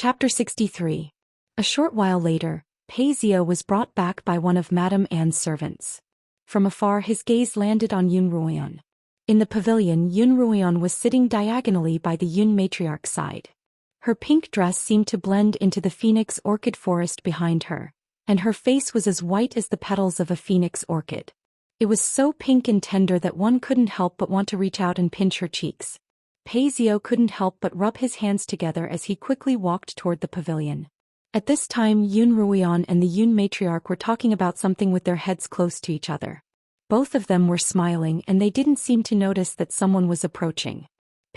Chapter 63. A short while later, Paisio was brought back by one of Madame Anne's servants. From afar his gaze landed on Yun Ruoyan. In the pavilion, Yun Ruoyan was sitting diagonally by the Yun matriarch's side. Her pink dress seemed to blend into the phoenix orchid forest behind her, and her face was as white as the petals of a phoenix orchid. It was so pink and tender that one couldn't help but want to reach out and pinch her cheeks. Paisio couldn't help but rub his hands together as he quickly walked toward the pavilion. At this time Yun Ruoyan and the Yun matriarch were talking about something with their heads close to each other. Both of them were smiling and they didn't seem to notice that someone was approaching.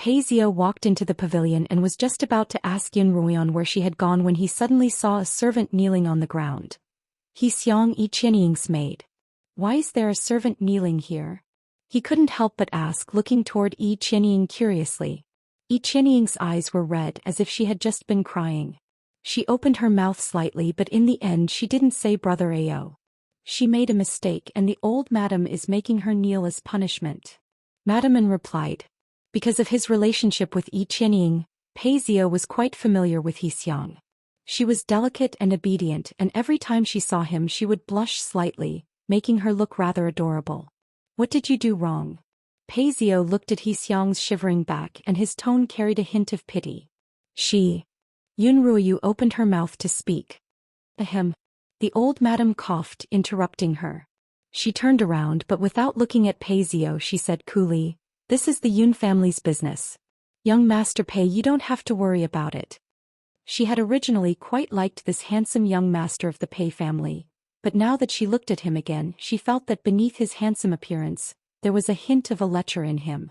Paisio walked into the pavilion and was just about to ask Yun Ruoyan where she had gone when he suddenly saw a servant kneeling on the ground. Xianxia's maid. Why is there a servant kneeling here? He couldn't help but ask, looking toward Xianxia curiously. Xianxia's eyes were red as if she had just been crying. She opened her mouth slightly but in the end she didn't say Brother Ao. She made a mistake and the old madam is making her kneel as punishment. Madame Anne replied. Because of his relationship with Xianxia, Paisio was quite familiar with Xiang. She was delicate and obedient and every time she saw him she would blush slightly, making her look rather adorable. What did you do wrong? Paisio looked at Xiang's shivering back and his tone carried a hint of pity. Yun Ruoyu opened her mouth to speak. Ahem. The old madam coughed, interrupting her. She turned around but without looking at Paisio she said coolly, "This is the Yun family's business. Young Master Pei, you don't have to worry about it." She had originally quite liked this handsome young master of the Pei family, but now that she looked at him again she felt that beneath his handsome appearance, there was a hint of a lecher in him.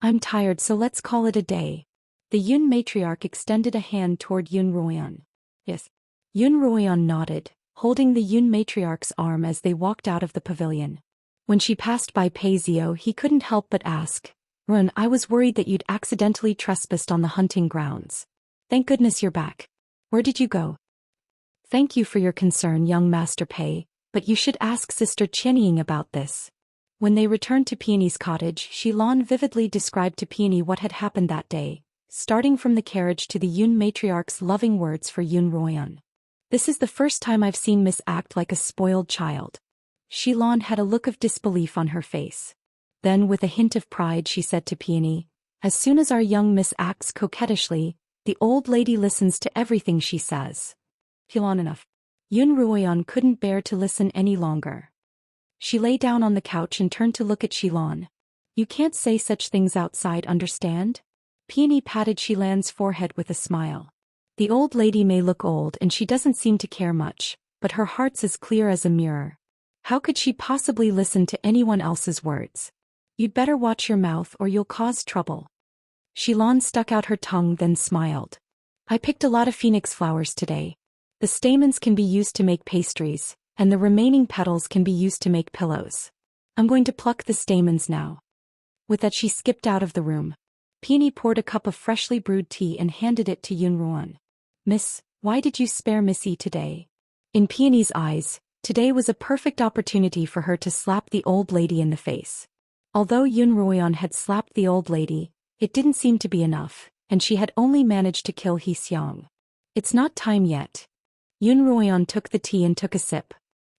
"I'm tired so let's call it a day." The Yun matriarch extended a hand toward Yun Ruoyan. Yes. Yun Ruoyan nodded, holding the Yun matriarch's arm as they walked out of the pavilion. When she passed by Paisio he couldn't help but ask, "Run, I was worried that you'd accidentally trespassed on the hunting grounds. Thank goodness you're back. Where did you go?" "Thank you for your concern, young Master Pei, but you should ask Sister Qianying about this." When they returned to Peony's cottage, Xilan vividly described to Peony what had happened that day, starting from the carriage to the Yun matriarch's loving words for Yun Ruoyan. "This is the first time I've seen Miss act like a spoiled child." Xilan had a look of disbelief on her face. Then with a hint of pride she said to Peony, "As soon as our young Miss acts coquettishly, the old lady listens to everything she says." Xilan enough. Yun Ruoyan couldn't bear to listen any longer. She lay down on the couch and turned to look at Xilan. "You can't say such things outside, understand?" Peony patted Xilan's forehead with a smile. "The old lady may look old and she doesn't seem to care much, but her heart's as clear as a mirror. How could she possibly listen to anyone else's words? You'd better watch your mouth or you'll cause trouble." Xilan stuck out her tongue then smiled. "I picked a lot of phoenix flowers today. The stamens can be used to make pastries, and the remaining petals can be used to make pillows. I'm going to pluck the stamens now." With that she skipped out of the room. Peony poured a cup of freshly brewed tea and handed it to Yun Ruoyan. "Miss, why did you spare Missy today?" In Peony's eyes, today was a perfect opportunity for her to slap the old lady in the face. Although Yun Ruoyan had slapped the old lady, it didn't seem to be enough, and she had only managed to kill Xiang. "It's not time yet." Yun Ruoyan took the tea and took a sip.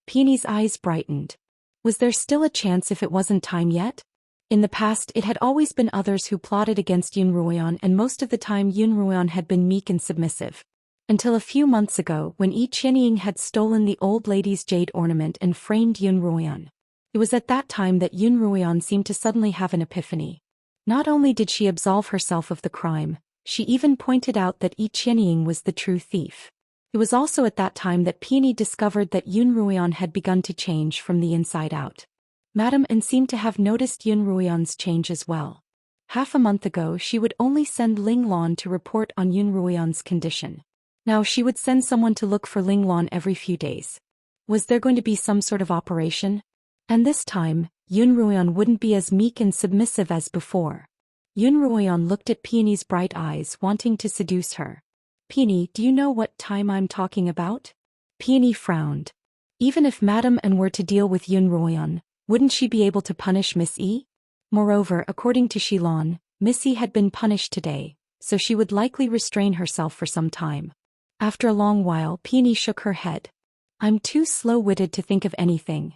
Peony's eyes brightened. Was there still a chance if it wasn't time yet? In the past it had always been others who plotted against Yun Ruoyan and most of the time Yun Ruoyan had been meek and submissive. Until a few months ago when Qianying had stolen the old lady's jade ornament and framed Yun Ruoyan. It was at that time that Yun Ruoyan seemed to suddenly have an epiphany. Not only did she absolve herself of the crime, she even pointed out that Qianying was the true thief. It was also at that time that Peony discovered that Yun Ruoyan had begun to change from the inside out. Madame Anne seemed to have noticed Yun Ruoyan's change as well. Half a month ago she would only send Ling Lan to report on Yun Ruoyan's condition. Now she would send someone to look for Ling Lan every few days. Was there going to be some sort of operation? And this time, Yun Ruoyan wouldn't be as meek and submissive as before. Yun Ruoyan looked at Peony's bright eyes wanting to seduce her. "Peony, do you know what time I'm talking about?" Peony frowned. Even if Madame Anne were to deal with Yun Ruoyan, wouldn't she be able to punish Miss E? Moreover, according to Xilan, Miss E had been punished today, so she would likely restrain herself for some time. After a long while, Peony shook her head. I'm too slow-witted to think of anything.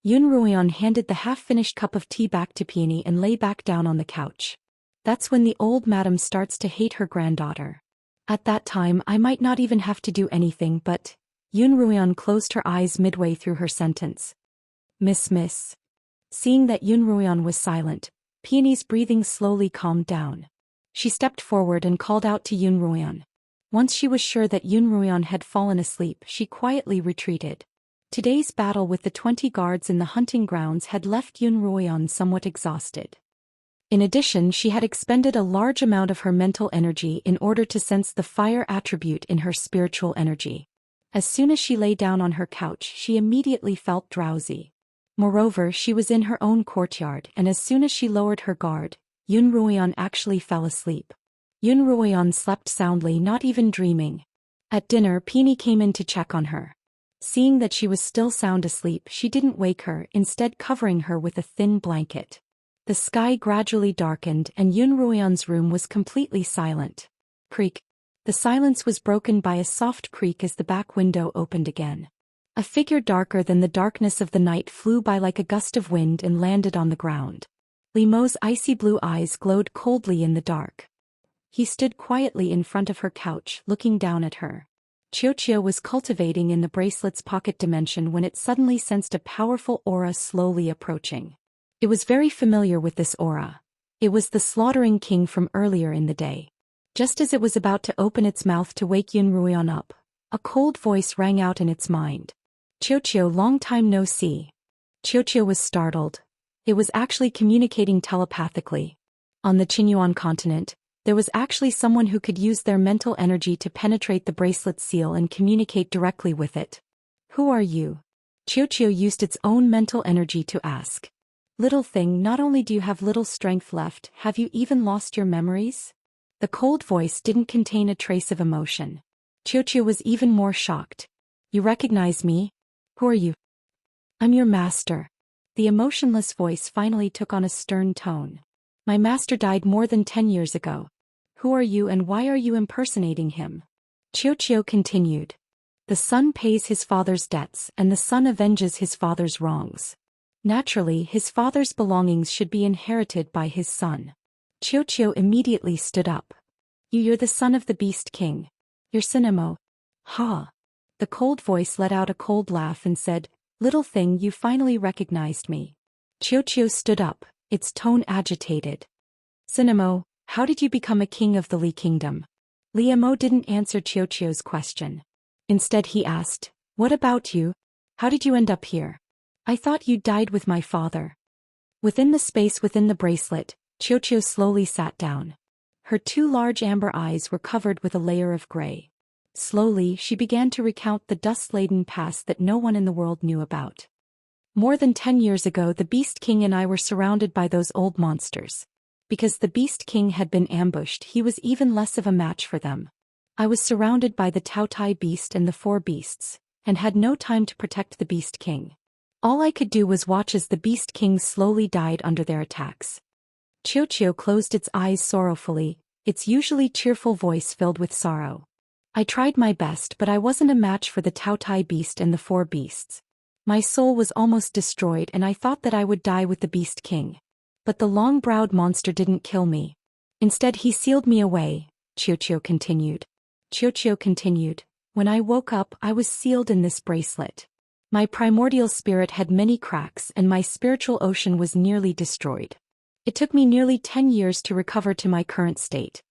Yun Ruian handed the half-finished cup of tea back to Peony and lay back down on the couch. That's when the old madam starts to hate her granddaughter. At that time I might not even have to do anything but... Yun Ruian closed her eyes midway through her sentence. Miss. Seeing that Yun Ruian was silent, Peony's breathing slowly calmed down. She stepped forward and called out to Yun Ruian. Once she was sure that Yun Ruian had fallen asleep, she quietly retreated. Today's battle with the 20 guards in the hunting grounds had left Yun Ruian somewhat exhausted. In addition, she had expended a large amount of her mental energy in order to sense the fire attribute in her spiritual energy. As soon as she lay down on her couch, she immediately felt drowsy. Moreover, she was in her own courtyard, and as soon as she lowered her guard, Yun Ruian actually fell asleep. Yun Ruian slept soundly, not even dreaming. At dinner, Peony came in to check on her. Seeing that she was still sound asleep, she didn't wake her, instead covering her with a thin blanket. The sky gradually darkened and Yun Ruian's room was completely silent. Creak. The silence was broken by a soft creak as the back window opened again. A figure darker than the darkness of the night flew by like a gust of wind and landed on the ground. Li Mo's icy blue eyes glowed coldly in the dark. He stood quietly in front of her couch, looking down at her. Xianxia was cultivating in the bracelet's pocket dimension when it suddenly sensed a powerful aura slowly approaching. It was very familiar with this aura. It was the slaughtering king from earlier in the day. Just as it was about to open its mouth to wake Yun Ruian up, a cold voice rang out in its mind. Xianxia, long time no see. Xianxia was startled. It was actually communicating telepathically. On the Qinyuan continent, there was actually someone who could use their mental energy to penetrate the bracelet's seal and communicate directly with it. Who are you? Xianxia used its own mental energy to ask. Little thing, not only do you have little strength left, have you even lost your memories? The cold voice didn't contain a trace of emotion. Xianxia was even more shocked. You recognize me? Who are you? I'm your master. The emotionless voice finally took on a stern tone. My master died more than 10 years ago. Who are you and why are you impersonating him? Xianxia continued. The son pays his father's debts and the son avenges his father's wrongs. Naturally, his father's belongings should be inherited by his son. Xianxia immediately stood up. You're the son of the Beast King. You're Sinemo. Ha! The cold voice let out a cold laugh and said, Little thing, you finally recognized me. Xianxia stood up, its tone agitated. Sinemo, how did you become a king of the Li Kingdom? Li Mo didn't answer Xianxia's question. Instead he asked, What about you? How did you end up here? I thought you died with my father. Within the space within the bracelet, Xianxia slowly sat down. Her two large amber eyes were covered with a layer of gray. Slowly, she began to recount the dust-laden past that no one in the world knew about. More than 10 years ago, the Beast King and I were surrounded by those old monsters. Because the Beast King had been ambushed, he was even less of a match for them. I was surrounded by the Taotai beast and the 4 beasts, and had no time to protect the Beast King. All I could do was watch as the Beast King slowly died under their attacks. Xianxia closed its eyes sorrowfully, its usually cheerful voice filled with sorrow. I tried my best, but I wasn't a match for the Taotai beast and the 4 beasts. My soul was almost destroyed and I thought that I would die with the Beast King. But the long-browed monster didn't kill me. Instead he sealed me away, Xianxia continued. When I woke up, I was sealed in this bracelet. My primordial spirit had many cracks and my spiritual ocean was nearly destroyed. It took me nearly 10 years to recover to my current state.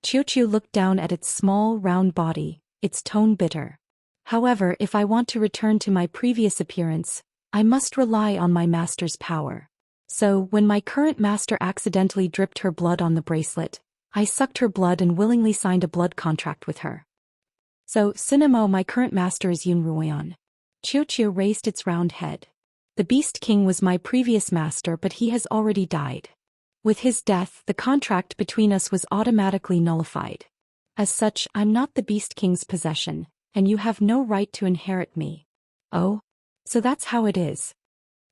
Xianxia looked down at its small, round body, its tone bitter. However, if I want to return to my previous appearance, I must rely on my master's power. So, when my current master accidentally dripped her blood on the bracelet, I sucked her blood and willingly signed a blood contract with her. So, Sinemo, my current master is Yun Ruian. Xianxia raised its round head. The Beast King was my previous master, but he has already died. With his death, the contract between us was automatically nullified. As such, I'm not the Beast King's possession, and you have no right to inherit me. Oh? So that's how it is.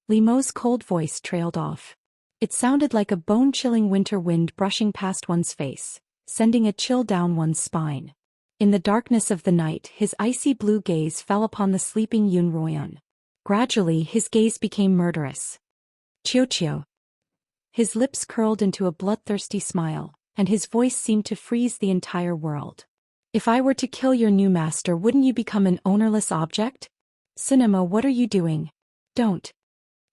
Li Mo's cold voice trailed off. It sounded like a bone-chilling winter wind brushing past one's face, sending a chill down one's spine. In the darkness of the night, his icy blue gaze fell upon the sleeping Yun Ruoyan. Gradually, his gaze became murderous. Xiao. His lips curled into a bloodthirsty smile, and his voice seemed to freeze the entire world. If I were to kill your new master, wouldn't you become an ownerless object? Cinema, what are you doing? Don't.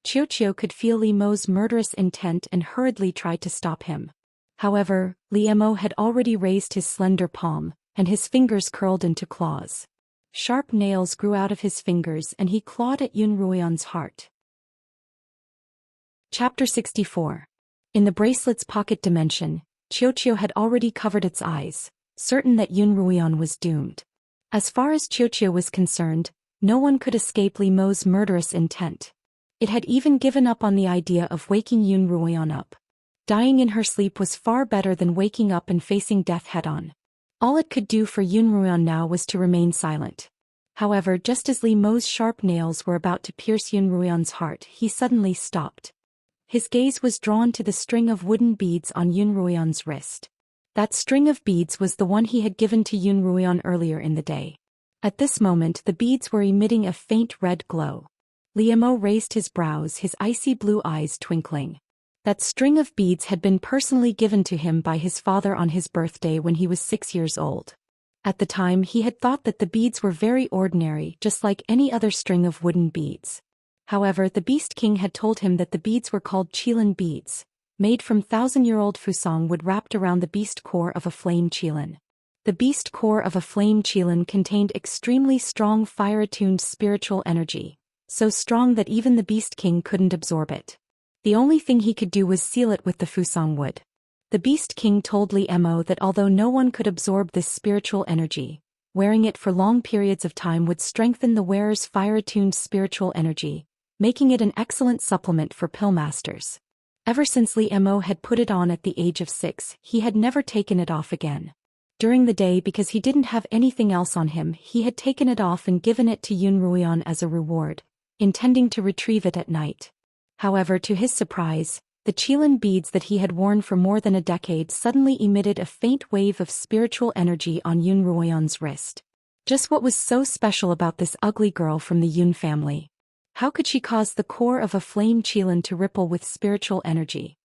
Xiao could feel Li Mo's murderous intent and hurriedly tried to stop him. However, Li Mo had already raised his slender palm, and his fingers curled into claws. Sharp nails grew out of his fingers and he clawed at Yun Ruoyan's heart. Chapter 64. In the bracelet's pocket dimension, Xiao had already covered its eyes, certain that Yun Ruoyan was doomed. As far as Xiao was concerned, no one could escape Li Mo's murderous intent. It had even given up on the idea of waking Yun Ruoyan up. Dying in her sleep was far better than waking up and facing death head-on. All it could do for Yun Ruoyan now was to remain silent. However, just as Li Mo's sharp nails were about to pierce Yun Ruoyan's heart, he suddenly stopped. His gaze was drawn to the string of wooden beads on Yun Ruoyan's wrist. That string of beads was the one he had given to Yun Ruoyan earlier in the day. At this moment, the beads were emitting a faint red glow. Li Mo raised his brows, his icy blue eyes twinkling. That string of beads had been personally given to him by his father on his birthday when he was 6 years old. At the time, he had thought that the beads were very ordinary, just like any other string of wooden beads. However, the Beast King had told him that the beads were called Qilin beads, made from 1,000-year-old fusang wood wrapped around the beast core of a flame Qilin. The beast core of a flame Qilin contained extremely strong fire-attuned spiritual energy, so strong that even the Beast King couldn't absorb it. The only thing he could do was seal it with the fusang wood. The Beast King told Li Mo that although no one could absorb this spiritual energy, wearing it for long periods of time would strengthen the wearer's fire-attuned spiritual energy, making it an excellent supplement for pill masters. Ever since Li Mo had put it on at the age of 6, he had never taken it off again. During the day, because he didn't have anything else on him, he had taken it off and given it to Yun Ruoyan as a reward, intending to retrieve it at night. However, to his surprise, the Qilin beads that he had worn for more than a decade suddenly emitted a faint wave of spiritual energy on Yun Ruoyan's wrist. Just what was so special about this ugly girl from the Yun family? How could she cause the core of a flame Qilin to ripple with spiritual energy?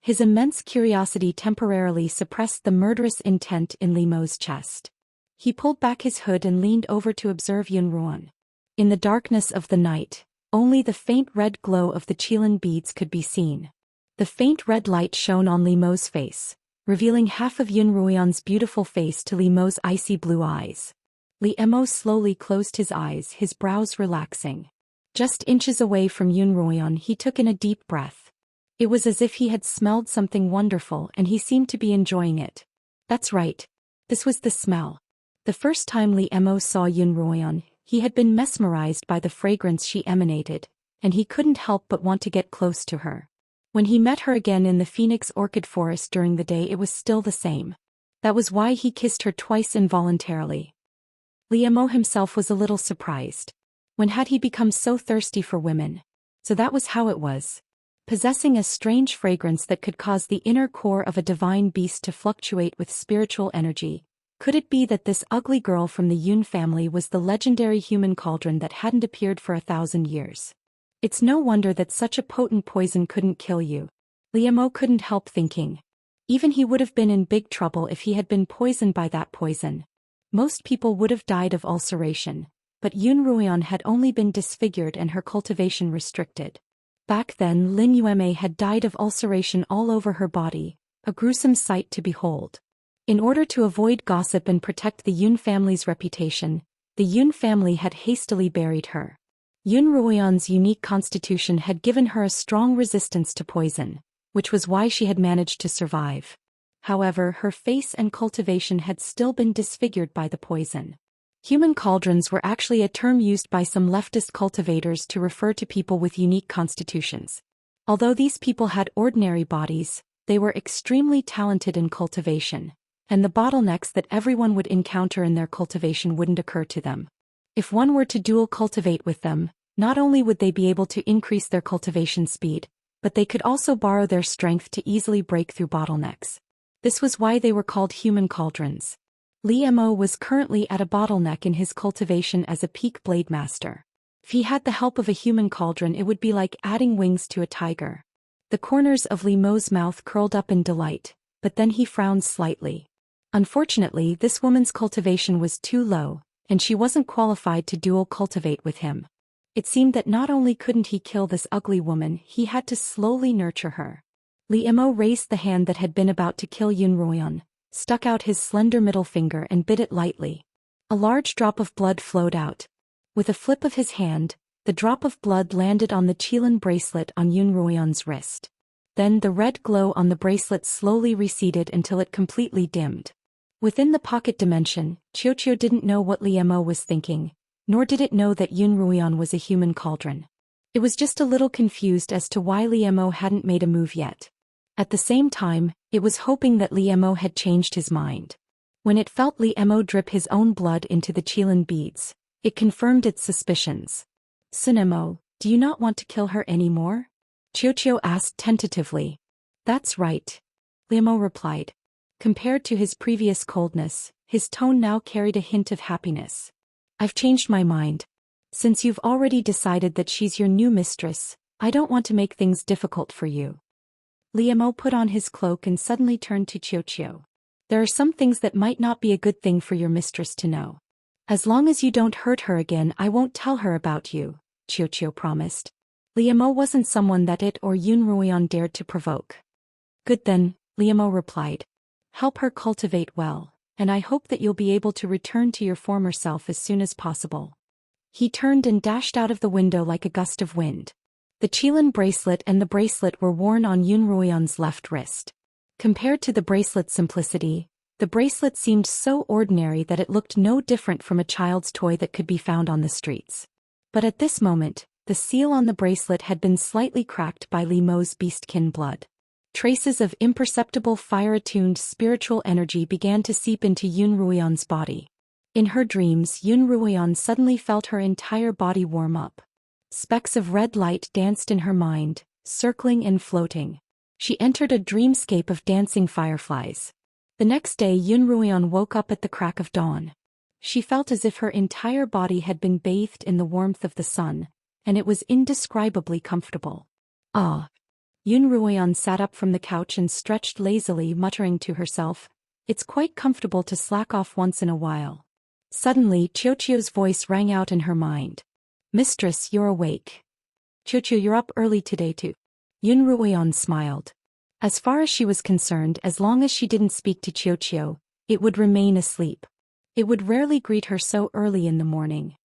His immense curiosity temporarily suppressed the murderous intent in Li Mo's chest. He pulled back his hood and leaned over to observe Yun Ruoyan. In the darkness of the night, only the faint red glow of the Qilin beads could be seen. The faint red light shone on Li Mo's face, revealing half of Yun Ruoyan's beautiful face to Li Mo's icy blue eyes. Li Mo slowly closed his eyes, his brows relaxing. Just inches away from Yun Ruoyan, he took in a deep breath. It was as if he had smelled something wonderful and he seemed to be enjoying it. That's right. This was the smell. The first time Li Mo saw Yun Ruoyan, he had been mesmerized by the fragrance she emanated, and he couldn't help but want to get close to her. When he met her again in the Phoenix Orchid Forest during the day, it was still the same. That was why he kissed her twice involuntarily. Li Mo himself was a little surprised. When had he become so thirsty for women? So that was how it was. Possessing a strange fragrance that could cause the inner core of a divine beast to fluctuate with spiritual energy. Could it be that this ugly girl from the Yun family was the legendary human cauldron that hadn't appeared for 1,000 years? It's no wonder that such a potent poison couldn't kill you. Li Mo couldn't help thinking. Even he would have been in big trouble if he had been poisoned by that poison. Most people would have died of ulceration, but Yun Ruoyan had only been disfigured and her cultivation restricted. Back then, Lin Yueme had died of ulceration all over her body, a gruesome sight to behold. In order to avoid gossip and protect the Yun family's reputation, the Yun family had hastily buried her. Yun Ruoyan's unique constitution had given her a strong resistance to poison, which was why she had managed to survive. However, her face and cultivation had still been disfigured by the poison. Human cauldrons were actually a term used by some leftist cultivators to refer to people with unique constitutions. Although these people had ordinary bodies, they were extremely talented in cultivation, and the bottlenecks that everyone would encounter in their cultivation wouldn't occur to them. If one were to dual cultivate with them, not only would they be able to increase their cultivation speed, but they could also borrow their strength to easily break through bottlenecks. This was why they were called human cauldrons. Li Mo was currently at a bottleneck in his cultivation as a peak blade master. If he had the help of a human cauldron, it would be like adding wings to a tiger. The corners of Li Mo's mouth curled up in delight, but then he frowned slightly. Unfortunately, this woman's cultivation was too low, and she wasn't qualified to dual cultivate with him. It seemed that not only couldn't he kill this ugly woman, he had to slowly nurture her. Li Mo raised the hand that had been about to kill Yun Ruoyan, stuck out his slender middle finger and bit it lightly. A large drop of blood flowed out. With a flip of his hand, the drop of blood landed on the Qilin bracelet on Yun Ruoyan's wrist. Then the red glow on the bracelet slowly receded until it completely dimmed. Within the pocket dimension, Xiao didn't know what Li Mo was thinking, nor did it know that Yun Ruoyan was a human cauldron. It was just a little confused as to why Li Mo hadn't made a move yet. At the same time, it was hoping that Li Mo had changed his mind. When it felt Li Mo drip his own blood into the Qilin beads, it confirmed its suspicions. "Sun Mo, do you not want to kill her anymore?" Xiao asked tentatively. "That's right," Li Mo replied. Compared to his previous coldness, his tone now carried a hint of happiness. "I've changed my mind. Since you've already decided that she's your new mistress, I don't want to make things difficult for you." Li Mo put on his cloak and suddenly turned to Xiao. "There are some things that might not be a good thing for your mistress to know. As long as you don't hurt her again, I won't tell her about you," Xiao promised. Li Mo wasn't someone that it or Yun Ruoyan dared to provoke. "Good then," Li Mo replied. "Help her cultivate well, and I hope that you'll be able to return to your former self as soon as possible." He turned and dashed out of the window like a gust of wind. The Qilin bracelet and the bracelet were worn on Yun Ruoyan's left wrist. Compared to the bracelet's simplicity, the bracelet seemed so ordinary that it looked no different from a child's toy that could be found on the streets. But at this moment, the seal on the bracelet had been slightly cracked by Li Mo's beastkin blood. Traces of imperceptible fire-attuned spiritual energy began to seep into Yun Ruoyan's body. In her dreams, Yun Ruoyan suddenly felt her entire body warm up. Specks of red light danced in her mind, circling and floating. She entered a dreamscape of dancing fireflies. The next day, Yun Ruoyan woke up at the crack of dawn. She felt as if her entire body had been bathed in the warmth of the sun, and it was indescribably comfortable. "Ah." Yun Ruoyan sat up from the couch and stretched lazily, muttering to herself, "It's quite comfortable to slack off once in a while." Suddenly, Xiao's voice rang out in her mind. "Mistress, you're awake. Xiao, you're up early today too." Yun Ruoyan smiled. As far as she was concerned, as long as she didn't speak to Xiao, it would remain asleep. It would rarely greet her so early in the morning.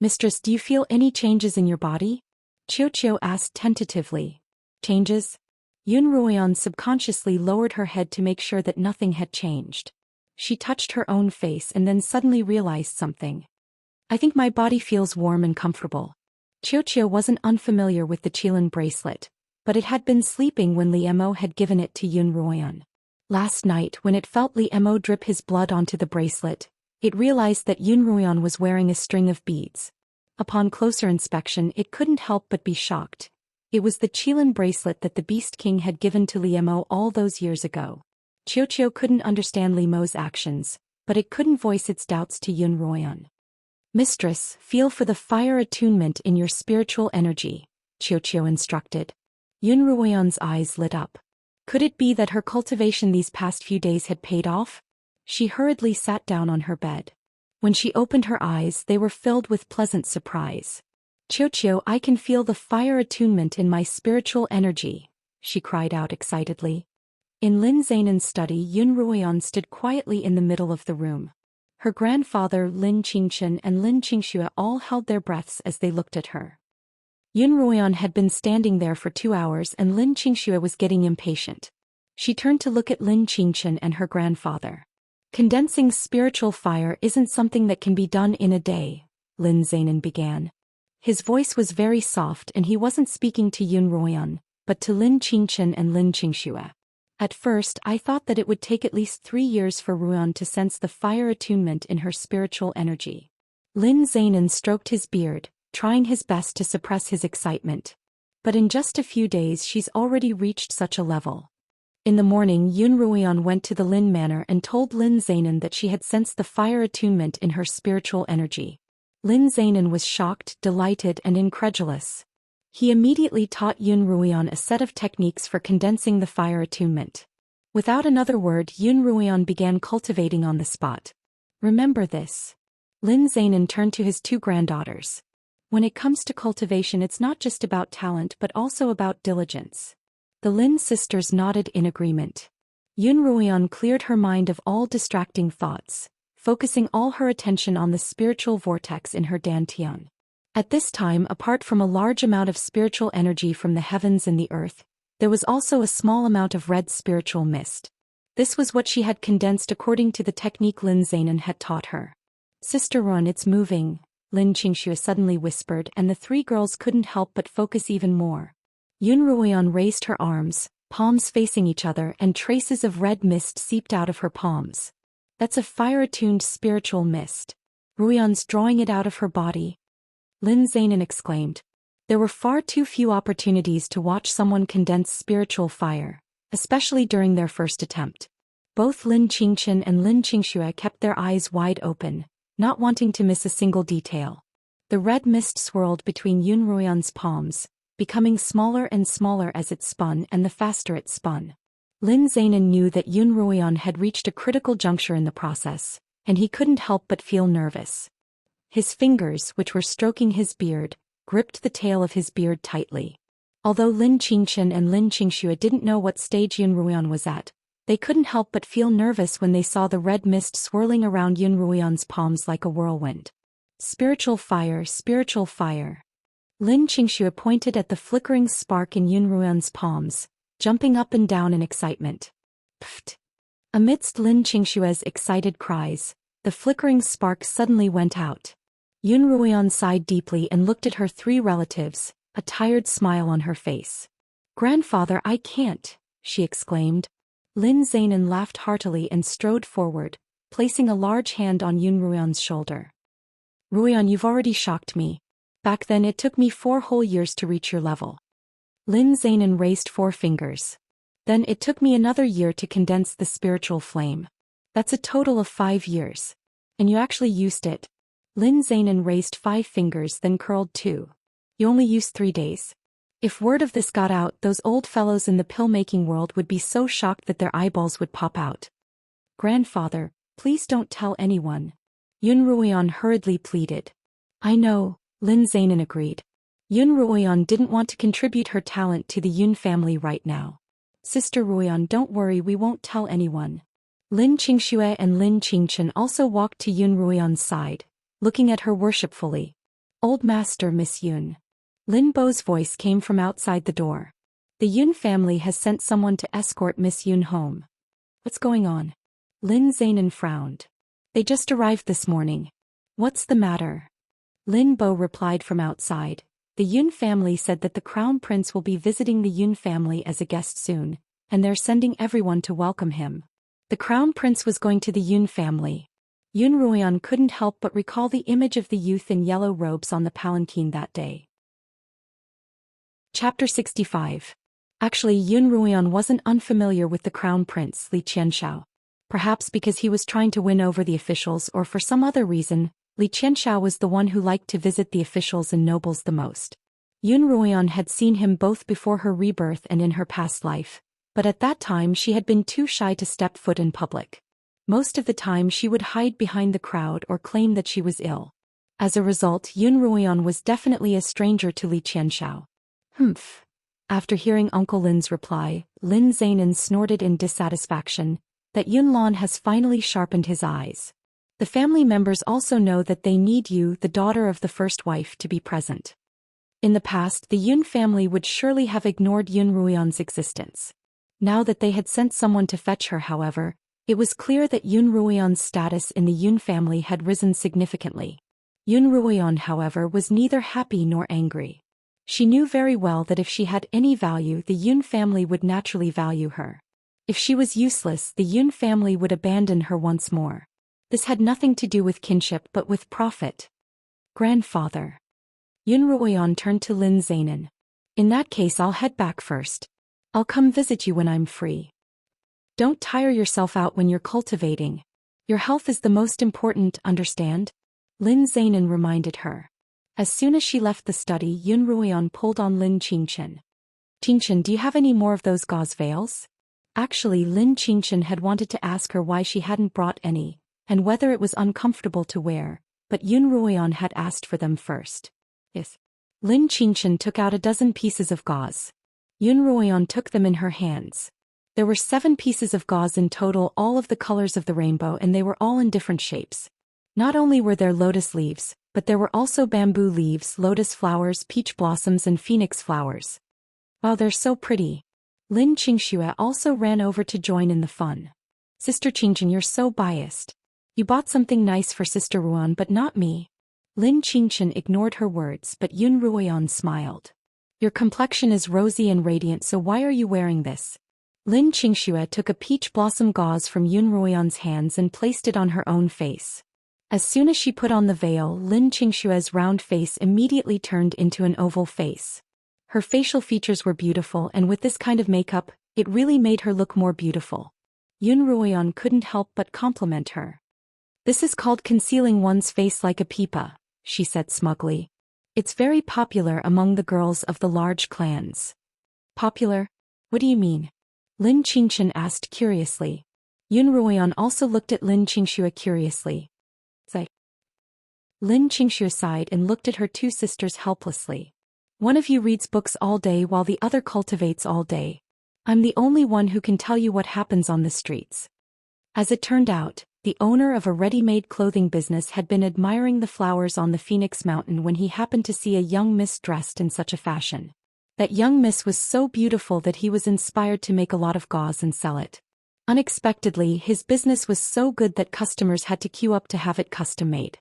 "Mistress, do you feel any changes in your body?" Xiao asked tentatively. "Changes?" Yun Ruoyan subconsciously lowered her head to make sure that nothing had changed. She touched her own face and then suddenly realized something. "I think my body feels warm and comfortable." Xiao wasn't unfamiliar with the Qilin bracelet, but it had been sleeping when Li Mo had given it to Yun Ruoyan. Last night, when it felt Li Mo drip his blood onto the bracelet, it realized that Yun Ruoyan was wearing a string of beads. Upon closer inspection, it couldn't help but be shocked. It was the Qilin bracelet that the Beast King had given to Li Mo all those years ago. Xiao couldn't understand Li Mo's actions, but it couldn't voice its doubts to Yun Ruoyan. "Mistress, feel for the fire attunement in your spiritual energy," Xiao instructed. Yun Ruoyan's eyes lit up. Could it be that her cultivation these past few days had paid off? She hurriedly sat down on her bed. When she opened her eyes, they were filled with pleasant surprise. "Xiao, I can feel the fire attunement in my spiritual energy," she cried out excitedly. In Lin Zainan's study, Yun Ruoyan stood quietly in the middle of the room. Her grandfather Lin Qingchen and Lin Qingxia all held their breaths as they looked at her. Yun Ruoyan had been standing there for 2 hours and Lin Qingxia was getting impatient. She turned to look at Lin Qingchen and her grandfather. "Condensing spiritual fire isn't something that can be done in a day," Lin Zainan began. His voice was very soft and he wasn't speaking to Yun Ruoyan, but to Lin Qingchen and Lin Qingxua. "At first I thought that it would take at least 3 years for Ruoyan to sense the fire attunement in her spiritual energy." Lin Zainan stroked his beard, trying his best to suppress his excitement. "But in just a few days she's already reached such a level." In the morning, Yun Ruoyan went to the Lin Manor and told Lin Zainan that she had sensed the fire attunement in her spiritual energy. Lin Zainan was shocked, delighted, and incredulous. He immediately taught Yun Ruoyan a set of techniques for condensing the fire attunement. Without another word, Yun Ruoyan began cultivating on the spot. Remember this. Lin Zainan turned to his two granddaughters. When it comes to cultivation, it's not just about talent but also about diligence. The Lin sisters nodded in agreement. Yun Ruoyan cleared her mind of all distracting thoughts, focusing all her attention on the spiritual vortex in her dantian. At this time, apart from a large amount of spiritual energy from the heavens and the earth, there was also a small amount of red spiritual mist. This was what she had condensed according to the technique Lin Zainan had taught her. "Sister Run, it's moving," Lin Xianxia suddenly whispered, and the three girls couldn't help but focus even more. Yun Ruoyan raised her arms, palms facing each other, and traces of red mist seeped out of her palms. "That's a fire-attuned spiritual mist. Ruoyan's drawing it out of her body," Lin Zainan exclaimed. There were far too few opportunities to watch someone condense spiritual fire, especially during their first attempt. Both Lin Qingchen and Lin Qingxue kept their eyes wide open, not wanting to miss a single detail. The red mist swirled between Yun Ruoyan's palms, becoming smaller and smaller as it spun and the faster it spun. Lin Zainan knew that Yun Ruoyan had reached a critical juncture in the process, and he couldn't help but feel nervous. His fingers, which were stroking his beard, gripped the tail of his beard tightly. Although Lin Qingchen and Lin Qingxue didn't know what stage Yun Ruoyan was at, they couldn't help but feel nervous when they saw the red mist swirling around Yun Ruoyan's palms like a whirlwind. "Spiritual fire, spiritual fire." Lin Qingxue pointed at the flickering spark in Yun Ruoyan's palms, jumping up and down in excitement. Pfft! Amidst Lin Qingxue's excited cries, the flickering spark suddenly went out. Yun Ruoyan sighed deeply and looked at her three relatives, a tired smile on her face. "Grandfather, I can't," she exclaimed. Lin Zainan laughed heartily and strode forward, placing a large hand on Yun Ruoyan's shoulder. "Ruoyan, you've already shocked me. Back then it took me 4 whole years to reach your level." Lin Zainan raised 4 fingers. "Then it took me another year to condense the spiritual flame. That's a total of 5 years. And you actually used it." Lin Zainan raised 5 fingers, then curled 2. "You only used 3 days. If word of this got out, those old fellows in the pill-making world would be so shocked that their eyeballs would pop out." "Grandfather, please don't tell anyone," Yun Ruoyan hurriedly pleaded. "I know," Lin Zainan agreed. Yun Ruoyan didn't want to contribute her talent to the Yun family right now. "Sister Ruoyan, don't worry, we won't tell anyone." Lin Qingxue and Lin Qingchen also walked to Yun Ruoyan's side, looking at her worshipfully. "Old Master Miss Yun." Lin Bo's voice came from outside the door. "The Yun family has sent someone to escort Miss Yun home." "What's going on?" Lin Zainan frowned. "They just arrived this morning." "What's the matter?" Lin Bo replied from outside. "The Yun family said that the Crown Prince will be visiting the Yun family as a guest soon, and they're sending everyone to welcome him." The Crown Prince was going to the Yun family. Yun Ruoyan couldn't help but recall the image of the youth in yellow robes on the palanquin that day. Chapter 65. Actually, Yun Ruoyan wasn't unfamiliar with the Crown Prince, Li Qianxiao. Perhaps because he was trying to win over the officials or for some other reason, Li Qianxiao was the one who liked to visit the officials and nobles the most. Yun Ruoyan had seen him both before her rebirth and in her past life, but at that time she had been too shy to step foot in public. Most of the time she would hide behind the crowd or claim that she was ill. As a result, Yun Ruoyan was definitely a stranger to Li Qianxiao. "Humph." After hearing Uncle Lin's reply, Lin Zainan snorted in dissatisfaction. That Yun Lan has finally sharpened his eyes. "The family members also know that they need you, the daughter of the first wife, to be present." In the past, the Yun family would surely have ignored Yun Ruoyan's existence. Now that they had sent someone to fetch her, however, it was clear that Yun Ruoyan's status in the Yun family had risen significantly. Yun Ruoyan, however, was neither happy nor angry. She knew very well that if she had any value, the Yun family would naturally value her. If she was useless, the Yun family would abandon her once more. This had nothing to do with kinship but with profit. "Grandfather." Yun Ruoyan turned to Lin Zainan. "In that case, I'll head back first. I'll come visit you when I'm free." Don't tire yourself out when you're cultivating. Your health is the most important, understand? Lin Zainan reminded her. As soon as she left the study, Yun Ruoyan pulled on Lin Qingchen. Qingchen, do you have any more of those gauze veils? Actually, Lin Qingchen had wanted to ask her why she hadn't brought any, and whether it was uncomfortable to wear, but Yun Ruoyan had asked for them first. Yes. Lin Qingchen took out a dozen pieces of gauze. Yun Ruoyan took them in her hands. There were 7 pieces of gauze in total, all of the colors of the rainbow, and they were all in different shapes. Not only were there lotus leaves, but there were also bamboo leaves, lotus flowers, peach blossoms, and phoenix flowers. Wow, they're so pretty. Lin Qingxue also ran over to join in the fun. Sister Qingchen, you're so biased. You bought something nice for Sister Ruan but not me. Lin Qingchen ignored her words, but Yun Ruoyan smiled. Your complexion is rosy and radiant, so why are you wearing this? Lin Qingxue took a peach blossom gauze from Yun Ruoyan's hands and placed it on her own face. As soon as she put on the veil, Lin Qingxue's round face immediately turned into an oval face. Her facial features were beautiful, and with this kind of makeup, it really made her look more beautiful. Yun Ruoyan couldn't help but compliment her. This is called concealing one's face like a pipa, she said smugly. It's very popular among the girls of the large clans. Popular? What do you mean? Lin Qingchen asked curiously. Yun Ruoyan also looked at Lin Qingxue curiously. Lin Qingxue sighed and looked at her 2 sisters helplessly. One of you reads books all day while the other cultivates all day. I'm the only one who can tell you what happens on the streets. As it turned out, the owner of a ready-made clothing business had been admiring the flowers on the Phoenix Mountain when he happened to see a young miss dressed in such a fashion. That young miss was so beautiful that he was inspired to make a lot of gauze and sell it. Unexpectedly, his business was so good that customers had to queue up to have it custom-made.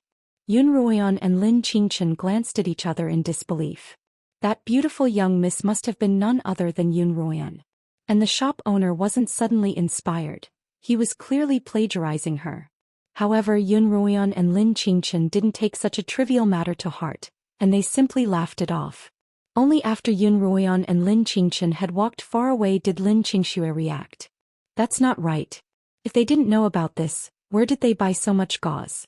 Yun Ruoyan and Lin Qingchen glanced at each other in disbelief. That beautiful young miss must have been none other than Yun Ruoyan. And the shop owner wasn't suddenly inspired. He was clearly plagiarizing her. However, Yun Ruoyan and Lin Qingchen didn't take such a trivial matter to heart, and they simply laughed it off. Only after Yun Ruoyan and Lin Qingchen had walked far away did Lin Qingxue react. That's not right. If they didn't know about this, where did they buy so much gauze?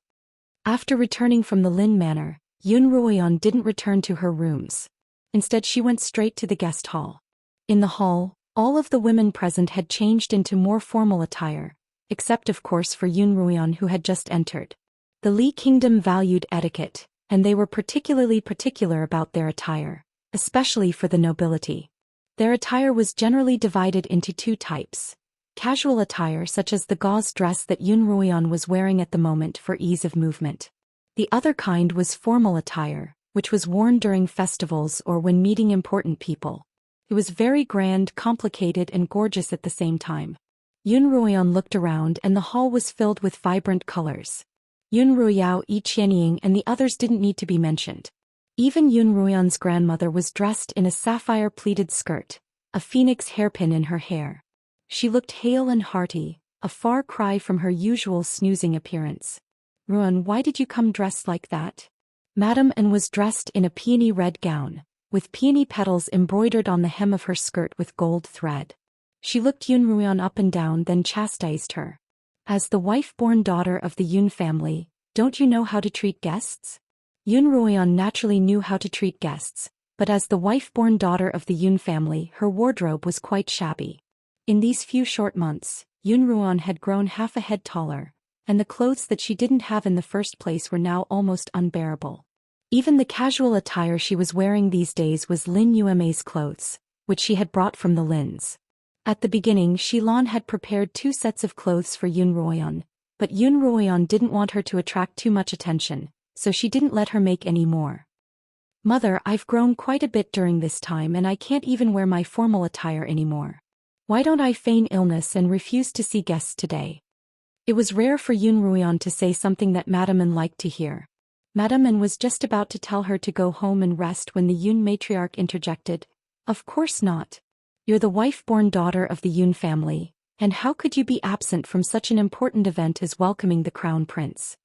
After returning from the Lin Manor, Yun Ruoyan didn't return to her rooms. Instead, she went straight to the guest hall. In the hall, all of the women present had changed into more formal attire, except of course for Yun Ruoyan, who had just entered. The Li Kingdom valued etiquette, and they were particularly particular about their attire, especially for the nobility. Their attire was generally divided into 2 types. Casual attire, such as the gauze dress that Yun Ruoyan was wearing at the moment for ease of movement. The other kind was formal attire, which was worn during festivals or when meeting important people. It was very grand, complicated, and gorgeous at the same time. Yun Ruoyan looked around and the hall was filled with vibrant colors. Yun Ruoyao, Yi Qianying, and the others didn't need to be mentioned. Even Yun Ruoyan's grandmother was dressed in a sapphire pleated skirt, a phoenix hairpin in her hair. She looked hale and hearty, a far cry from her usual snoozing appearance. Ruan, why did you come dressed like that? Madame An was dressed in a peony red gown, with peony petals embroidered on the hem of her skirt with gold thread. She looked Yun Ruoyan up and down, then chastised her. As the wife-born daughter of the Yun family, don't you know how to treat guests? Yun Ruoyan naturally knew how to treat guests, but as the wife-born daughter of the Yun family, her wardrobe was quite shabby. In these few short months, Yun Ruoyan had grown half a head taller, and the clothes that she didn't have in the first place were now almost unbearable. Even the casual attire she was wearing these days was Lin Yueme's clothes, which she had brought from the Lins. At the beginning, Xilan had prepared 2 sets of clothes for Yun Ruoyan, but Yun Ruoyan didn't want her to attract too much attention, so she didn't let her make any more. Mother, I've grown quite a bit during this time and I can't even wear my formal attire anymore. Why don't I feign illness and refuse to see guests today? It was rare for Yun Ruoyan to say something that Madame An liked to hear. Madame An was just about to tell her to go home and rest when the Yun matriarch interjected. Of course not. You're the wife-born daughter of the Yun family, and how could you be absent from such an important event as welcoming the crown prince?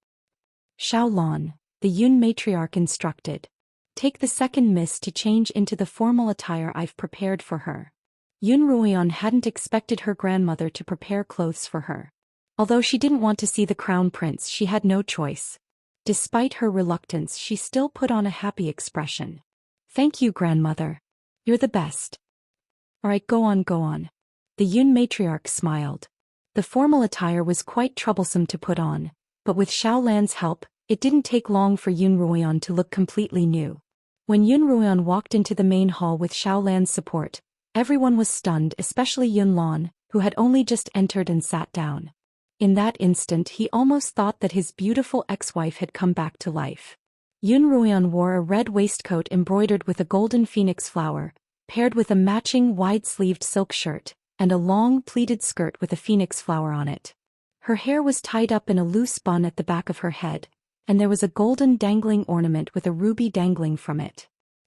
Xiaolan, the Yun matriarch instructed. Take the second miss to change into the formal attire I've prepared for her. Yun Ruoyan hadn't expected her grandmother to prepare clothes for her. Although she didn't want to see the crown prince, she had no choice. Despite her reluctance, she still put on a happy expression. "Thank you, grandmother. You're the best." "Alright, go on, go on." The Yun matriarch smiled. The formal attire was quite troublesome to put on, but with Xiaolan's help, it didn't take long for Yun Ruoyan to look completely new. When Yun Ruoyan walked into the main hall with Xiaolan's support, everyone was stunned, especially Yun Lan, who had only just entered and sat down. In that instant, he almost thought that his beautiful ex-wife had come back to life. Yun Ruoyan wore a red waistcoat embroidered with a golden phoenix flower, paired with a matching wide-sleeved silk shirt, and a long pleated skirt with a phoenix flower on it. Her hair was tied up in a loose bun at the back of her head, and there was a golden dangling ornament with a ruby dangling from it.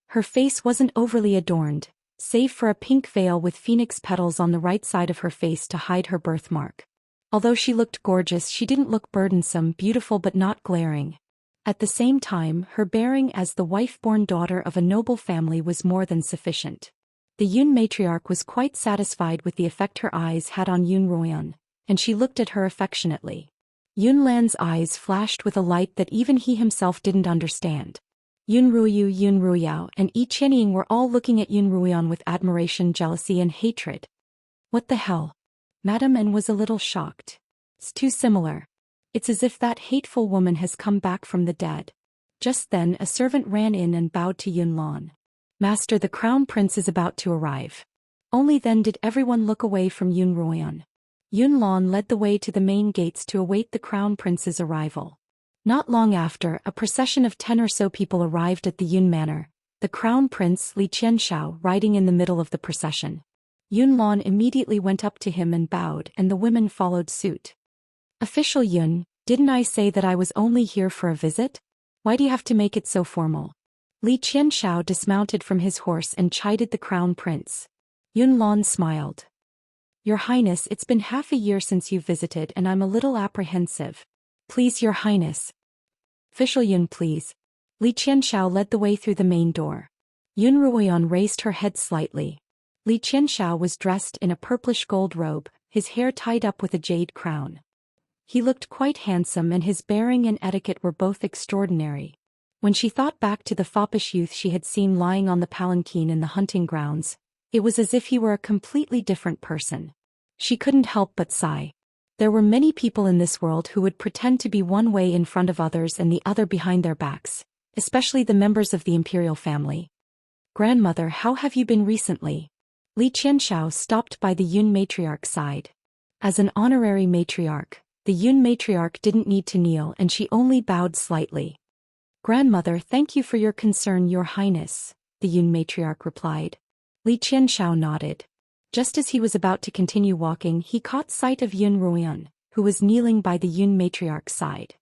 Her face wasn't overly adorned, save for a pink veil with phoenix petals on the right side of her face to hide her birthmark. Although she looked gorgeous, she didn't look burdensome, beautiful but not glaring. At the same time, her bearing as the wife-born daughter of a noble family was more than sufficient. The Yun matriarch was quite satisfied with the effect her eyes had on Yun Ruoyan, and she looked at her affectionately. Yun Lan's eyes flashed with a light that even he himself didn't understand. Yun Ruoyu, Yun Ruoyao, and Yi Qianying were all looking at Yun Ruoyan with admiration, jealousy, and hatred. "What the hell?" Madame N was a little shocked. "It's too similar. It's as if that hateful woman has come back from the dead." Just then a servant ran in and bowed to Yun Lan. "Master, the crown prince is about to arrive." Only then did everyone look away from Yun Ruoyan. Yun Lan led the way to the main gates to await the crown prince's arrival. Not long after, a procession of 10 or so people arrived at the Yun manor, the crown prince Li Qianxiao riding in the middle of the procession. Yun Lan immediately went up to him and bowed, and the women followed suit. "Official Yun, didn't I say that I was only here for a visit? Why do you have to make it so formal?" Li Qianxiao dismounted from his horse and chided the crown prince. Yun Lan smiled. "Your Highness, it's been half a year since you visited and I'm a little apprehensive." "Please, Your Highness." "Official Yun, please." Li Qianxiao led the way through the main door. Yun Ruoyan raised her head slightly. Li Qianxiao was dressed in a purplish gold robe, his hair tied up with a jade crown. He looked quite handsome and his bearing and etiquette were both extraordinary. When she thought back to the foppish youth she had seen lying on the palanquin in the hunting grounds, it was as if he were a completely different person. She couldn't help but sigh. There were many people in this world who would pretend to be one way in front of others and the other behind their backs, especially the members of the imperial family. "Grandmother, how have you been recently?" Li Qianxiao stopped by the Yun matriarch's side. As an honorary matriarch, the Yun matriarch didn't need to kneel and she only bowed slightly. "Grandmother, thank you for your concern, Your Highness," the Yun matriarch replied. Li Qianxiao nodded. Just as he was about to continue walking, he caught sight of Yun Ruoyan, who was kneeling by the Yun matriarch's side.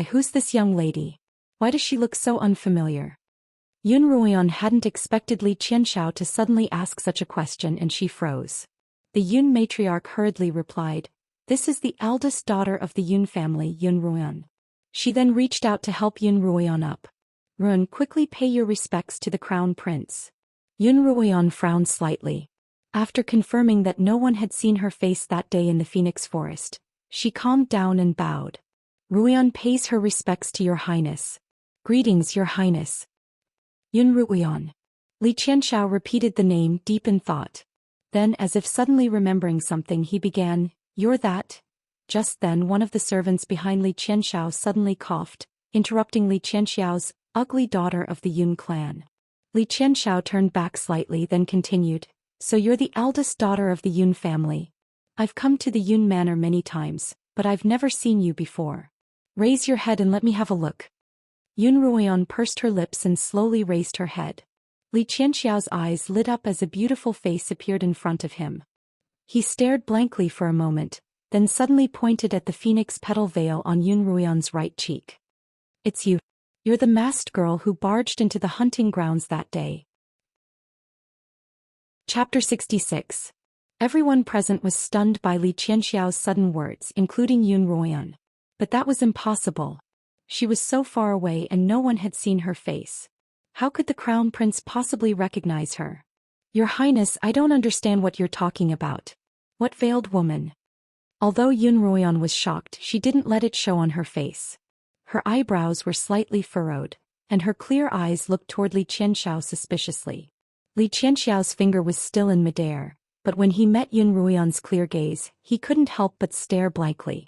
Who's this young lady? Why does she look so unfamiliar?" Yun Ruoyan hadn't expected Li Qianxiao to suddenly ask such a question and she froze. The Yun matriarch hurriedly replied, "This is the eldest daughter of the Yun family, Yun Ruoyan." She then reached out to help Yun Ruoyan up. "Ruoyan, quickly pay your respects to the crown prince." Yun Ruoyan frowned slightly. After confirming that no one had seen her face that day in the Phoenix Forest, she calmed down and bowed. "Ruoyan pays her respects to Your Highness." "Greetings, Your Highness." "Yun Ruoyan." Li Qianxiao repeated the name, deep in thought. Then, as if suddenly remembering something, he began, "You're that?" Just then one of the servants behind Li Qianxiao suddenly coughed, interrupting Li Qianxiao's ugly daughter of the Yun clan. Li Qianxiao turned back slightly, then continued, "So you're the eldest daughter of the Yun family. I've come to the Yun manor many times, but I've never seen you before. Raise your head and let me have a look." Yun Ruoyan pursed her lips and slowly raised her head. Li Qianxiao's eyes lit up as a beautiful face appeared in front of him. He stared blankly for a moment, then suddenly pointed at the phoenix petal veil on Yun Ruoyan's right cheek. "It's you. You're the masked girl who barged into the hunting grounds that day." Chapter 66. Everyone present was stunned by Li Qianxiao's sudden words, including Yun Ruoyan. But that was impossible. She was so far away and no one had seen her face. How could the crown prince possibly recognize her? Your Highness, I don't understand what you're talking about. What veiled woman? Although Yun Ruoyan was shocked, she didn't let it show on her face. Her eyebrows were slightly furrowed, and her clear eyes looked toward Li Qianxiao suspiciously. Li Qianxiao's finger was still in midair, but when he met Yun Ruoyan's clear gaze, he couldn't help but stare blankly.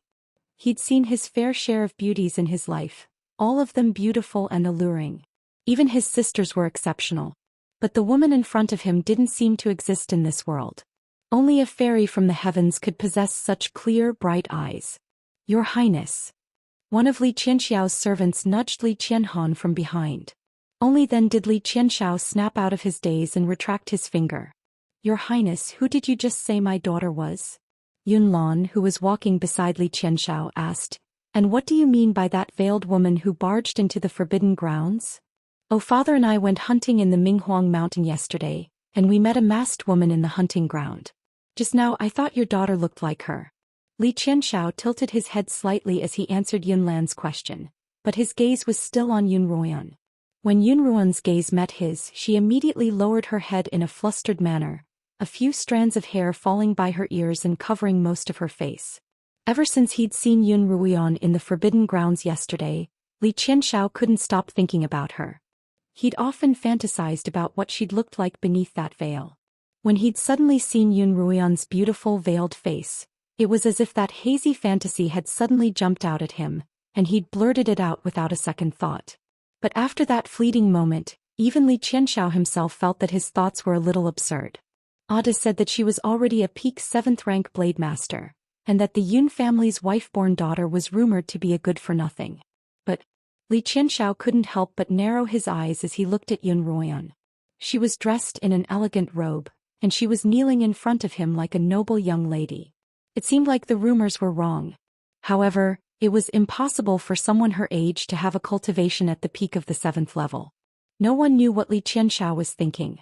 He'd seen his fair share of beauties in his life, all of them beautiful and alluring. Even his sisters were exceptional. But the woman in front of him didn't seem to exist in this world. Only a fairy from the heavens could possess such clear, bright eyes. Your Highness. One of Li Qianxiao's servants nudged Li Qianhan from behind. Only then did Li Qianxiao snap out of his daze and retract his finger. Your Highness, who did you just say my daughter was? Yun Lan, who was walking beside Li Qianxiao, asked, and what do you mean by that veiled woman who barged into the forbidden grounds? Oh, father and I went hunting in the Minghuang Mountain yesterday, and we met a masked woman in the hunting ground. Just now I thought your daughter looked like her. Li Qianxiao tilted his head slightly as he answered Yun Lan's question, but his gaze was still on Yun Ruoyan. When Yun Ruoyan's gaze met his, she immediately lowered her head in a flustered manner, a few strands of hair falling by her ears and covering most of her face. Ever since he'd seen Yun Ruoyan in the forbidden grounds yesterday, Li Qianxiao couldn't stop thinking about her. He'd often fantasized about what she'd looked like beneath that veil. When he'd suddenly seen Yun Ruoyan's beautiful veiled face, it was as if that hazy fantasy had suddenly jumped out at him, and he'd blurted it out without a second thought. But after that fleeting moment, even Li Qianxiao himself felt that his thoughts were a little absurd. Ada said that she was already a peak 7th-rank blade master, and that the Yun family's wife-born daughter was rumored to be a good-for-nothing. But Li Qianxiao couldn't help but narrow his eyes as he looked at Yun Ruoyan. She was dressed in an elegant robe, and she was kneeling in front of him like a noble young lady. It seemed like the rumors were wrong. However, it was impossible for someone her age to have a cultivation at the peak of the 7th level. No one knew what Li Qianxiao was thinking.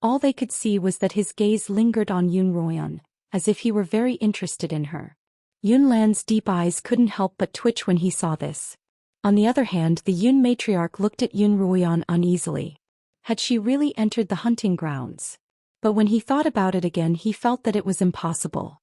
All they could see was that his gaze lingered on Yun Ruoyan, as if he were very interested in her. Yun Lan's deep eyes couldn't help but twitch when he saw this. On the other hand, the Yun matriarch looked at Yun Ruoyan uneasily. Had she really entered the hunting grounds? But when he thought about it again, he felt that it was impossible.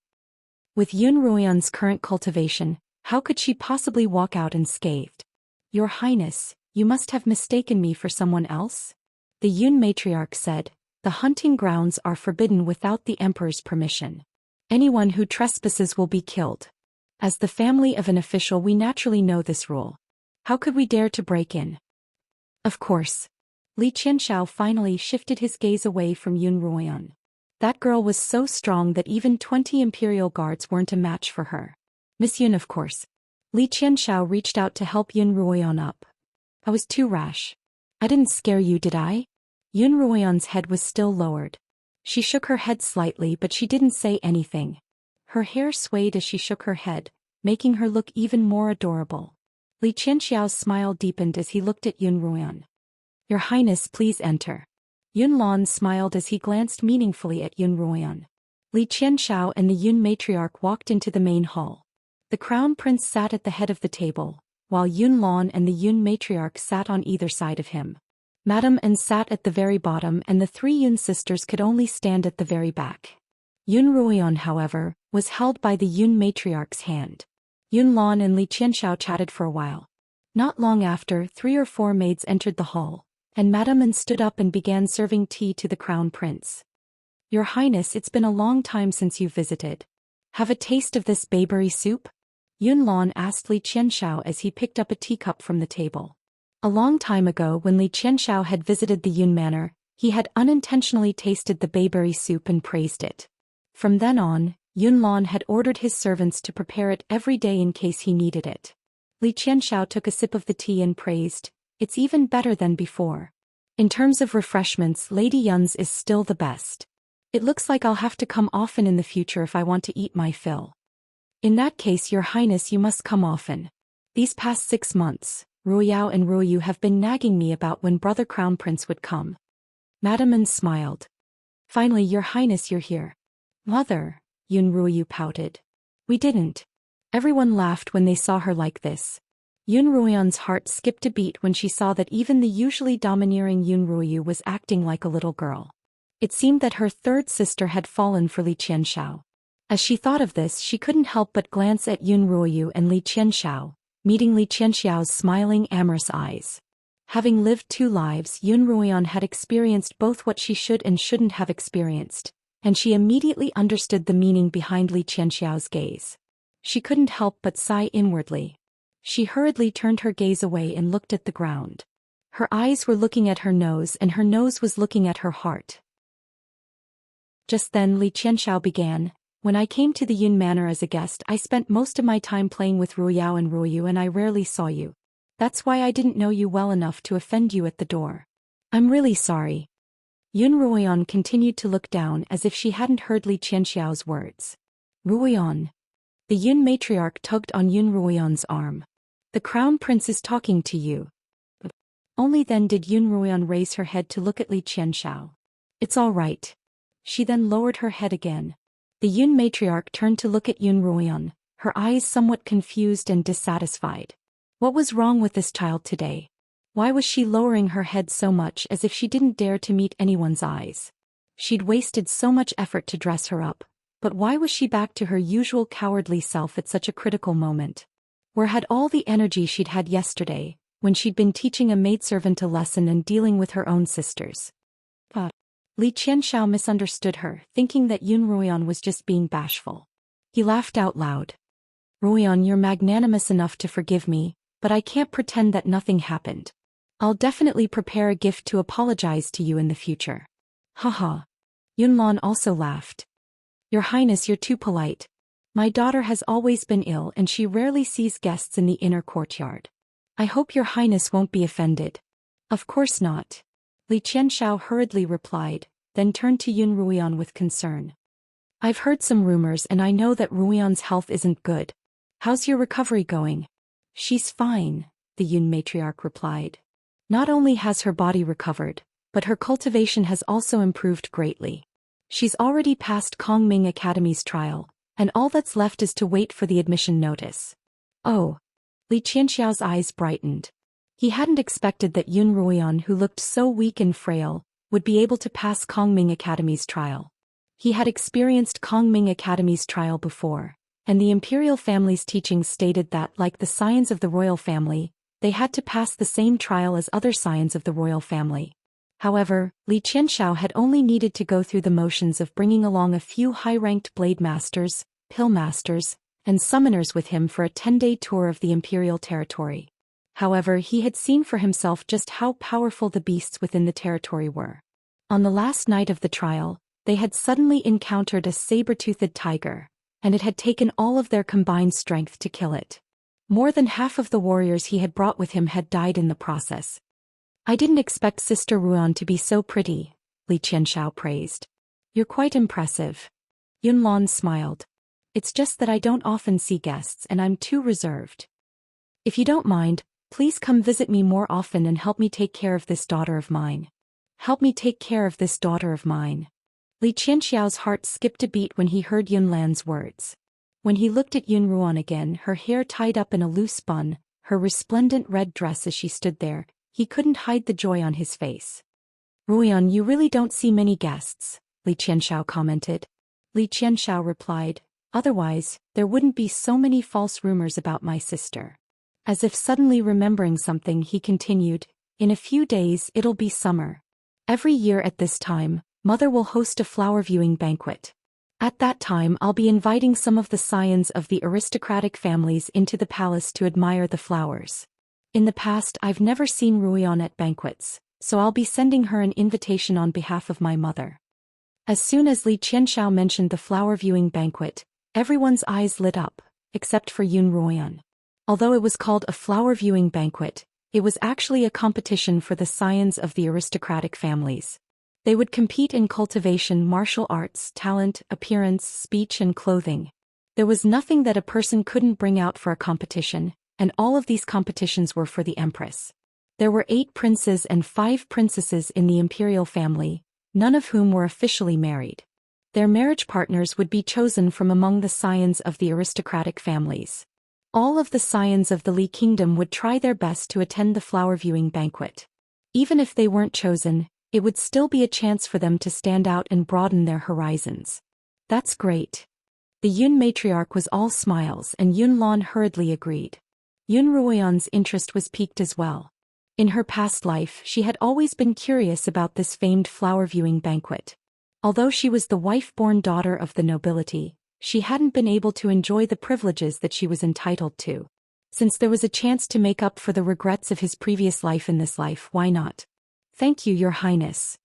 With Yun Ruoyan's current cultivation, how could she possibly walk out unscathed? Your Highness, you must have mistaken me for someone else? The Yun matriarch said, the hunting grounds are forbidden without the emperor's permission. Anyone who trespasses will be killed. As the family of an official, we naturally know this rule. How could we dare to break in? Of course. Li Qianxiao finally shifted his gaze away from Yun Ruoyan. That girl was so strong that even 20 imperial guards weren't a match for her. Miss Yun, of course. Li Qianxiao reached out to help Yun Ruoyan up. I was too rash. I didn't scare you, did I? Yun Ruoyan's head was still lowered. She shook her head slightly, but she didn't say anything. Her hair swayed as she shook her head, making her look even more adorable. Li Qianxiao's smile deepened as he looked at Yun Ruoyan. Your Highness, please enter. Yun Lan smiled as he glanced meaningfully at Yun Ruoyan. Li Qianxiao and the Yun matriarch walked into the main hall. The crown prince sat at the head of the table, while Yun Lan and the Yun matriarch sat on either side of him. Madame An sat at the very bottom, and the 3 Yun sisters could only stand at the very back. Yun Ruoyan, however, was held by the Yun matriarch's hand. Yun Lan and Li Qianxiao chatted for a while. Not long after, 3 or 4 maids entered the hall, and Madame An stood up and began serving tea to the crown prince. Your Highness, it's been a long time since you've visited. Have a taste of this bayberry soup? Yun Lan asked Li Qianxiao as he picked up a teacup from the table. A long time ago, when Li Qianxiao had visited the Yun manor, he had unintentionally tasted the bayberry soup and praised it. From then on, Yun Lan had ordered his servants to prepare it every day in case he needed it. Li Qianxiao took a sip of the tea and praised, it's even better than before. In terms of refreshments, Lady Yun's is still the best. It looks like I'll have to come often in the future if I want to eat my fill. In that case, Your Highness, you must come often. These past 6 months, Ruoyao and Ruoyu have been nagging me about when Brother Crown Prince would come. Madame An smiled. Finally, Your Highness, you're here. Mother, Yun Ruoyu pouted. We didn't. Everyone laughed when they saw her like this. Yun Ruoyan's heart skipped a beat when she saw that even the usually domineering Yun Ruoyu was acting like a little girl. It seemed that her third sister had fallen for Li Qianxiao. As she thought of this, she couldn't help but glance at Yun Ruoyu and Li Qianxiao, meeting Li Qianxiao's smiling, amorous eyes. Having lived 2 lives, Yun Ruoyan had experienced both what she should and shouldn't have experienced, and she immediately understood the meaning behind Li Qianxiao's gaze. She couldn't help but sigh inwardly. She hurriedly turned her gaze away and looked at the ground. Her eyes were looking at her nose and her nose was looking at her heart. Just then Li Qianxiao began, "When I came to the Yun Manor as a guest, I spent most of my time playing with Ruoyao and Ruoyu and I rarely saw you. That's why I didn't know you well enough to offend you at the door. I'm really sorry." Yun Ruoyan continued to look down as if she hadn't heard Li Qianxiao's words. "Ruoyan." The Yun matriarch tugged on Yun Ruoyan's arm. "The crown prince is talking to you." Only then did Yun Ruoyan raise her head to look at Li Qianxiao. "It's all right." She then lowered her head again. The Yun matriarch turned to look at Yun Ruoyan, her eyes somewhat confused and dissatisfied. What was wrong with this child today? Why was she lowering her head so much, as if she didn't dare to meet anyone's eyes? She'd wasted so much effort to dress her up, but why was she back to her usual cowardly self at such a critical moment? Where had all the energy she'd had yesterday, when she'd been teaching a maidservant a lesson and dealing with her own sisters? Li Qianxiao misunderstood her, thinking that Yun Ruoyan was just being bashful. He laughed out loud. "Ruoyan, you're magnanimous enough to forgive me, but I can't pretend that nothing happened. I'll definitely prepare a gift to apologize to you in the future." Haha. Yunlan also laughed. "Your Highness, you're too polite. My daughter has always been ill and she rarely sees guests in the inner courtyard. I hope your Highness won't be offended." "Of course not." Li Qianxiao hurriedly replied, then turned to Yun Ruoyan with concern. "I've heard some rumors and I know that Ruoyan's health isn't good. How's your recovery going?" "She's fine," the Yun matriarch replied. "Not only has her body recovered, but her cultivation has also improved greatly. She's already passed Kongming Academy's trial, and all that's left is to wait for the admission notice." "Oh." Li Qianxiao's eyes brightened. He hadn't expected that Yun Ruoyan, who looked so weak and frail, would be able to pass Kongming Academy's trial. He had experienced Kongming Academy's trial before, and the imperial family's teachings stated that, like the scions of the royal family, they had to pass the same trial as other scions of the royal family. However, Li Qianxiao had only needed to go through the motions of bringing along a few high-ranked blade masters, pill masters, and summoners with him for a 10-day tour of the imperial territory. However, he had seen for himself just how powerful the beasts within the territory were. On the last night of the trial, they had suddenly encountered a saber-toothed tiger, and it had taken all of their combined strength to kill it. More than half of the warriors he had brought with him had died in the process. "I didn't expect Sister Ruan to be so pretty," Li Qianxiao praised. "You're quite impressive." Yunlan smiled. "It's just that I don't often see guests and I'm too reserved. If you don't mind, please come visit me more often and help me take care of this daughter of mine." "Help me take care of this daughter of mine." Li Qianxiao's heart skipped a beat when he heard Yunlan's words. When he looked at Yun Ruan again, her hair tied up in a loose bun, her resplendent red dress as she stood there, he couldn't hide the joy on his face. "Ruoyan, you really don't see many guests," Li Qianxiao commented. Li Qianxiao replied, "Otherwise, there wouldn't be so many false rumors about my sister." As if suddenly remembering something, he continued, "In a few days it'll be summer. Every year at this time, Mother will host a flower viewing banquet. At that time I'll be inviting some of the scions of the aristocratic families into the palace to admire the flowers. In the past I've never seen Ruoyan at banquets, so I'll be sending her an invitation on behalf of my mother." As soon as Li Qianxiao mentioned the flower viewing banquet, everyone's eyes lit up, except for Yun Ruoyan. Although it was called a flower viewing banquet, it was actually a competition for the scions of the aristocratic families. They would compete in cultivation, martial arts, talent, appearance, speech and clothing. There was nothing that a person couldn't bring out for a competition, and all of these competitions were for the empress. There were 8 princes and 5 princesses in the imperial family, none of whom were officially married. Their marriage partners would be chosen from among the scions of the aristocratic families. All of the scions of the Li Kingdom would try their best to attend the flower viewing banquet. Even if they weren't chosen, It would still be a chance for them to stand out and broaden their horizons. That's great. The Yun matriarch was all smiles and Yun Lan hurriedly agreed. Yun Ruoyan's interest was piqued as well. In her past life she had always been curious about this famed flower-viewing banquet. Although she was the wife-born daughter of the nobility, she hadn't been able to enjoy the privileges that she was entitled to. Since there was a chance to make up for the regrets of his previous life in this life, why not? Thank you, Your Highness.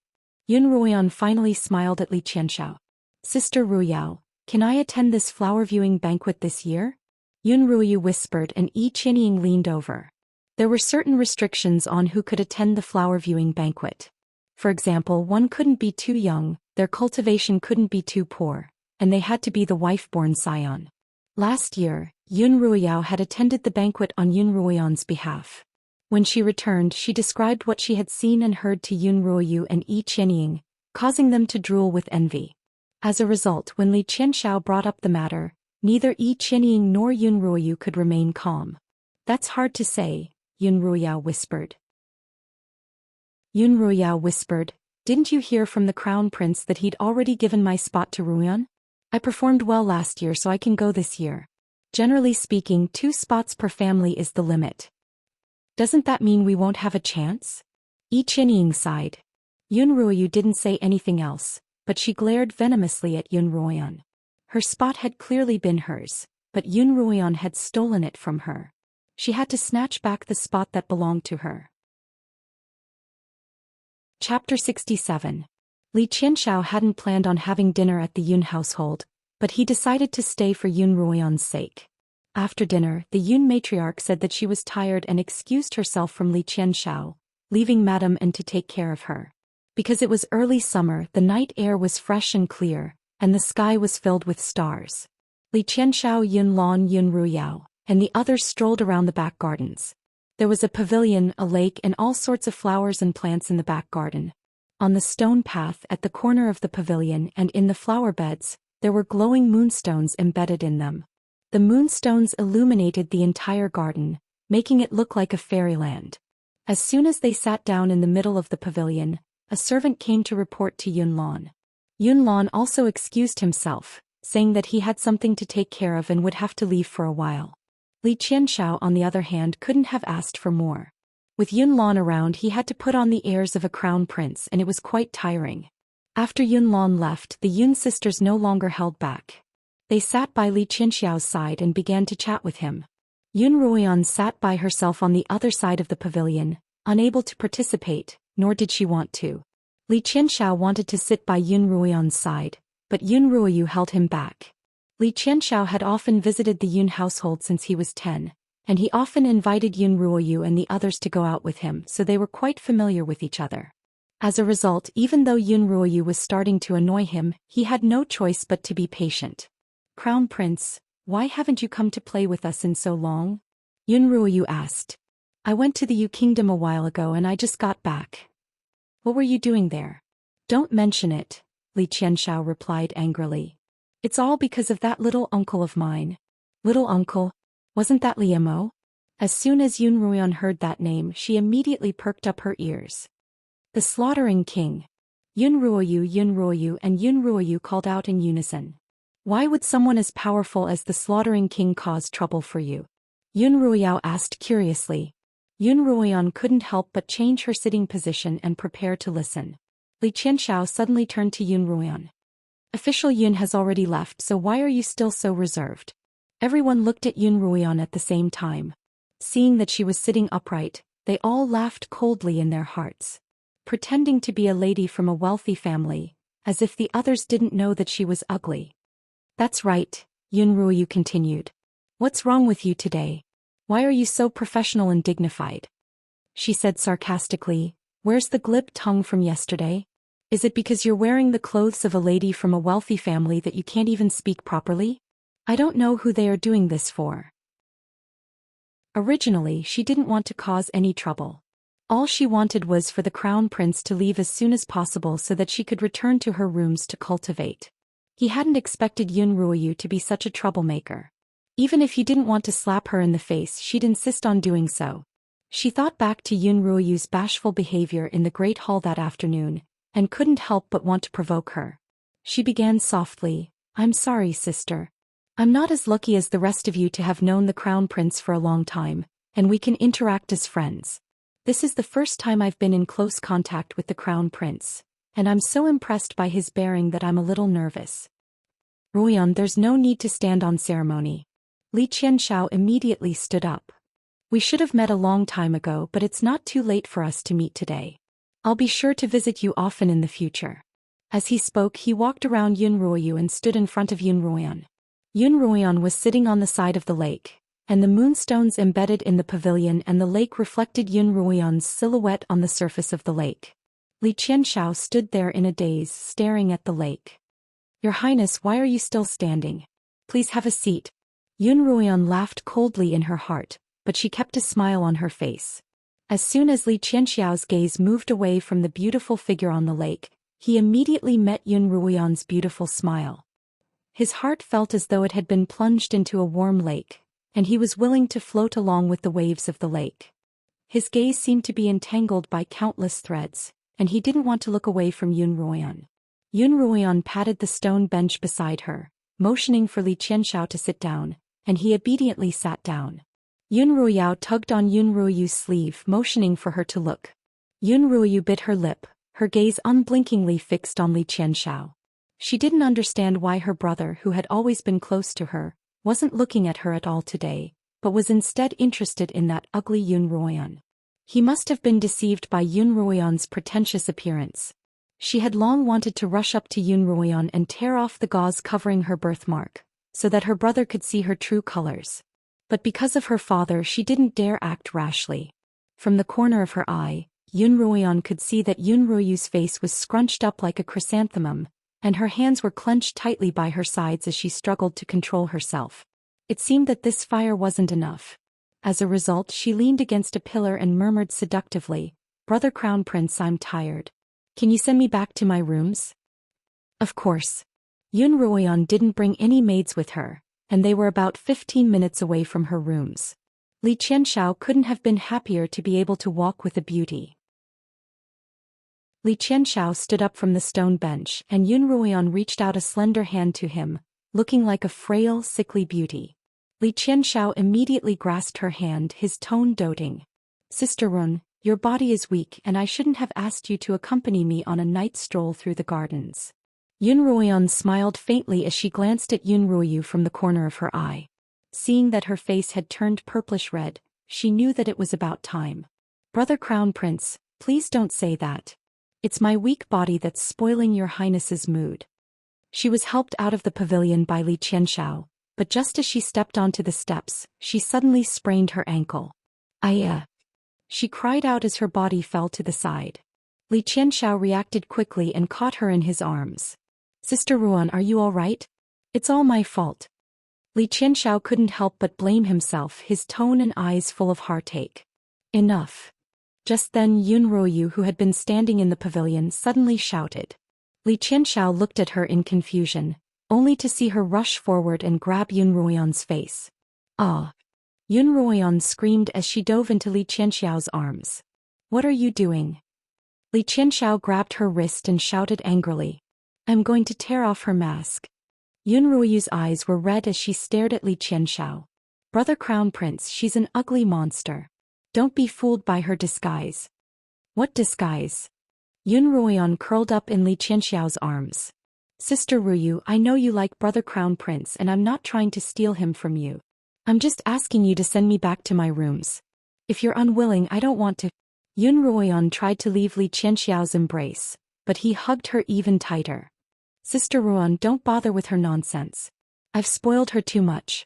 Yun Ruoyan finally smiled at Li Qianxiao. Sister Ruyao, can I attend this flower-viewing banquet this year? Yun Ruoyu whispered and Yi Qianying leaned over. There were certain restrictions on who could attend the flower-viewing banquet. For example, one couldn't be too young, their cultivation couldn't be too poor, and they had to be the wife-born scion. Last year, Yun Ruoyao had attended the banquet on Yun Ruoyan's behalf. When she returned, she described what she had seen and heard to Yun Ruoyu and Yi Qianying, causing them to drool with envy. As a result, when Li Qianxiao brought up the matter, neither Yi Qianying nor Yun Ruoyu could remain calm. That's hard to say, Yun Ruoyao whispered. Yun Ruoyao whispered, didn't you hear from the crown prince that he'd already given my spot to Ruoyan? I performed well last year so I can go this year. Generally speaking, 2 spots per family is the limit. Doesn't that mean we won't have a chance? Yi Qianying sighed. Yun Ruoyu didn't say anything else, but she glared venomously at Yun Ruoyan. Her spot had clearly been hers, but Yun Ruoyan had stolen it from her. She had to snatch back the spot that belonged to her. Chapter 67. Li Qianxiao hadn't planned on having dinner at the Yun household, but he decided to stay for Yun Ruoyan's sake. After dinner, the Yun matriarch said that she was tired and excused herself from Li Qianxiao, leaving Madame N to take care of her. Because it was early summer, the night air was fresh and clear, and the sky was filled with stars. Li Qianxiao, Yun Lan, Yun Ruoyao, and the others strolled around the back gardens. There was a pavilion, a lake, and all sorts of flowers and plants in the back garden. On the stone path at the corner of the pavilion and in the flower beds, there were glowing moonstones embedded in them. The moonstones illuminated the entire garden, making it look like a fairyland. As soon as they sat down in the middle of the pavilion, a servant came to report to Yun Lan. Yun Lan also excused himself, saying that he had something to take care of and would have to leave for a while. Li Qianxiao, on the other hand, couldn't have asked for more. With Yun Lan around, he had to put on the airs of a crown prince, and it was quite tiring. After Yun Lan left, the Yun sisters no longer held back. They sat by Li Qianxiao's side and began to chat with him. Yun Ruoyan sat by herself on the other side of the pavilion, unable to participate, nor did she want to. Li Qianxiao wanted to sit by Yun Ruoyan's side, but Yun Ruoyu held him back. Li Qianxiao had often visited the Yun household since he was 10, and he often invited Yun Ruoyu and the others to go out with him, so they were quite familiar with each other. As a result, even though Yun Ruoyu was starting to annoy him, he had no choice but to be patient. Crown Prince, why haven't you come to play with us in so long? Yun Ruoyu asked. I went to the Yu Kingdom a while ago and I just got back. What were you doing there? Don't mention it, Li Qianxiao replied angrily. It's all because of that little uncle of mine. Little uncle? Wasn't that Liemo? As soon as Yun Ruoyan heard that name, she immediately perked up her ears. The Slaughtering King. Yun Ruoyu, and Yun Ruoyu called out in unison. Why would someone as powerful as the Slaughtering King cause trouble for you? Yun Ruoyao asked curiously. Yun Ruoyan couldn't help but change her sitting position and prepare to listen. Li Qianxiao suddenly turned to Yun Ruoyan. Official Yun has already left, so why are you still so reserved? Everyone looked at Yun Ruoyan at the same time. Seeing that she was sitting upright, they all laughed coldly in their hearts. Pretending to be a lady from a wealthy family, as if the others didn't know that she was ugly. That's right, Yun Ruoyu continued. What's wrong with you today? Why are you so professional and dignified? She said sarcastically, where's the glib tongue from yesterday? Is it because you're wearing the clothes of a lady from a wealthy family that you can't even speak properly? I don't know who they are doing this for. Originally, she didn't want to cause any trouble. All she wanted was for the crown prince to leave as soon as possible so that she could return to her rooms to cultivate. He hadn't expected Yun Ruoyu to be such a troublemaker. Even if he didn't want to slap her in the face, she'd insist on doing so. She thought back to Yun Ruoyu's bashful behavior in the Great Hall that afternoon, and couldn't help but want to provoke her. She began softly, "I'm sorry, sister. I'm not as lucky as the rest of you to have known the Crown Prince for a long time, and we can interact as friends. This is the first time I've been in close contact with the Crown Prince, and I'm so impressed by his bearing that I'm a little nervous." "Ruoyan, there's no need to stand on ceremony." Li Qianxiao immediately stood up. "We should have met a long time ago, but it's not too late for us to meet today. I'll be sure to visit you often in the future." As he spoke, he walked around Yun Ruoyu and stood in front of Yun Ruoyan. Yun Ruoyan was sitting on the side of the lake, and the moonstones embedded in the pavilion and the lake reflected Yun Ruoyan's silhouette on the surface of the lake. Li Qianxiao stood there in a daze, staring at the lake. "Your Highness, why are you still standing? Please have a seat." Yun Ruoyan laughed coldly in her heart, but she kept a smile on her face. As soon as Li Qianxiao's gaze moved away from the beautiful figure on the lake, he immediately met Yun Ruoyan's beautiful smile. His heart felt as though it had been plunged into a warm lake, and he was willing to float along with the waves of the lake. His gaze seemed to be entangled by countless threads, and he didn't want to look away from Yun Ruoyan. Yun Ruoyan patted the stone bench beside her, motioning for Li Qianxiao to sit down, and he obediently sat down. Yun Ruoyao tugged on Yun Ruoyu's sleeve, motioning for her to look. Yun Ruoyu bit her lip, her gaze unblinkingly fixed on Li Qianxiao. She didn't understand why her brother, who had always been close to her, wasn't looking at her at all today, but was instead interested in that ugly Yun Ruoyan. He must have been deceived by Yun Ruoyan's pretentious appearance. She had long wanted to rush up to Yun Ruoyan and tear off the gauze covering her birthmark, so that her brother could see her true colors. But because of her father, she didn't dare act rashly. From the corner of her eye, Yun Ruoyan could see that Yun Ruoyu's face was scrunched up like a chrysanthemum, and her hands were clenched tightly by her sides as she struggled to control herself. It seemed that this fire wasn't enough. As a result, she leaned against a pillar and murmured seductively, "Brother Crown Prince, I'm tired. Can you send me back to my rooms?" Of course. Yun Ruoyan didn't bring any maids with her, and they were about 15 minutes away from her rooms. Li Qianxiao couldn't have been happier to be able to walk with a beauty. Li Qianxiao stood up from the stone bench, and Yun Ruoyan reached out a slender hand to him, looking like a frail, sickly beauty. Li Qianxiao immediately grasped her hand, his tone doting. "Sister Run, your body is weak and I shouldn't have asked you to accompany me on a night stroll through the gardens." Yun Ruoyan smiled faintly as she glanced at Yun Ruoyu from the corner of her eye. Seeing that her face had turned purplish red, she knew that it was about time. "Brother Crown Prince, please don't say that. It's my weak body that's spoiling your Highness's mood." She was helped out of the pavilion by Li Qianxiao, but just as she stepped onto the steps, she suddenly sprained her ankle. "Aya!" She cried out as her body fell to the side. Li Qianxiao reacted quickly and caught her in his arms. "Sister Ruan, are you all right? It's all my fault." Li Qianxiao couldn't help but blame himself, his tone and eyes full of heartache. "Enough." Just then Yun Ruoyu, who had been standing in the pavilion, suddenly shouted. Li Qianxiao looked at her in confusion, only to see her rush forward and grab Yun Ruoyan's face. "Ah!" Yun Ruoyan screamed as she dove into Li Qianxiao's arms. "What are you doing?" Li Qianxiao grabbed her wrist and shouted angrily. "I'm going to tear off her mask." Yun Ruoyu's eyes were red as she stared at Li Qianxiao. "Brother Crown Prince, she's an ugly monster. Don't be fooled by her disguise." "What disguise?" Yun Ruoyan curled up in Li Qianxiao's arms. "Sister Ruoyu, I know you like Brother Crown Prince and I'm not trying to steal him from you. I'm just asking you to send me back to my rooms. If you're unwilling, I don't want to." Yun Ruoyan tried to leave Li Qianxiao's embrace, but he hugged her even tighter. "Sister Ruan, don't bother with her nonsense. I've spoiled her too much."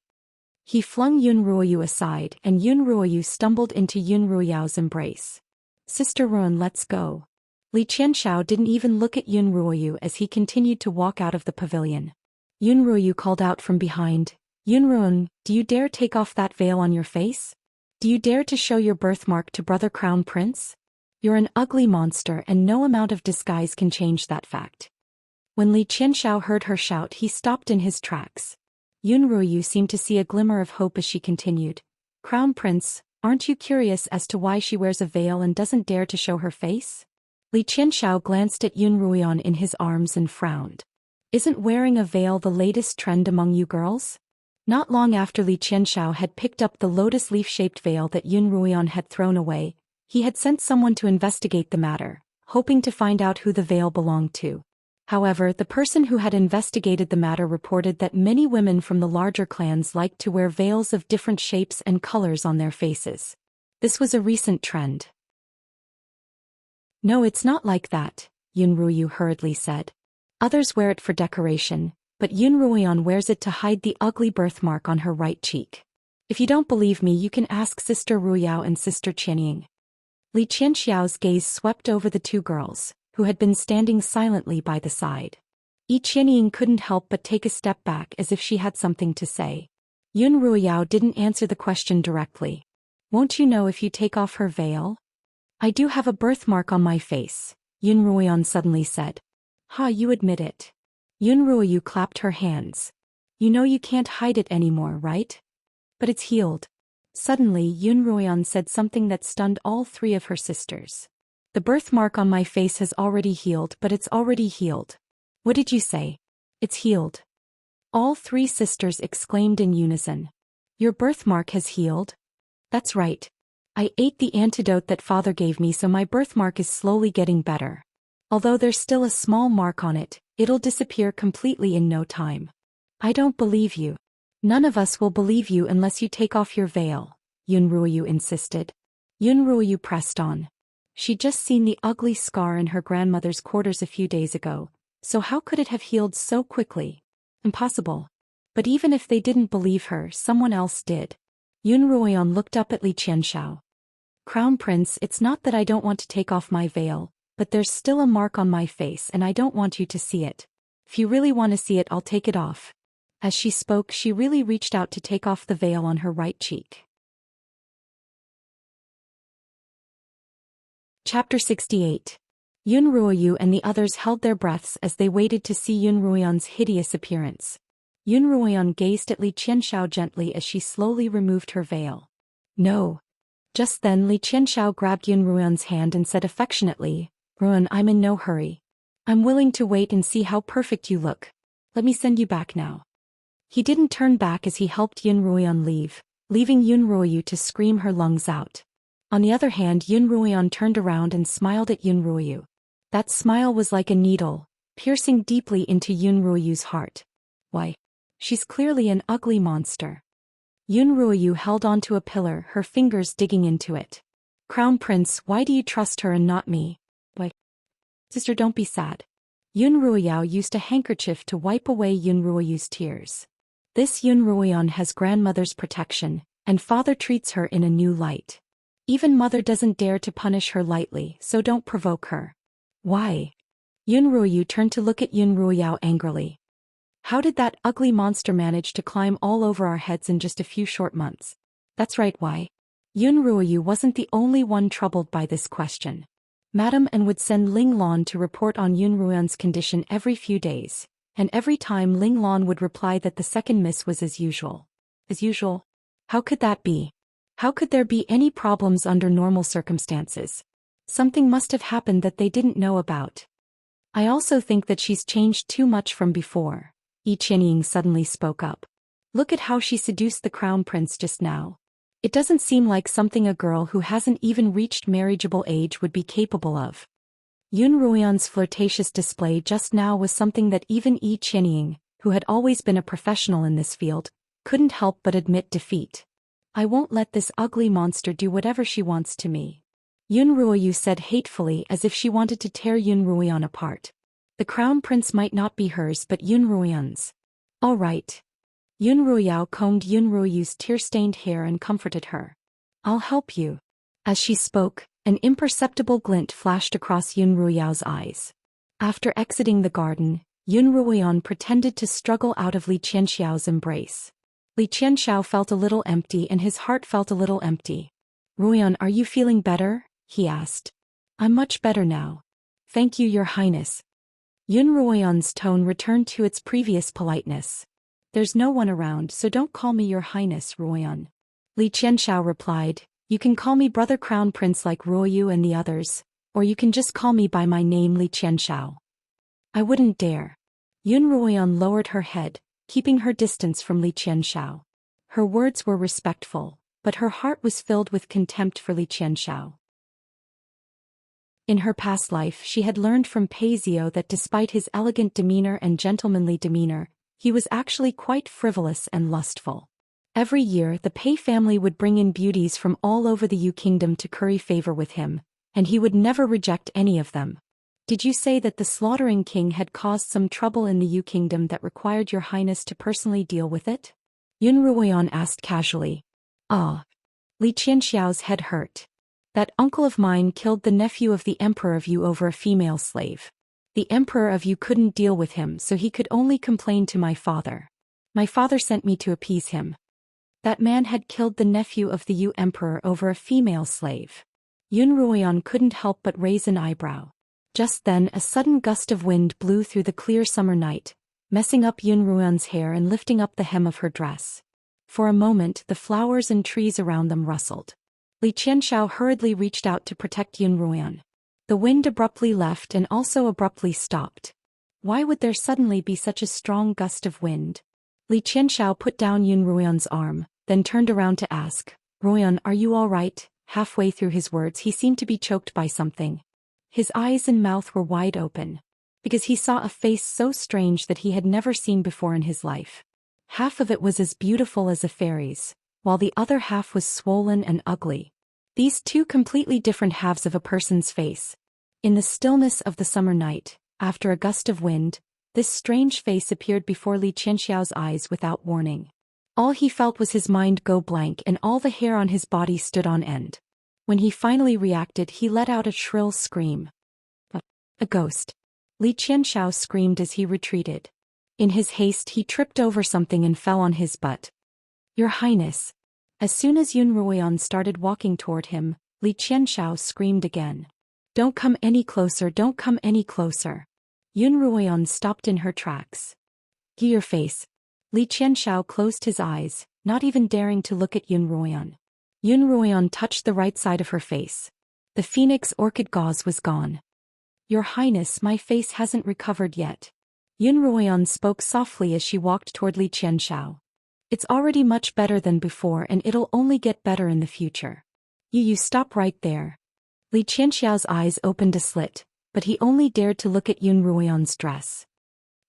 He flung Yun Ruoyu aside and Yun Ruoyu stumbled into Yun Ruoyao's embrace. "Sister Ruan, let's go." Li Qianxiao didn't even look at Yun Ruoyu as he continued to walk out of the pavilion. Yun Ruoyu called out from behind, "Yun Ruan, do you dare take off that veil on your face? Do you dare to show your birthmark to Brother Crown Prince? You're an ugly monster and no amount of disguise can change that fact." When Li Qianxiao heard her shout, he stopped in his tracks. Yun Ruoyu seemed to see a glimmer of hope as she continued, "Crown Prince, Aren't you curious as to why she wears a veil and doesn't dare to show her face? Li Qianxiao glanced at Yun Ruoyan in his arms and frowned. Isn't wearing a veil the latest trend among you girls? Not long after Li Qianxiao had picked up the lotus leaf-shaped veil that Yun Ruoyan had thrown away, he had sent someone to investigate the matter, hoping to find out who the veil belonged to. However, the person who had investigated the matter reported that many women from the larger clans liked to wear veils of different shapes and colors on their faces. This was a recent trend. No, it's not like that, Yun Ruoyu hurriedly said. Others wear it for decoration, but Yun Ruoyan wears it to hide the ugly birthmark on her right cheek. If you don't believe me, you can ask Sister Ruyao and Sister Qianying. Li Qianxiao's gaze swept over the two girls, who had been standing silently by the side. Yi Qianying couldn't help but take a step back as if she had something to say. Yun Ruoyao didn't answer the question directly. Won't you know if you take off her veil? I do have a birthmark on my face, Yun Ruoyan suddenly said. Ha, you admit it. Yun Ruoyu clapped her hands. You know you can't hide it anymore, right? But it's healed. Suddenly Yun Ruoyan said something that stunned all three of her sisters. The birthmark on my face has already healed, but it's already healed. What did you say? It's healed. All three sisters exclaimed in unison. Your birthmark has healed? That's right. I ate the antidote that father gave me, so my birthmark is slowly getting better. Although there's still a small mark on it, it'll disappear completely in no time. I don't believe you. None of us will believe you unless you take off your veil, Yun Ruoyu insisted. Yun Ruoyu pressed on. She'd just seen the ugly scar in her grandmother's quarters a few days ago, so how could it have healed so quickly? Impossible. But even if they didn't believe her, someone else did. Yun Ruoyan looked up at Li Qianxiao. Crown Prince, it's not that I don't want to take off my veil, but there's still a mark on my face and I don't want you to see it. If you really want to see it, I'll take it off. As she spoke, she really reached out to take off the veil on her right cheek. Chapter 68. Yun Ruoyu and the others held their breaths as they waited to see Yun Ruoyan's hideous appearance. Yun Ruoyan gazed at Li Qianxiao gently as she slowly removed her veil. No. Just then Li Qianxiao grabbed Yun Ruoyan's hand and said affectionately, Ruoyan, I'm in no hurry. I'm willing to wait and see how perfect you look. Let me send you back now. He didn't turn back as he helped Yun Ruoyan leave, leaving Yun Ruoyu to scream her lungs out. On the other hand, Yun Ruoyan turned around and smiled at Yun Ruoyu. That smile was like a needle, piercing deeply into Yun Ruoyu's heart. Why? She's clearly an ugly monster. Yun Ruoyu held onto a pillar, her fingers digging into it. Crown Prince, why do you trust her and not me? Why? Sister, don't be sad. Yun Ruoyao used a handkerchief to wipe away Yun Ruoyu's tears. This Yun Ruoyan has grandmother's protection, and father treats her in a new light. Even mother doesn't dare to punish her lightly, so don't provoke her. Why? Yun Ruoyu turned to look at Yun Ruoyao angrily. How did that ugly monster manage to climb all over our heads in just a few short months? That's right, why? Yun Ruoyu wasn't the only one troubled by this question. Madame An would send Ling Lan to report on Yun Ruoyan's condition every few days, and every time Ling Lan would reply that the second miss was as usual. As usual? How could that be? How could there be any problems under normal circumstances? Something must have happened that they didn't know about. I also think that she's changed too much from before, Yi Qianying suddenly spoke up. Look at how she seduced the crown prince just now. It doesn't seem like something a girl who hasn't even reached marriageable age would be capable of. Yun Ruoyan's flirtatious display just now was something that even Yi Qianying, who had always been a professional in this field, couldn't help but admit defeat. I won't let this ugly monster do whatever she wants to me. Yun Ruoyu said hatefully as if she wanted to tear Yun Ruoyan apart. The crown prince might not be hers but Yun Ruoyan's. All right. Yun Ruoyao combed Yun Ruoyu's tear-stained hair and comforted her. I'll help you. As she spoke, an imperceptible glint flashed across Yun Ruoyao's eyes. After exiting the garden, Yun Ruoyan pretended to struggle out of Li Qianxiao's embrace. Li Qianxiao felt a little empty and his heart felt a little empty. Ruoyan, are you feeling better? He asked. I'm much better now. Thank you, Your Highness. Yun Ruoyan's tone returned to its previous politeness. There's no one around, so don't call me Your Highness, Ruoyan. Li Qianxiao replied, You can call me Brother Crown Prince like Ruoyu and the others, or you can just call me by my name Li Qianxiao. I wouldn't dare. Yun Ruoyan lowered her head, keeping her distance from Li Qianxiao. Her words were respectful, but her heart was filled with contempt for Li Qianxiao. In her past life she had learned from Paisio that despite his elegant demeanor and gentlemanly demeanor, he was actually quite frivolous and lustful. Every year the Pei family would bring in beauties from all over the Yu kingdom to curry favor with him, and he would never reject any of them. Did you say that the slaughtering king had caused some trouble in the Yu kingdom that required your highness to personally deal with it? Yun Ruoyan asked casually. Ah. Li Qianxiao's head hurt. That uncle of mine killed the nephew of the emperor of Yu over a female slave. The emperor of Yu couldn't deal with him, so he could only complain to my father. My father sent me to appease him. That man had killed the nephew of the Yu emperor over a female slave. Yun Ruoyan couldn't help but raise an eyebrow. Just then a sudden gust of wind blew through the clear summer night, messing up Yun Ruoyan's hair and lifting up the hem of her dress. For a moment the flowers and trees around them rustled. Li Qianxiao hurriedly reached out to protect Yun Ruoyan. The wind abruptly left and also abruptly stopped. Why would there suddenly be such a strong gust of wind? Li Qianxiao put down Yun Ruoyan's arm, then turned around to ask, Ruoyan, are you all right? Halfway through his words he seemed to be choked by something. His eyes and mouth were wide open, because he saw a face so strange that he had never seen before in his life. Half of it was as beautiful as a fairy's, while the other half was swollen and ugly. These two completely different halves of a person's face. In the stillness of the summer night, after a gust of wind, this strange face appeared before Li Qianxiao's eyes without warning. All he felt was his mind go blank and all the hair on his body stood on end. When he finally reacted he let out a shrill scream. A ghost. Li Qianxiao screamed as he retreated. In his haste he tripped over something and fell on his butt. Your Highness. As soon as Yun Ruoyan started walking toward him, Li Qianxiao screamed again. Don't come any closer, don't come any closer. Yun Ruoyan stopped in her tracks. Give your face. Li Qianxiao closed his eyes, not even daring to look at Yun Ruoyan. Yun Ruoyan touched the right side of her face. The phoenix orchid gauze was gone. Your Highness, my face hasn't recovered yet. Yun Ruoyan spoke softly as she walked toward Li Qianxiao. It's already much better than before and it'll only get better in the future. You stop right there. Li Qianxiao's eyes opened a slit, but he only dared to look at Yun Ruoyan's dress.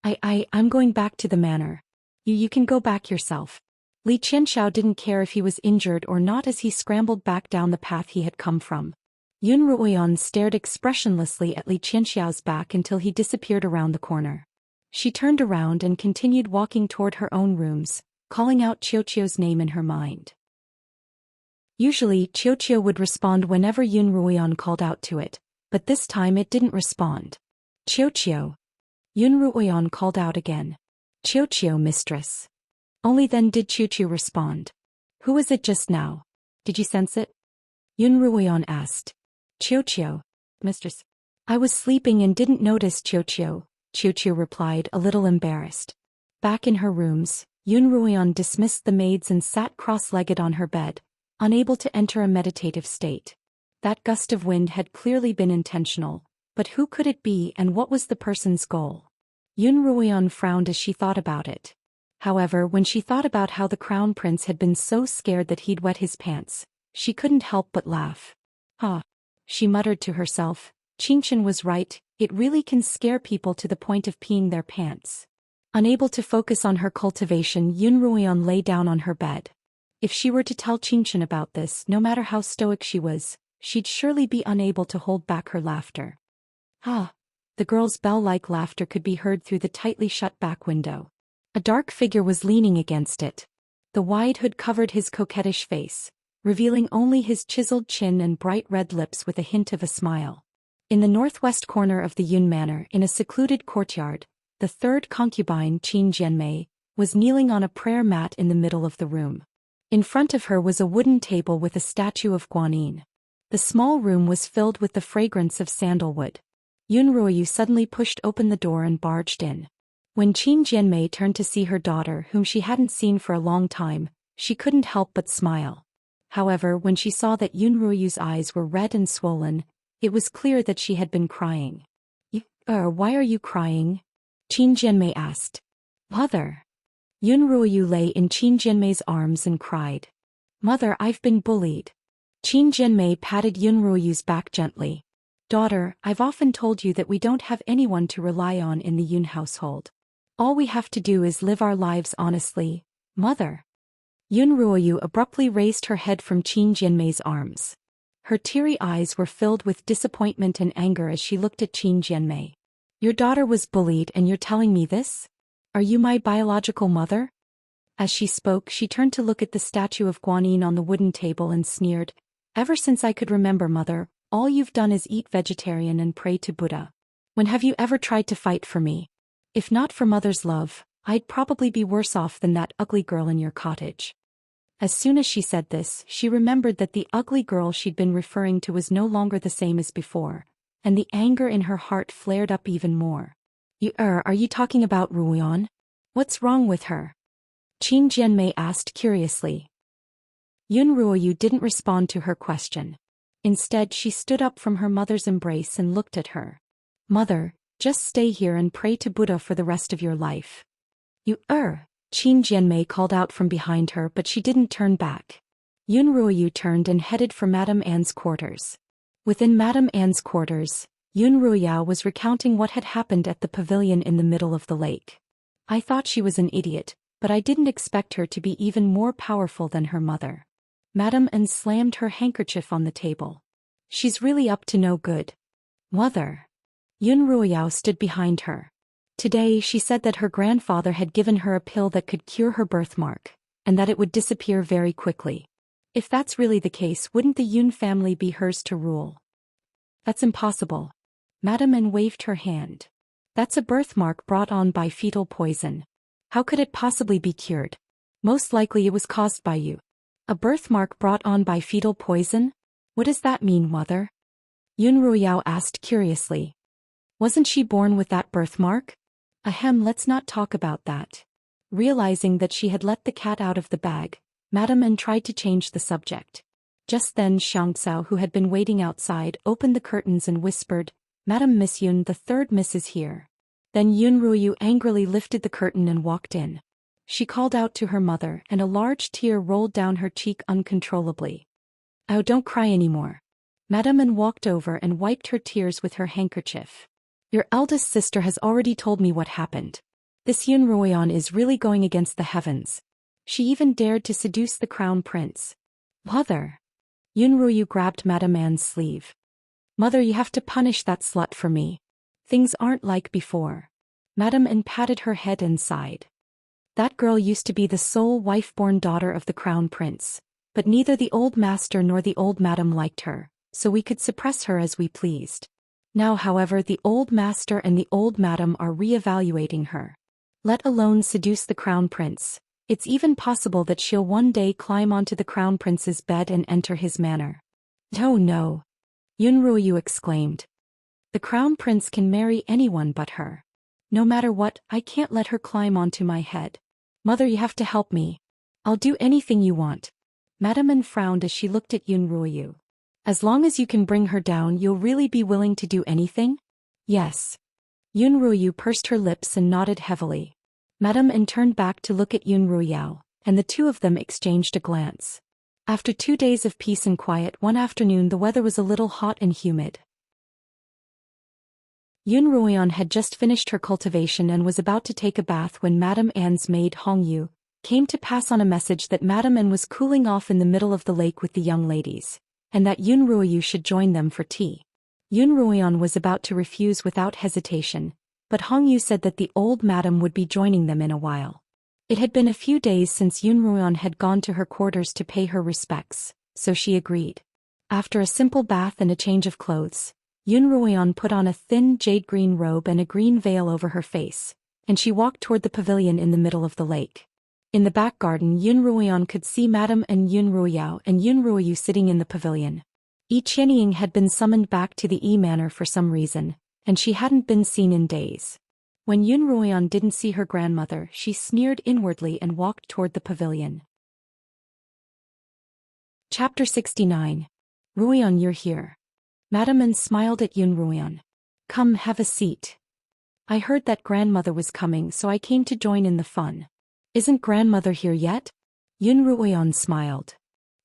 I'm going back to the manor. You can go back yourself. Li Qianxiao didn't care if he was injured or not as he scrambled back down the path he had come from. Yun Ruoyan stared expressionlessly at Li Qianxiao's back until he disappeared around the corner. She turned around and continued walking toward her own rooms, calling out Qiuqiu's name in her mind. Usually Qiuqiu would respond whenever Yun Ruoyan called out to it, but this time it didn't respond. Qiuqiu. Yun Ruoyan called out again. Qiuqiu, mistress. Only then did Qiuqiu respond. Who was it just now? Did you sense it? Yun Ruoyan asked. Qiuqiu, mistress. I was sleeping and didn't notice, Qiuqiu, Qiuqiu replied, a little embarrassed. Back in her rooms, Yun Ruoyan dismissed the maids and sat cross-legged on her bed, unable to enter a meditative state. That gust of wind had clearly been intentional, but who could it be and what was the person's goal? Yun Ruoyan frowned as she thought about it. However, when she thought about how the crown prince had been so scared that he'd wet his pants, she couldn't help but laugh. She muttered to herself, Xianxia was right, it really can scare people to the point of peeing their pants. Unable to focus on her cultivation, Yun Ruoyan lay down on her bed. If she were to tell Xianxia about this, no matter how stoic she was, she'd surely be unable to hold back her laughter. The girl's bell-like laughter could be heard through the tightly shut back window. A dark figure was leaning against it. The wide hood covered his coquettish face, revealing only his chiseled chin and bright red lips with a hint of a smile. In the northwest corner of the Yun Manor, in a secluded courtyard, the third concubine, Qin Jianmei, was kneeling on a prayer mat in the middle of the room. In front of her was a wooden table with a statue of Guanyin. The small room was filled with the fragrance of sandalwood. Yun Ruoyu suddenly pushed open the door and barged in. When Qin Jianmei turned to see her daughter, whom she hadn't seen for a long time, she couldn't help but smile. However, when she saw that Yunruoyu's eyes were red and swollen, it was clear that she had been crying. Why are you crying? Qin Jianmei asked. Mother. Yunruoyu lay in Qin Jianmei's arms and cried. Mother, I've been bullied. Qin Jianmei patted Yunruoyu's back gently. Daughter, I've often told you that we don't have anyone to rely on in the Yun household. All we have to do is live our lives honestly, Mother. Yunruoyu abruptly raised her head from Qin Jianmei's arms. Her teary eyes were filled with disappointment and anger as she looked at Qin Jianmei. Your daughter was bullied and you're telling me this? Are you my biological mother? As she spoke, she turned to look at the statue of Guanyin on the wooden table and sneered. Ever since I could remember, Mother, all you've done is eat vegetarian and pray to Buddha. When have you ever tried to fight for me? If not for Mother's love, I'd probably be worse off than that ugly girl in your cottage. As soon as she said this, she remembered that the ugly girl she'd been referring to was no longer the same as before, and the anger in her heart flared up even more. Are you talking about Ruoyan? What's wrong with her? Qin Jianmei asked curiously. Yunruoyu didn't respond to her question. Instead, she stood up from her mother's embrace and looked at her. Mother, just stay here and pray to Buddha for the rest of your life. Qin Jianmei called out from behind her, but she didn't turn back. Yunruoyu turned and headed for Madame Anne's quarters. Within Madame Anne's quarters, Yunruoyao was recounting what had happened at the pavilion in the middle of the lake. I thought she was an idiot, but I didn't expect her to be even more powerful than her mother. Madame Anne slammed her handkerchief on the table. She's really up to no good. Mother. Yunruoyao stood behind her. Today she said that her grandfather had given her a pill that could cure her birthmark, and that it would disappear very quickly. If that's really the case, wouldn't the Yun family be hers to rule? That's impossible. Madame Anne waved her hand. That's a birthmark brought on by fetal poison. How could it possibly be cured? Most likely it was caused by you. A birthmark brought on by fetal poison? What does that mean, Mother? Yunruoyao asked curiously. Wasn't she born with that birthmark? Let's not talk about that. Realizing that she had let the cat out of the bag, Madame Anne tried to change the subject. Just then Xianxia, who had been waiting outside, opened the curtains and whispered, Madame Miss Yun, the third Miss is here. Then Yunruoyu angrily lifted the curtain and walked in. She called out to her mother, and a large tear rolled down her cheek uncontrollably. Oh, don't cry anymore. Madame Anne walked over and wiped her tears with her handkerchief. Your eldest sister has already told me what happened. This Yunruoyan is really going against the heavens. She even dared to seduce the crown prince. Mother. Yunruoyu grabbed Madame Anne's sleeve. Mother, you have to punish that slut for me. Things aren't like before. Madame Anne patted her head and sighed. That girl used to be the sole wife-born daughter of the crown prince, but neither the old master nor the old madam liked her, so we could suppress her as we pleased. Now, however, the old master and the old madam are re-evaluating her. Let alone seduce the crown prince. It's even possible that she'll one day climb onto the crown prince's bed and enter his manor. Oh no! Yunruoyu exclaimed. The crown prince can marry anyone but her. No matter what, I can't let her climb onto my head. Mother, you have to help me. I'll do anything you want. Madame Anne frowned as she looked at Yunruoyu. As long as you can bring her down, you'll really be willing to do anything? Yes. Yunruoyu pursed her lips and nodded heavily. Madame Anne turned back to look at Yunruoyao, and the two of them exchanged a glance. After 2 days of peace and quiet, one afternoon the weather was a little hot and humid. Yunruoyan had just finished her cultivation and was about to take a bath when Madame Anne's maid Hongyu came to pass on a message that Madame Anne was cooling off in the middle of the lake with the young ladies, and that Yunruoyu should join them for tea. Yunruoyan was about to refuse without hesitation, but Hongyu said that the old madam would be joining them in a while. It had been a few days since Yunruoyan had gone to her quarters to pay her respects, so she agreed. After a simple bath and a change of clothes, Yunruoyan put on a thin jade-green robe and a green veil over her face, and she walked toward the pavilion in the middle of the lake. In the back garden, Yunruoyan could see Madame and Yunruoyao and Yunruoyu sitting in the pavilion. Yi Qianying had been summoned back to the manor for some reason, and she hadn't been seen in days. When Yunruoyan didn't see her grandmother, she sneered inwardly and walked toward the pavilion. Chapter 69. Ruoyan, you're here. Madam An smiled at Yun Ruoyan. Come, have a seat. I heard that grandmother was coming, so I came to join in the fun. Isn't grandmother here yet? Yun Ruoyan smiled.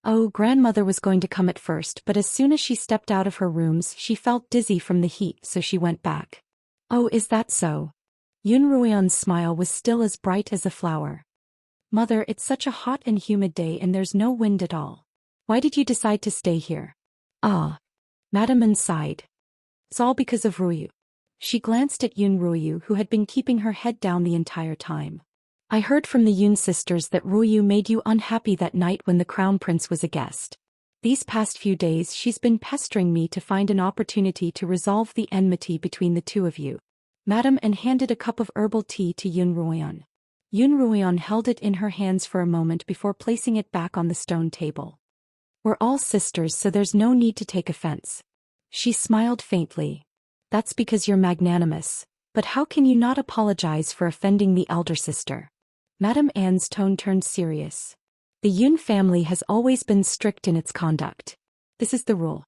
Oh, grandmother was going to come at first, but as soon as she stepped out of her rooms she felt dizzy from the heat, so she went back. Oh, is that so? Yun Ruoyan's smile was still as bright as a flower. Mother, it's such a hot and humid day and there's no wind at all. Why did you decide to stay here? Ah. Madam An sighed. It's all because of Ruoyu. She glanced at Yun Ruoyu, who had been keeping her head down the entire time. I heard from the Yun sisters that Ruoyu made you unhappy that night when the crown prince was a guest. These past few days she's been pestering me to find an opportunity to resolve the enmity between the two of you. Madam An handed a cup of herbal tea to Yun Ruoyan. Yun Ruoyan held it in her hands for a moment before placing it back on the stone table. We're all sisters, so there's no need to take offense. She smiled faintly. That's because you're magnanimous, but how can you not apologize for offending the elder sister? Madam An's tone turned serious. The Yun family has always been strict in its conduct. This is the rule.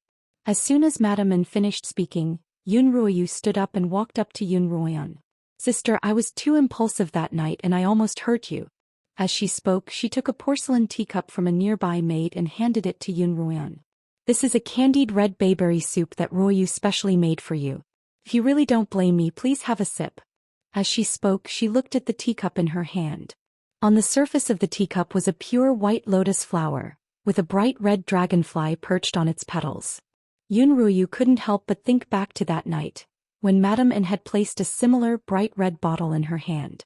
As soon as Madam An finished speaking, Yun Ruoyu stood up and walked up to Yun Ruoyan. Sister, I was too impulsive that night and I almost hurt you. As she spoke, she took a porcelain teacup from a nearby maid and handed it to Yun Ruoyan. This is a candied red bayberry soup that Ruoyu specially made for you. If you really don't blame me, please have a sip. As she spoke, she looked at the teacup in her hand. On the surface of the teacup was a pure white lotus flower, with a bright red dragonfly perched on its petals. Yun Ruoyu couldn't help but think back to that night, when Madam An had placed a similar bright red bottle in her hand.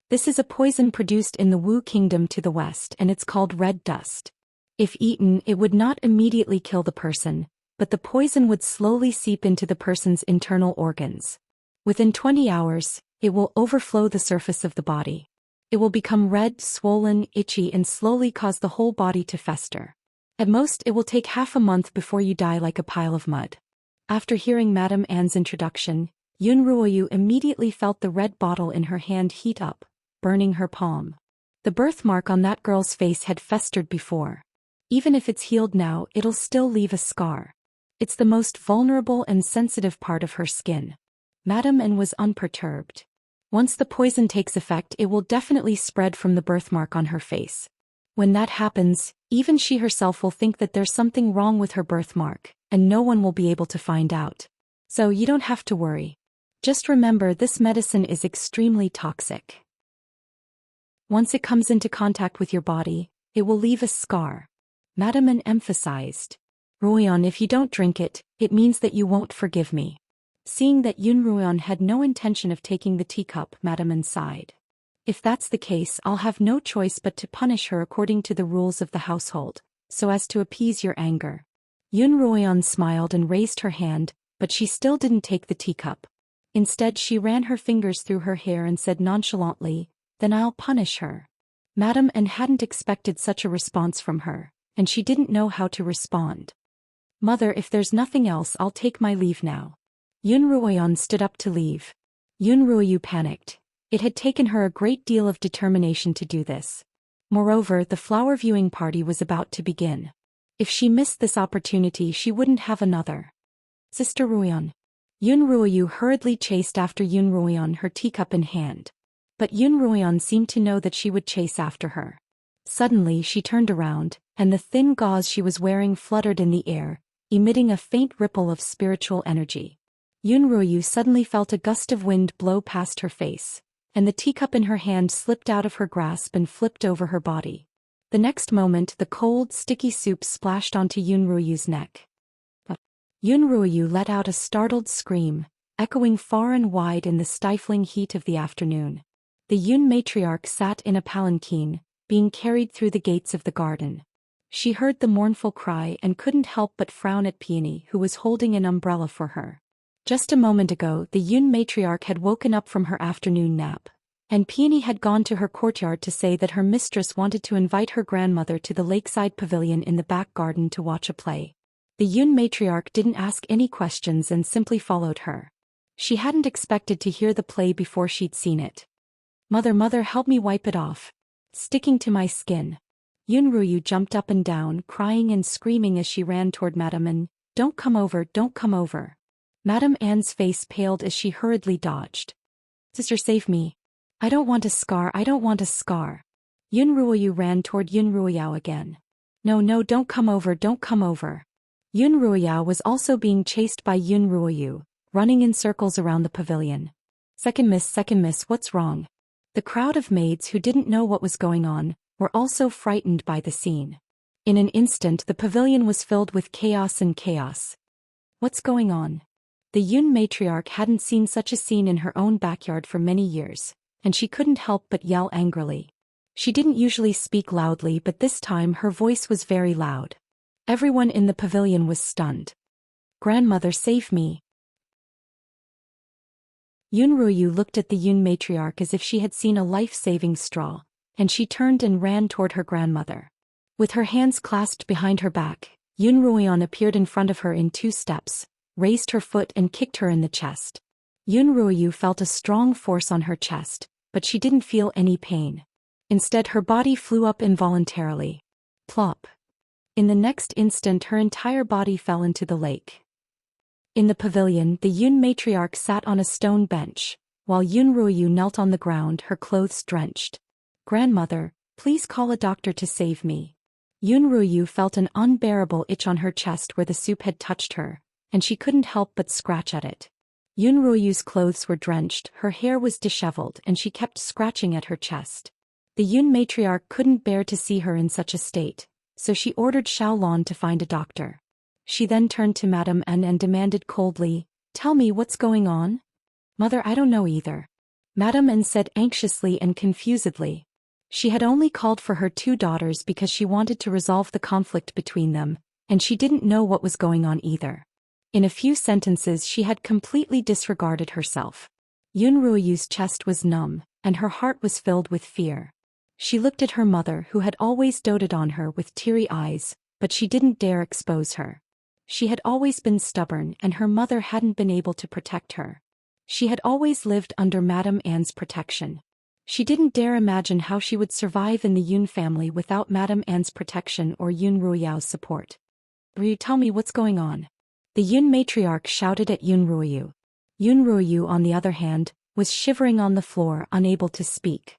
This is a poison produced in the Wu Kingdom to the west, and it's called red dust. If eaten, it would not immediately kill the person, but the poison would slowly seep into the person's internal organs. Within 20 hours, it will overflow the surface of the body. It will become red, swollen, itchy, and slowly cause the whole body to fester. At most, it will take half a month before you die like a pile of mud. After hearing Madam An's introduction, Yun Ruoyu immediately felt the red bottle in her hand heat up, burning her palm. The birthmark on that girl's face had festered before. Even if it's healed now, it'll still leave a scar. It's the most vulnerable and sensitive part of her skin. Madam An was unperturbed. Once the poison takes effect, it will definitely spread from the birthmark on her face. When that happens, even she herself will think that there's something wrong with her birthmark, and no one will be able to find out. So you don't have to worry. Just remember, this medicine is extremely toxic. Once it comes into contact with your body, it will leave a scar. Madam An emphasized. Ruoyan, if you don't drink it, it means that you won't forgive me. Seeing that Yun Ruoyan had no intention of taking the teacup, Madam An sighed. If that's the case, I'll have no choice but to punish her according to the rules of the household, so as to appease your anger. Yun Ruoyan smiled and raised her hand, but she still didn't take the teacup. Instead, she ran her fingers through her hair and said nonchalantly, "Then I'll punish her." Madam An hadn't expected such a response from her, and she didn't know how to respond. Mother, if there's nothing else, I'll take my leave now. Yun Ruoyan stood up to leave. Yun Ruoyu panicked. It had taken her a great deal of determination to do this. Moreover, the flower viewing party was about to begin. If she missed this opportunity, she wouldn't have another. Sister Ruoyan. Yun Ruoyu hurriedly chased after Yun Ruoyan, her teacup in hand. But Yun Ruoyan seemed to know that she would chase after her. Suddenly she turned around, and the thin gauze she was wearing fluttered in the air, emitting a faint ripple of spiritual energy. Yun Ruoyu suddenly felt a gust of wind blow past her face, and the teacup in her hand slipped out of her grasp and flipped over her body. The next moment, the cold, sticky soup splashed onto Yun Ruoyu's neck. Yun Ruoyu let out a startled scream, echoing far and wide in the stifling heat of the afternoon. The Yun matriarch sat in a palanquin, being carried through the gates of the garden. She heard the mournful cry and couldn't help but frown at Peony, who was holding an umbrella for her. Just a moment ago, the Yun matriarch had woken up from her afternoon nap, and Peony had gone to her courtyard to say that her mistress wanted to invite her grandmother to the lakeside pavilion in the back garden to watch a play. The Yun matriarch didn't ask any questions and simply followed her. She hadn't expected to hear the play before she'd seen it. Mother, help me wipe it off. Sticking to my skin. Yun Ruoyu jumped up and down, crying and screaming as she ran toward Madame An. Don't come over, don't come over. Madame Anne's face paled as she hurriedly dodged. Sister, save me. I don't want a scar, I don't want a scar. Yun Ruoyu ran toward Yun Ruoyao again. No, no, don't come over, don't come over. Yun Ruoyao was also being chased by Yun Ruoyu, running in circles around the pavilion. Second miss, what's wrong? The crowd of maids who didn't know what was going on were also frightened by the scene. In an instant the pavilion was filled with chaos and chaos. What's going on? The Yun matriarch hadn't seen such a scene in her own backyard for many years, and she couldn't help but yell angrily. She didn't usually speak loudly, but this time her voice was very loud. Everyone in the pavilion was stunned. Grandmother, save me. Yun Ruoyu looked at the Yun matriarch as if she had seen a life-saving straw, and she turned and ran toward her grandmother. With her hands clasped behind her back, Yun Ruoyan appeared in front of her in 2 steps, raised her foot and kicked her in the chest. Yun Ruoyu felt a strong force on her chest, but she didn't feel any pain. Instead, her body flew up involuntarily. Plop. In the next instant, her entire body fell into the lake. In the pavilion, the Yun matriarch sat on a stone bench, while Yun Ruoyu knelt on the ground, her clothes drenched. Grandmother, please call a doctor to save me. Yun Ruoyu felt an unbearable itch on her chest where the soup had touched her, and she couldn't help but scratch at it. Yun Ruoyu's clothes were drenched, her hair was disheveled, and she kept scratching at her chest. The Yun matriarch couldn't bear to see her in such a state, so she ordered Xiaolon to find a doctor. She then turned to Madame An and demanded coldly, "Tell me what's going on?" "Mother, I don't know either," Madame An said anxiously and confusedly. She had only called for her 2 daughters because she wanted to resolve the conflict between them, and she didn't know what was going on either. In a few sentences she had completely disregarded herself. Yun Ruoyu's chest was numb, and her heart was filled with fear. She looked at her mother, who had always doted on her, with teary eyes, but she didn't dare expose her. She had always been stubborn, and her mother hadn't been able to protect her. She had always lived under Madame Anne's protection. She didn't dare imagine how she would survive in the Yun family without Madame Anne's protection or Yun Ruoyao's support. "Ruoyu, tell me what's going on." The Yun matriarch shouted at Yun Ruoyu. Yun Ruoyu, on the other hand, was shivering on the floor, unable to speak.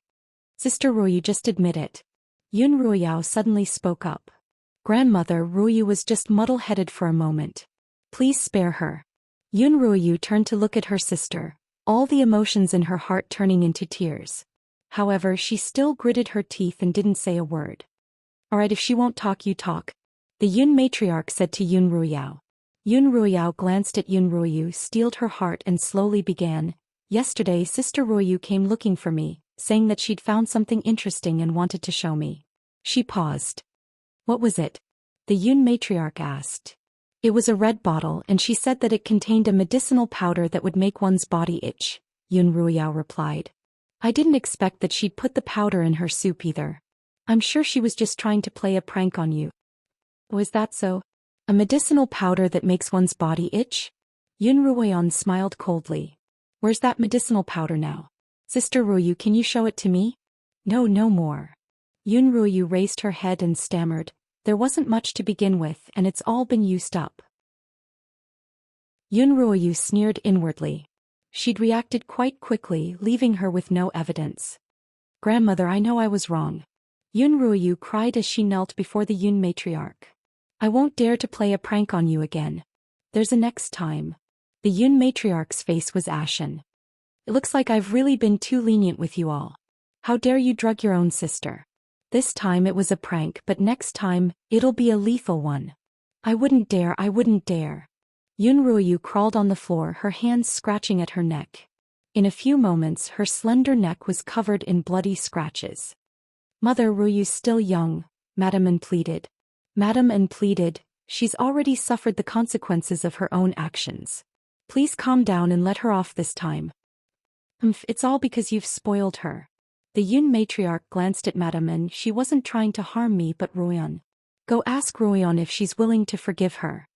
"Sister Ruoyu, just admit it." Yun Ruoyao suddenly spoke up. "Grandmother, Ruoyu was just muddle-headed for a moment. Please spare her." Yun Ruoyu turned to look at her sister, all the emotions in her heart turning into tears. However, she still gritted her teeth and didn't say a word. "All right, if she won't talk, you talk," the Yun matriarch said to Yun Ruoyao. Yun Ruoyao glanced at Yun Ruoyu, steeled her heart, and slowly began. "Yesterday, Sister Ruoyu came looking for me, saying that she'd found something interesting and wanted to show me." She paused. "What was it?" the Yun matriarch asked. "It was a red bottle, and she said that it contained a medicinal powder that would make one's body itch," Yun Ruoyao replied. "I didn't expect that she'd put the powder in her soup either. I'm sure she was just trying to play a prank on you." "Was that so? A medicinal powder that makes one's body itch?" Yun Ruoyan smiled coldly. "Where's that medicinal powder now? Sister Ruoyu, can you show it to me?" "No, no more." Yun Ruoyu raised her head and stammered, "There wasn't much to begin with, and it's all been used up." Yun Ruoyu sneered inwardly. She'd reacted quite quickly, leaving her with no evidence. "Grandmother, I know I was wrong." Yun Ruoyu cried as she knelt before the Yun matriarch. "I won't dare to play a prank on you again. There's a next time." The Yun matriarch's face was ashen. "It looks like I've really been too lenient with you all. How dare you drug your own sister? This time it was a prank, but next time, it'll be a lethal one. I wouldn't dare, I wouldn't dare." Yun Ruoyu crawled on the floor, her hands scratching at her neck. In a few moments her slender neck was covered in bloody scratches. "Mother, Ruoyu's still young," Madame An pleaded. Madame An pleaded, "She's already suffered the consequences of her own actions. Please calm down and let her off this time." It's all because you've spoiled her." The Yun matriarch glanced at Madame An. "She wasn't trying to harm me but Ruoyan. Go ask Ruoyan if she's willing to forgive her.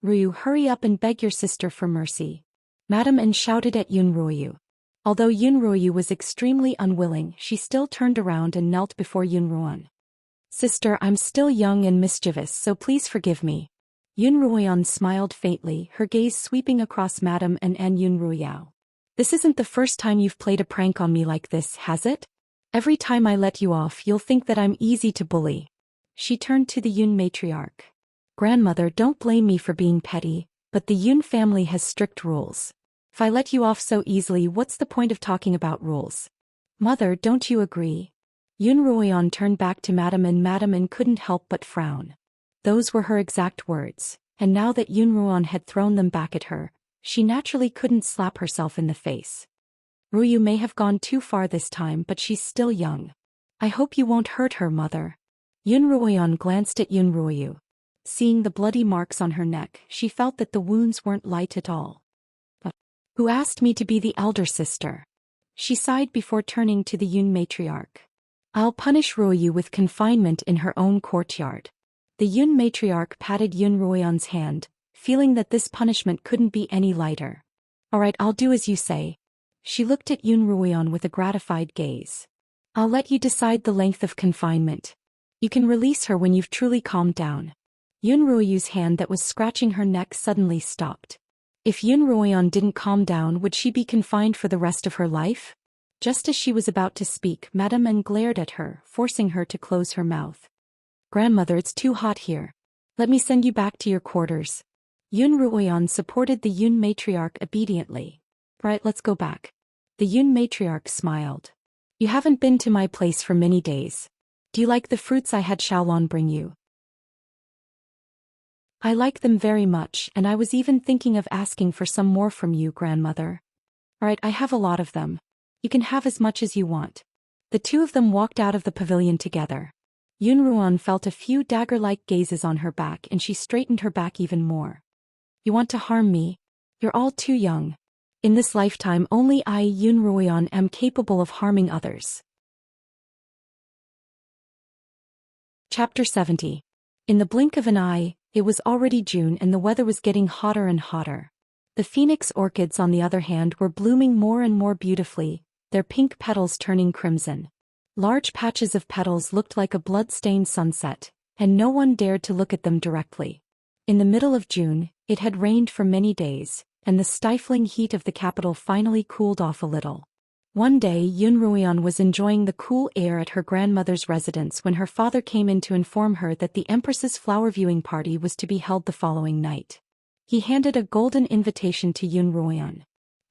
Ruoyu, hurry up and beg your sister for mercy." Madame An shouted at Yun Ruoyu. Although Yun Ruoyu was extremely unwilling, she still turned around and knelt before Yun Ruoyan. Sister, I'm still young and mischievous, so please forgive me. Yun Ruoyan smiled faintly, her gaze sweeping across Madame and Yun Ruoyao. This isn't the first time you've played a prank on me like this, has it? Every time I let you off, you'll think that I'm easy to bully. She turned to the Yun matriarch. Grandmother, don't blame me for being petty, but the Yun family has strict rules. If I let you off so easily, what's the point of talking about rules? Mother, don't you agree? Yun Ruoyan turned back to Madame couldn't help but frown. Those were her exact words, and now that Yun Ruoyan had thrown them back at her, she naturally couldn't slap herself in the face. Ruoyu may have gone too far this time, but she's still young. I hope you won't hurt her, Mother. Yun Ruoyan glanced at Yun Ruoyu. Seeing the bloody marks on her neck, she felt that the wounds weren't light at all. Who asked me to be the elder sister? She sighed before turning to the Yun matriarch. I'll punish Ruoyu with confinement in her own courtyard. The Yun matriarch patted Yun Ruoyan's hand, feeling that this punishment couldn't be any lighter. All right, I'll do as you say. She looked at Yun Ruoyan with a gratified gaze. I'll let you decide the length of confinement. You can release her when you've truly calmed down. Yun Ruoyu's hand that was scratching her neck suddenly stopped. If Yun Ruoyan didn't calm down, would she be confined for the rest of her life? Just as she was about to speak, Madame N glared at her, forcing her to close her mouth. Grandmother, it's too hot here. Let me send you back to your quarters. Yun Ruoyan supported the Yun matriarch obediently. Right, let's go back. The Yun matriarch smiled. You haven't been to my place for many days. Do you like the fruits I had Xiaolon bring you? I like them very much, and I was even thinking of asking for some more from you, Grandmother. Right, I have a lot of them. You can have as much as you want. The two of them walked out of the pavilion together. Yun Ruoyan felt a few dagger-like gazes on her back, and she straightened her back even more. You want to harm me? You're all too young. In this lifetime only I, Yun Ruoyan, am capable of harming others. Chapter 70. In the blink of an eye, it was already June and the weather was getting hotter and hotter. The phoenix orchids, on the other hand, were blooming more and more beautifully, their pink petals turning crimson. Large patches of petals looked like a blood-stained sunset, and no one dared to look at them directly. In the middle of June, it had rained for many days, and the stifling heat of the capital finally cooled off a little. One day Yun Ruoyan was enjoying the cool air at her grandmother's residence when her father came in to inform her that the Empress's flower viewing party was to be held the following night. He handed a golden invitation to Yun Ruoyan.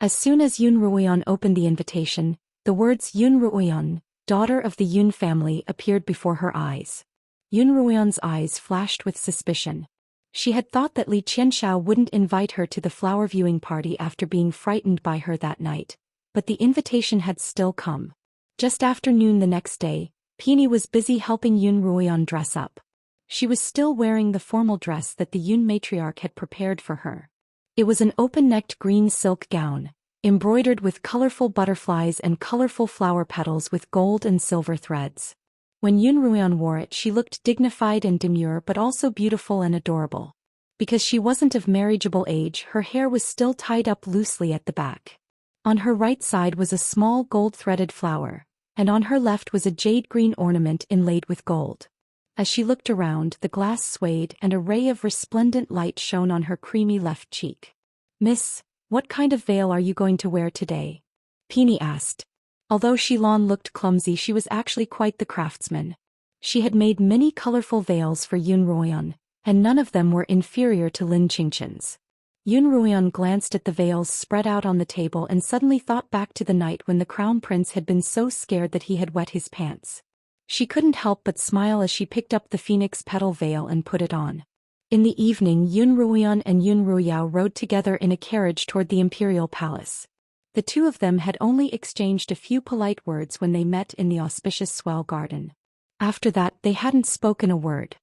As soon as Yun Ruoyan opened the invitation, the words Yun Ruoyan, daughter of the Yun family, appeared before her eyes. Yun Ruoyan's eyes flashed with suspicion. She had thought that Li Qianxiao wouldn't invite her to the flower viewing party after being frightened by her that night, but the invitation had still come. Just after noon the next day, Peony was busy helping Yun Ruoyan dress up. She was still wearing the formal dress that the Yun matriarch had prepared for her. It was an open-necked green silk gown, embroidered with colorful butterflies and colorful flower petals with gold and silver threads. When Yun Ruoyan wore it, she looked dignified and demure but also beautiful and adorable. Because she wasn't of marriageable age, her hair was still tied up loosely at the back. On her right side was a small gold-threaded flower, and on her left was a jade-green ornament inlaid with gold. As she looked around, the glass swayed and a ray of resplendent light shone on her creamy left cheek. Miss, what kind of veil are you going to wear today? Peony asked. Although Xilan looked clumsy, she was actually quite the craftsman. She had made many colorful veils for Yun Ruoyan, and none of them were inferior to Lin Qingqian's. Yun Ruoyan glanced at the veils spread out on the table and suddenly thought back to the night when the crown prince had been so scared that he had wet his pants. She couldn't help but smile as she picked up the phoenix petal veil and put it on. In the evening, Yun Ruoyan and Yun Ruoyao rode together in a carriage toward the imperial palace. The two of them had only exchanged a few polite words when they met in the auspicious swell garden. After that, they hadn't spoken a word.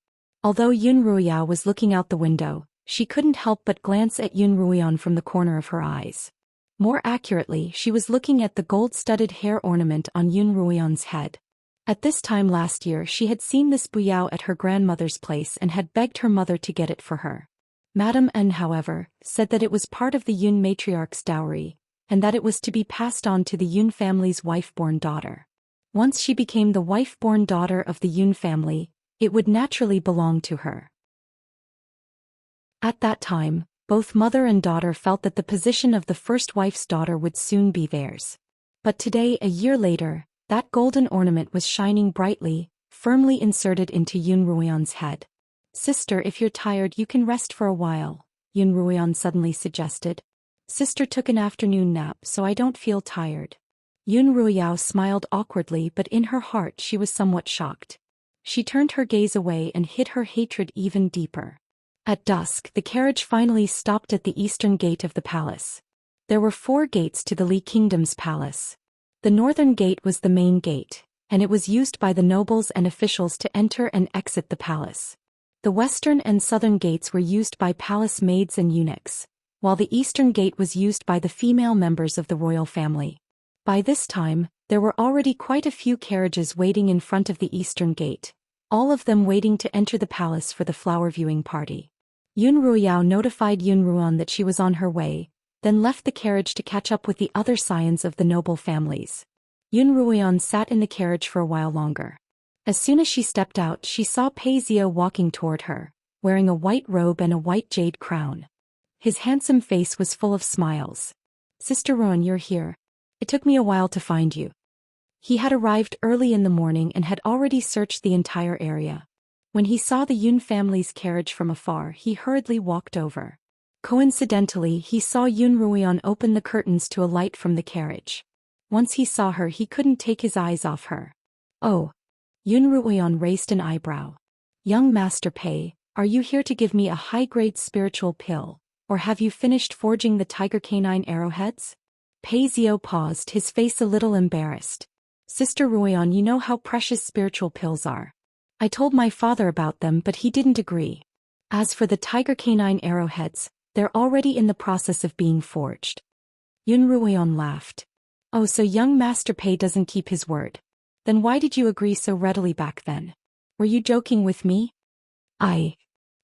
Although Yun Ruoyao was looking out the window, she couldn't help but glance at Yun Ruoyan from the corner of her eyes. More accurately, she was looking at the gold-studded hair ornament on Yun Ruoyan's head. At this time last year she had seen this buyao at her grandmother's place and had begged her mother to get it for her. Madame N, however, said that it was part of the Yun matriarch's dowry, and that it was to be passed on to the Yun family's wife-born daughter. Once she became the wife-born daughter of the Yun family, It would naturally belong to her. At that time, both mother and daughter felt that the position of the first wife's daughter would soon be theirs. But today, a year later, that golden ornament was shining brightly, firmly inserted into Yun Ruoyan's head. "Sister, if you're tired you can rest for a while," Yun Ruoyan suddenly suggested. "Sister took an afternoon nap so I don't feel tired." Yun Ruoyao smiled awkwardly, but in her heart she was somewhat shocked. She turned her gaze away and hid her hatred even deeper. At dusk, the carriage finally stopped at the eastern gate of the palace. There were 4 gates to the Li Kingdom's palace. The northern gate was the main gate, and it was used by the nobles and officials to enter and exit the palace. The western and southern gates were used by palace maids and eunuchs, while the eastern gate was used by the female members of the royal family. By this time, there were already quite a few carriages waiting in front of the eastern gate, all of them waiting to enter the palace for the flower viewing party. Yun Ruoyao notified Yun Ruoyan that she was on her way, then left the carriage to catch up with the other scions of the noble families. Yun Ruoyan sat in the carriage for a while longer. As soon as she stepped out, she saw Pei Zhou walking toward her, wearing a white robe and a white jade crown. His handsome face was full of smiles. "Sister Ruoyan, you're here. It took me a while to find you." He had arrived early in the morning and had already searched the entire area. When he saw the Yun family's carriage from afar, he hurriedly walked over. Coincidentally, he saw Yun Ruoyan open the curtains to a light from the carriage. Once he saw her, he couldn't take his eyes off her. "Oh." Yun Ruoyan raised an eyebrow. "Young Master Pei, are you here to give me a high-grade spiritual pill, or have you finished forging the tiger canine arrowheads?" Pei Zhou paused, his face a little embarrassed. "Sister Ruoyan, you know how precious spiritual pills are. I told my father about them, but he didn't agree. As for the tiger canine arrowheads, they're already in the process of being forged." Yun Ruoyan laughed. "Oh, so young Master Pei doesn't keep his word. Then why did you agree so readily back then? Were you joking with me?" Pei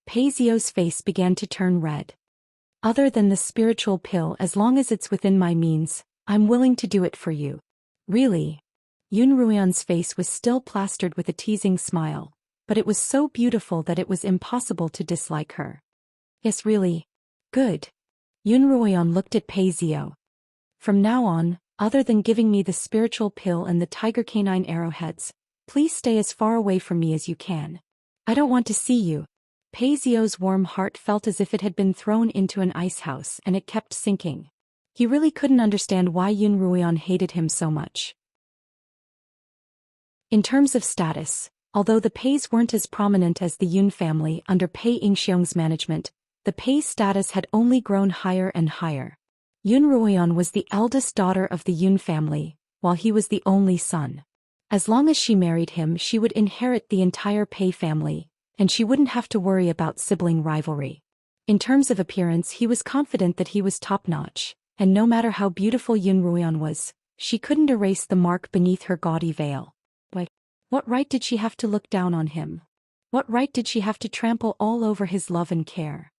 Zhou's face began to turn red. "Other than the spiritual pill, as long as it's within my means, I'm willing to do it for you." "Really?" Yun Ruoyan's face was still plastered with a teasing smile, but it was so beautiful that it was impossible to dislike her. "Yes, really." "Good." Yun Ruoyan looked at Pei Zhou. "From now on, other than giving me the spiritual pill and the tiger canine arrowheads, please stay as far away from me as you can. I don't want to see you." Pei Zhou's warm heart felt as if it had been thrown into an icehouse, and it kept sinking. He really couldn't understand why Yun Ruoyan hated him so much. In terms of status, although the Peis weren't as prominent as the Yun family under Pei Yingxiong's management, the Pei's status had only grown higher and higher. Yun Ruoyan was the eldest daughter of the Yun family, while he was the only son. As long as she married him, she would inherit the entire Pei family, and she wouldn't have to worry about sibling rivalry. In terms of appearance, he was confident that he was top-notch, and no matter how beautiful Yun Ruoyan was, she couldn't erase the mark beneath her gaudy veil. What right did she have to look down on him? What right did she have to trample all over his love and care?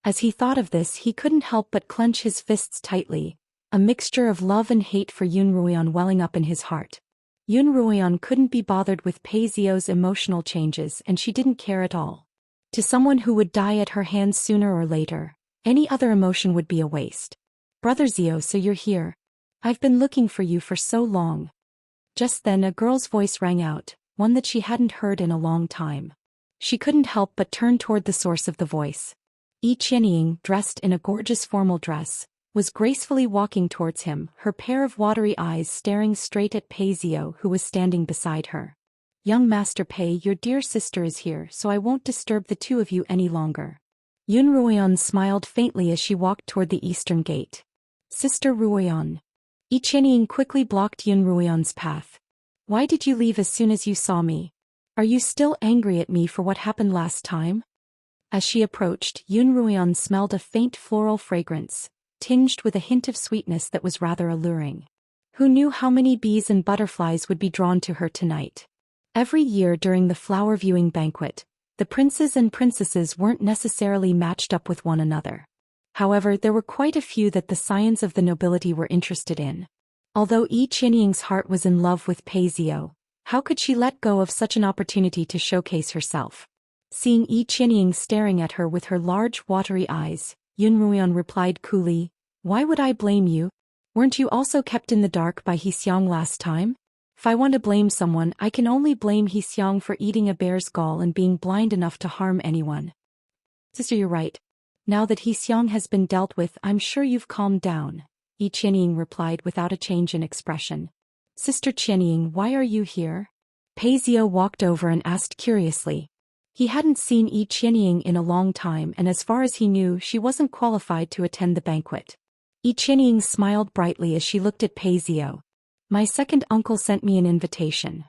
As he thought of this, he couldn't help but clench his fists tightly, a mixture of love and hate for Yun Ruoyan welling up in his heart. Yun Ruoyan couldn't be bothered with Pei Zhou's emotional changes, and she didn't care at all. To someone who would die at her hands sooner or later, any other emotion would be a waste. "Brother Zhou, so you're here. I've been looking for you for so long." Just then a girl's voice rang out, one that she hadn't heard in a long time. She couldn't help but turn toward the source of the voice. Xianxia, dressed in a gorgeous formal dress, was gracefully walking towards him, her pair of watery eyes staring straight at Pei Zhou, who was standing beside her. "Young Master Pei, your dear sister is here, so I won't disturb the two of you any longer." Yun Ruoyan smiled faintly as she walked toward the eastern gate. "Sister Ruoyan." Xianxia quickly blocked Yun Ruoyan's path. "Why did you leave as soon as you saw me? Are you still angry at me for what happened last time?" As she approached, Yun Ruoyan smelled a faint floral fragrance, tinged with a hint of sweetness that was rather alluring. Who knew how many bees and butterflies would be drawn to her tonight? Every year during the flower viewing banquet, the princes and princesses weren't necessarily matched up with one another. However, there were quite a few that the scions of the nobility were interested in. Although Xianxia's heart was in love with Pei Zhou, How could she let go of such an opportunity to showcase herself? Seeing Yi Qianying staring at her with her large, watery eyes, Yun Ruoyan replied coolly, "Why would I blame you? Weren't you also kept in the dark by Xiang last time? If I want to blame someone, I can only blame Xiang for eating a bear's gall and being blind enough to harm anyone." "Sister, you're right. Now that Xiang has been dealt with, I'm sure you've calmed down," Yi Qianying replied without a change in expression. "Sister Qianying, why are you here?" Pei Zio walked over and asked curiously. He hadn't seen Yi Qianying in a long time, and as far as he knew, she wasn't qualified to attend the banquet. Yi Qianying smiled brightly as she looked at Pei Zio. "My second uncle sent me an invitation."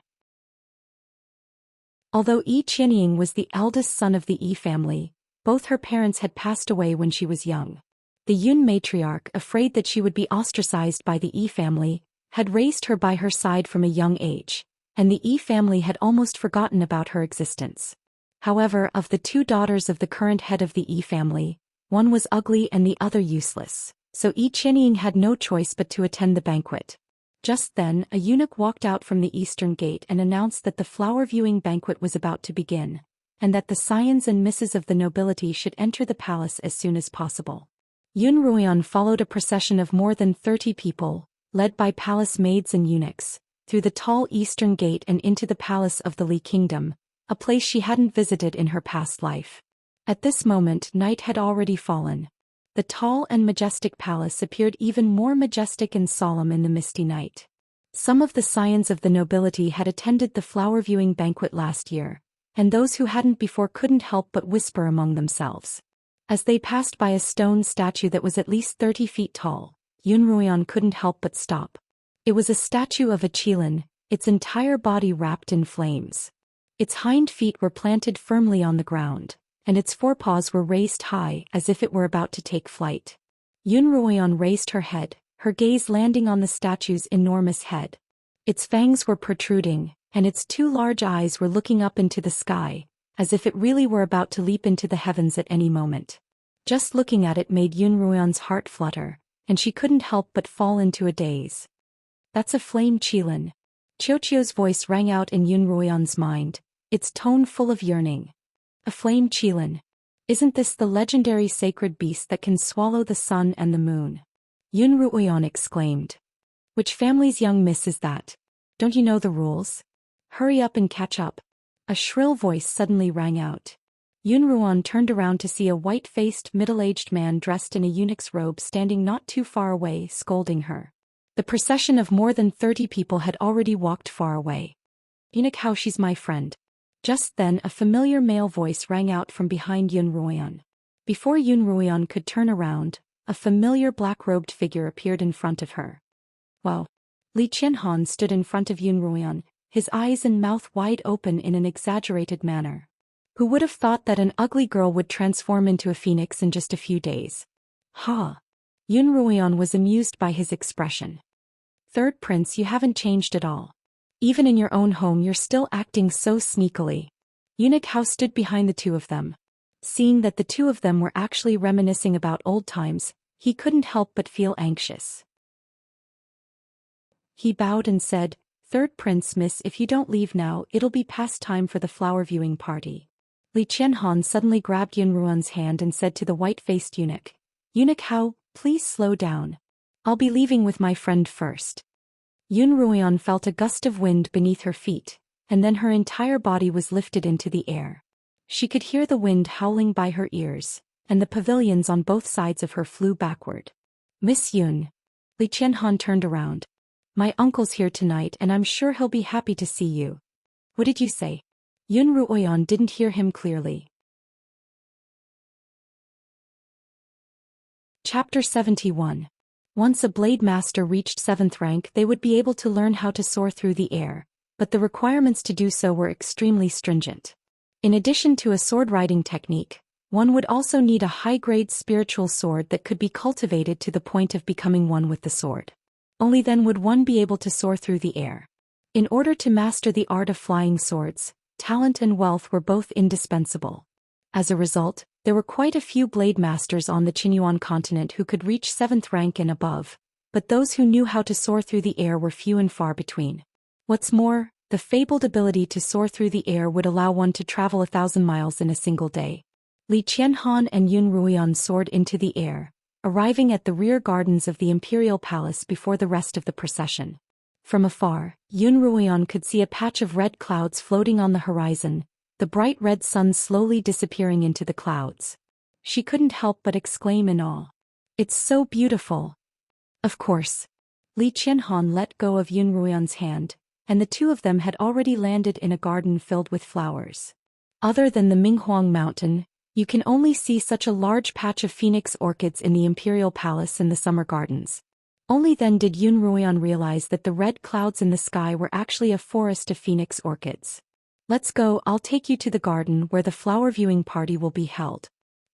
Although Yi Qianying was the eldest son of the Yi family, both her parents had passed away when she was young. The Yun matriarch, afraid that she would be ostracized by the Yi family, had raised her by her side from a young age, and the Yi family had almost forgotten about her existence. However, of the two daughters of the current head of the Yi family, one was ugly and the other useless, so Yi Qianying had no choice but to attend the banquet. Just then, a eunuch walked out from the eastern gate and announced that the flower-viewing banquet was about to begin, and that the scions and misses of the nobility should enter the palace as soon as possible. Yun Ruoyan followed a procession of more than 30 people, led by palace maids and eunuchs, through the tall eastern gate and into the palace of the Li Kingdom, a place she hadn't visited in her past life. At this moment, night had already fallen. The tall and majestic palace appeared even more majestic and solemn in the misty night. Some of the scions of the nobility had attended the flower-viewing banquet last year, and those who hadn't before couldn't help but whisper among themselves. As they passed by a stone statue that was at least 30 feet tall, Yun Ruoyan couldn't help but stop. It was a statue of a qilin, its entire body wrapped in flames. Its hind feet were planted firmly on the ground, and its forepaws were raised high as if it were about to take flight. Yun Ruoyan raised her head, her gaze landing on the statue's enormous head. Its fangs were protruding, and its two large eyes were looking up into the sky, as if it really were about to leap into the heavens at any moment. Just looking at it made Yun Ruoyan's heart flutter, and she couldn't help but fall into a daze. "That's a flame qilin." Qiuqiu's voice rang out in Yun Ruoyan's mind, its tone full of yearning. "A flame qilin. Isn't this the legendary sacred beast that can swallow the sun and the moon?" Yun Ruoyan exclaimed. "Which family's young miss is that? Don't you know the rules? Hurry up and catch up." A shrill voice suddenly rang out. Yun Ruoyan turned around to see a white-faced, middle-aged man dressed in a eunuch's robe standing not too far away, scolding her. The procession of more than 30 people had already walked far away. "Eunuch, how she's my friend." Just then a familiar male voice rang out from behind Yun Ruoyan. Before Yun Ruoyan could turn around, a familiar black-robed figure appeared in front of her. Wow! Li Qianhan stood in front of Yun Ruoyan, his eyes and mouth wide open in an exaggerated manner. Who would have thought that an ugly girl would transform into a phoenix in just a few days? Ha! Yun Ruoyan was amused by his expression. "Third Prince, you haven't changed at all. Even in your own home you're still acting so sneakily." Eunuch Hao stood behind the two of them. Seeing that the two of them were actually reminiscing about old times, he couldn't help but feel anxious. He bowed and said, "Third Prince, miss, if you don't leave now, it'll be past time for the flower viewing party." Li Qianhan suddenly grabbed Yun Ruoyan's hand and said to the white-faced eunuch, "Eunuch Hao, please slow down. I'll be leaving with my friend first." Yun Ruoyan felt a gust of wind beneath her feet, and then her entire body was lifted into the air. She could hear the wind howling by her ears, and the pavilions on both sides of her flew backward. "Miss Yun." Li Qianhan turned around. "My uncle's here tonight and I'm sure he'll be happy to see you." "What did you say?" Yun Ruoyan didn't hear him clearly. Chapter 71. Once a blade master reached 7th rank, they would be able to learn how to soar through the air, but the requirements to do so were extremely stringent. In addition to a sword riding technique, one would also need a high-grade spiritual sword that could be cultivated to the point of becoming one with the sword. Only then would one be able to soar through the air. In order to master the art of flying swords, talent and wealth were both indispensable. As a result, there were quite a few blade masters on the Qinyuan continent who could reach 7th rank and above, but those who knew how to soar through the air were few and far between. What's more, The fabled ability to soar through the air would allow one to travel 1,000 miles in a single day. Li Qianhan and Yun Ruoyan soared into the air, arriving at the rear gardens of the imperial palace before the rest of the procession. From afar, Yun Ruoyan could see a patch of red clouds floating on the horizon, the bright red sun slowly disappearing into the clouds. She couldn't help but exclaim in awe. "It's so beautiful." Of course. Li Qianhan let go of Yun Ruoyan's hand, and the two of them had already landed in a garden filled with flowers. Other than the Minghuang Mountain, you can only see such a large patch of phoenix orchids in the imperial palace in the summer gardens. Only then did Yun Ruoyan realize that the red clouds in the sky were actually a forest of phoenix orchids. "Let's go, I'll take you to the garden where the flower viewing party will be held."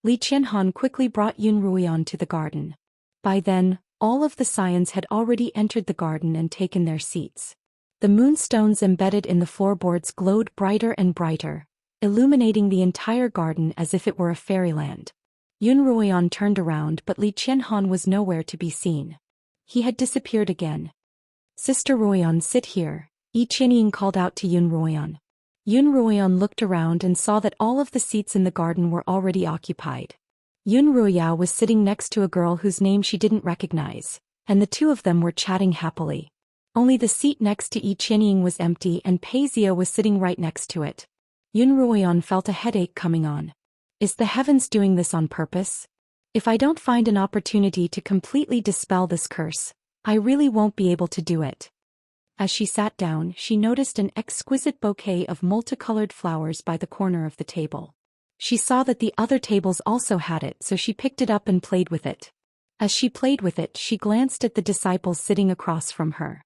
Li Qianhan quickly brought Yun Ruoyan to the garden. By then, all of the scions had already entered the garden and taken their seats. The moonstones embedded in the floorboards glowed brighter and brighter, illuminating the entire garden as if it were a fairyland. Yun Ruoyan turned around, but Li Qianhan was nowhere to be seen. He had disappeared again. "Sister Ruoyan, sit here," Yi Qianying called out to Yun Ruoyan. Yun Ruoyan looked around and saw that all of the seats in the garden were already occupied. Yun Ruoya was sitting next to a girl whose name she didn't recognize, and the two of them were chatting happily. Only the seat next to Yi Qianying was empty and Pei Zia was sitting right next to it. Yun Ruoyan felt a headache coming on. Is the heavens doing this on purpose? If I don't find an opportunity to completely dispel this curse, I really won't be able to do it. As she sat down, she noticed an exquisite bouquet of multicolored flowers by the corner of the table. She saw that the other tables also had it, so she picked it up and played with it. As she played with it, she glanced at the disciples sitting across from her.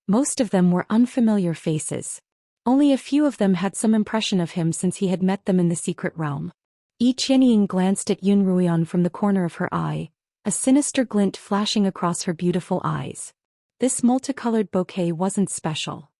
Most of them were unfamiliar faces. Only a few of them had some impression of him since he had met them in the secret realm. Yi Qianying glanced at Yun Ruoyan from the corner of her eye, a sinister glint flashing across her beautiful eyes. This multicolored bouquet wasn't special.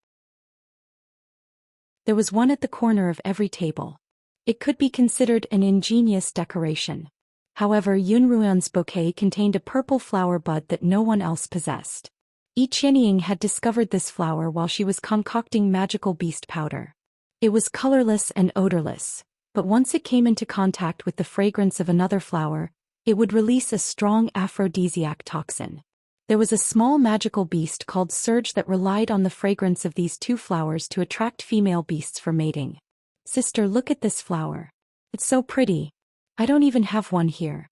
There was one at the corner of every table. It could be considered an ingenious decoration. However, Yun Ruoyan's bouquet contained a purple flower bud that no one else possessed. Yi Qianying had discovered this flower while she was concocting magical beast powder. It was colorless and odorless, but once it came into contact with the fragrance of another flower, it would release a strong aphrodisiac toxin. There was a small magical beast called Surge that relied on the fragrance of these two flowers to attract female beasts for mating. "Sister, look at this flower. It's so pretty. I don't even have one here."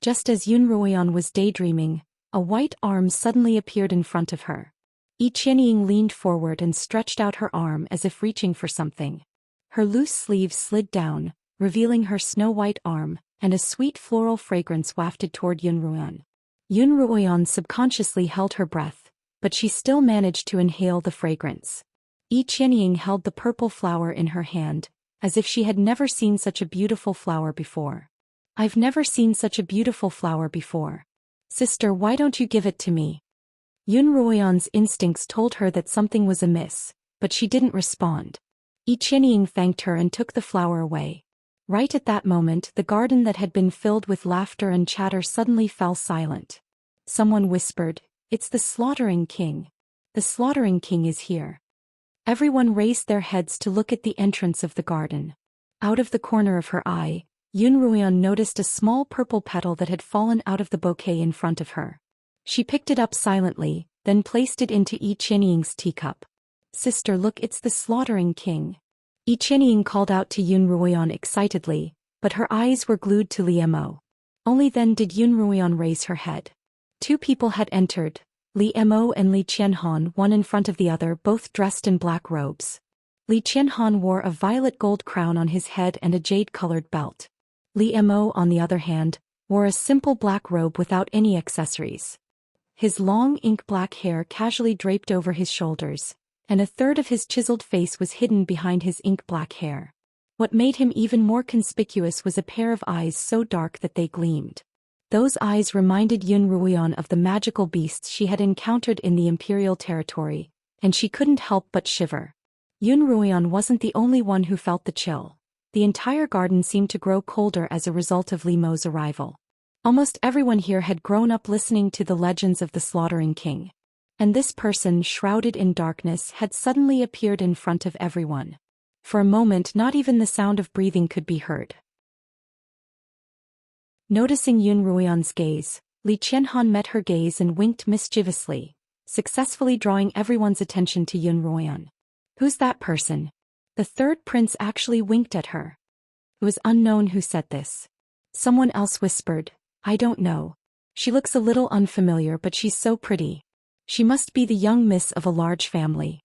Just as Yun Ruoyan was daydreaming, a white arm suddenly appeared in front of her. Yi Qianying leaned forward and stretched out her arm as if reaching for something. Her loose sleeves slid down, revealing her snow-white arm, and a sweet floral fragrance wafted toward Yun Ruoyan. Yun Ruoyan subconsciously held her breath, but she still managed to inhale the fragrance. Yi Qianying held the purple flower in her hand, as if she had never seen such a beautiful flower before. "I've never seen such a beautiful flower before. Sister, why don't you give it to me?" Yun Ruoyan's instincts told her that something was amiss, but she didn't respond. Yi Qianying thanked her and took the flower away. Right at that moment, the garden that had been filled with laughter and chatter suddenly fell silent. Someone whispered, "It's the Slaughtering King. The Slaughtering King is here." Everyone raised their heads to look at the entrance of the garden. Out of the corner of her eye, Yun Ruoyan noticed a small purple petal that had fallen out of the bouquet in front of her. She picked it up silently, then placed it into Yi Qianying's teacup. "Sister, look, it's the Slaughtering King." Yi Qianying called out to Yun Ruoyan excitedly, but her eyes were glued to Li Mo. Only then did Yun Ruoyan raise her head. Two people had entered, Li Mo and Li Qianhan, one in front of the other, both dressed in black robes. Li Qianhan wore a violet gold crown on his head and a jade-colored belt. Li Mo, on the other hand, wore a simple black robe without any accessories. His long ink-black hair casually draped over his shoulders, and a third of his chiseled face was hidden behind his ink-black hair. What made him even more conspicuous was a pair of eyes so dark that they gleamed. Those eyes reminded Yun Ruoyan of the magical beasts she had encountered in the imperial territory, and she couldn't help but shiver. Yun Ruoyan wasn't the only one who felt the chill. The entire garden seemed to grow colder as a result of Li Mo's arrival. Almost everyone here had grown up listening to the legends of the Slaughtering King. And this person, shrouded in darkness, had suddenly appeared in front of everyone. For a moment, not even the sound of breathing could be heard. Noticing Yun Ruoyan's gaze, Li Qianhan met her gaze and winked mischievously, successfully drawing everyone's attention to Yun Ruoyan. Who's that person? The third prince actually winked at her. It was unknown who said this. Someone else whispered, I don't know. She looks a little unfamiliar, but she's so pretty. She must be the young miss of a large family.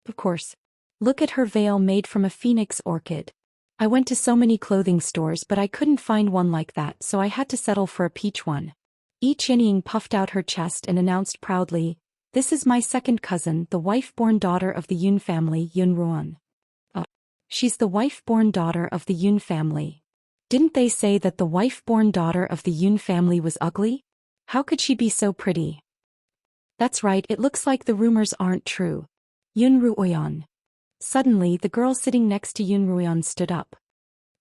Of course. Look at her veil made from a phoenix orchid. I went to so many clothing stores but I couldn't find one like that, so I had to settle for a peach one. Yi Qianying puffed out her chest and announced proudly, This is my second cousin, the wife-born daughter of the Yun family, Yun Ruoyan. She's the wife-born daughter of the Yun family. Didn't they say that the wife-born daughter of the Yun family was ugly? How could she be so pretty? That's right, it looks like the rumors aren't true. Yun Ruoyan. Suddenly, the girl sitting next to Yun Ruoyan stood up.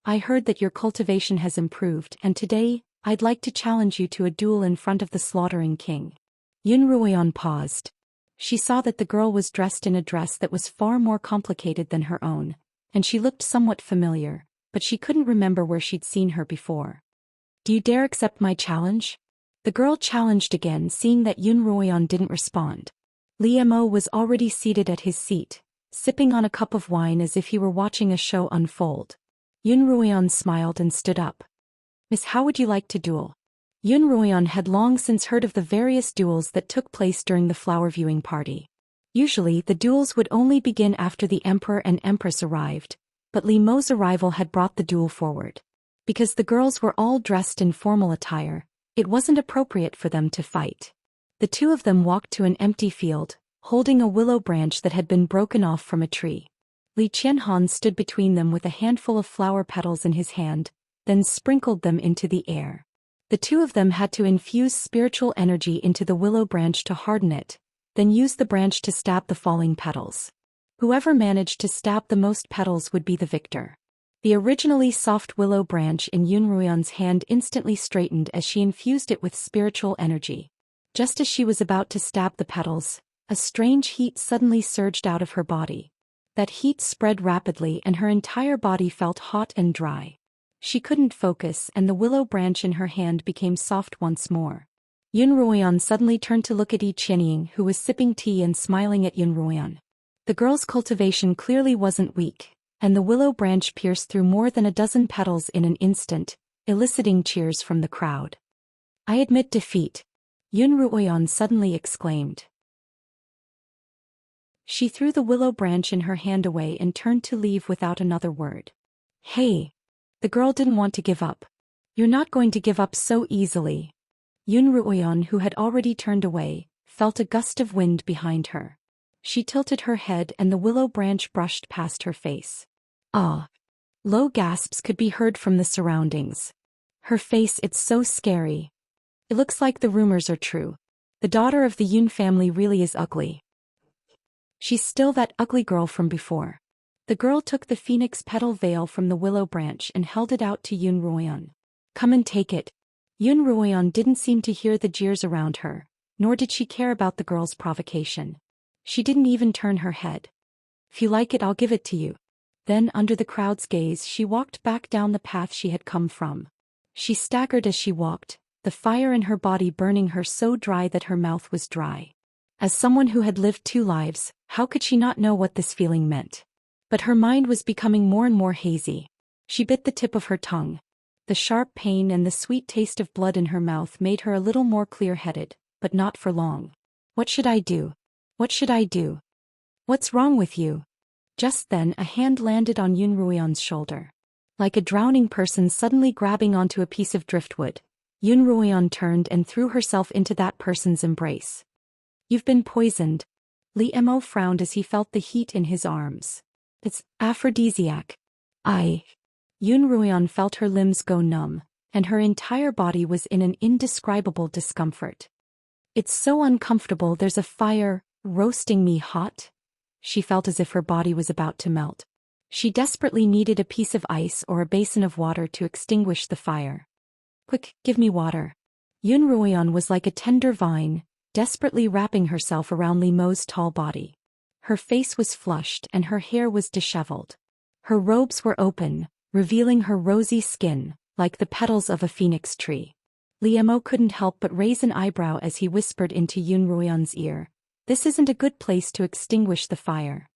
I heard that your cultivation has improved, and today, I'd like to challenge you to a duel in front of the slaughtering king. Yun Ruoyan paused. She saw that the girl was dressed in a dress that was far more complicated than her own, and she looked somewhat familiar, but she couldn't remember where she'd seen her before. Do you dare accept my challenge? The girl challenged again, seeing that Yun Ruoyan didn't respond. Li Mo was already seated at his seat, sipping on a cup of wine as if he were watching a show unfold. Yun Ruoyan smiled and stood up. Miss, how would you like to duel? Yun Ruoyan had long since heard of the various duels that took place during the flower viewing party. Usually, the duels would only begin after the emperor and empress arrived, but Li Mo's arrival had brought the duel forward. Because the girls were all dressed in formal attire, it wasn't appropriate for them to fight. The two of them walked to an empty field, holding a willow branch that had been broken off from a tree. Li Qianhan stood between them with a handful of flower petals in his hand, then sprinkled them into the air. The two of them had to infuse spiritual energy into the willow branch to harden it, then use the branch to stab the falling petals. Whoever managed to stab the most petals would be the victor. The originally soft willow branch in Yun Ruoyan's hand instantly straightened as she infused it with spiritual energy. Just as she was about to stab the petals, a strange heat suddenly surged out of her body. That heat spread rapidly and her entire body felt hot and dry. She couldn't focus and the willow branch in her hand became soft once more. Yun Ruoyan suddenly turned to look at Yi Qianying, who was sipping tea and smiling at Yun Ruoyan. The girl's cultivation clearly wasn't weak, and the willow branch pierced through more than a dozen petals in an instant, eliciting cheers from the crowd. I admit defeat, Yun Ruoyan suddenly exclaimed. She threw the willow branch in her hand away and turned to leave without another word. Hey! The girl didn't want to give up. You're not going to give up so easily. Yun Ruoyan, who had already turned away, felt a gust of wind behind her. She tilted her head and the willow branch brushed past her face. Ah! Low gasps could be heard from the surroundings. Her face, it's so scary. It looks like the rumors are true. The daughter of the Yun family really is ugly. She's still that ugly girl from before. The girl took the phoenix petal veil from the willow branch and held it out to Yun Ruoyan. Come and take it. Yun Ruoyan didn't seem to hear the jeers around her, nor did she care about the girl's provocation. She didn't even turn her head. If you like it, I'll give it to you. Then, under the crowd's gaze, she walked back down the path she had come from. She staggered as she walked, the fire in her body burning her so dry that her mouth was dry. As someone who had lived 2 lives, how could she not know what this feeling meant? But her mind was becoming more and more hazy. She bit the tip of her tongue. The sharp pain and the sweet taste of blood in her mouth made her a little more clear-headed, but not for long. What should I do? What should I do? What's wrong with you? Just then a hand landed on Yun Ruoyan's shoulder. Like a drowning person suddenly grabbing onto a piece of driftwood, Yun Ruoyan turned and threw herself into that person's embrace. You've been poisoned. Li Mo frowned as he felt the heat in his arms. It's aphrodisiac. Yun Ruoyan felt her limbs go numb, and her entire body was in an indescribable discomfort. It's so uncomfortable, there's a fire, roasting me hot. She felt as if her body was about to melt. She desperately needed a piece of ice or a basin of water to extinguish the fire. Quick, give me water. Yun Ruoyan was like a tender vine, desperately wrapping herself around Li Mo's tall body. Her face was flushed and her hair was disheveled. Her robes were open, revealing her rosy skin, like the petals of a phoenix tree. Li Mo couldn't help but raise an eyebrow as he whispered into Yun Ruoyan's ear, "This isn't a good place to extinguish the fire."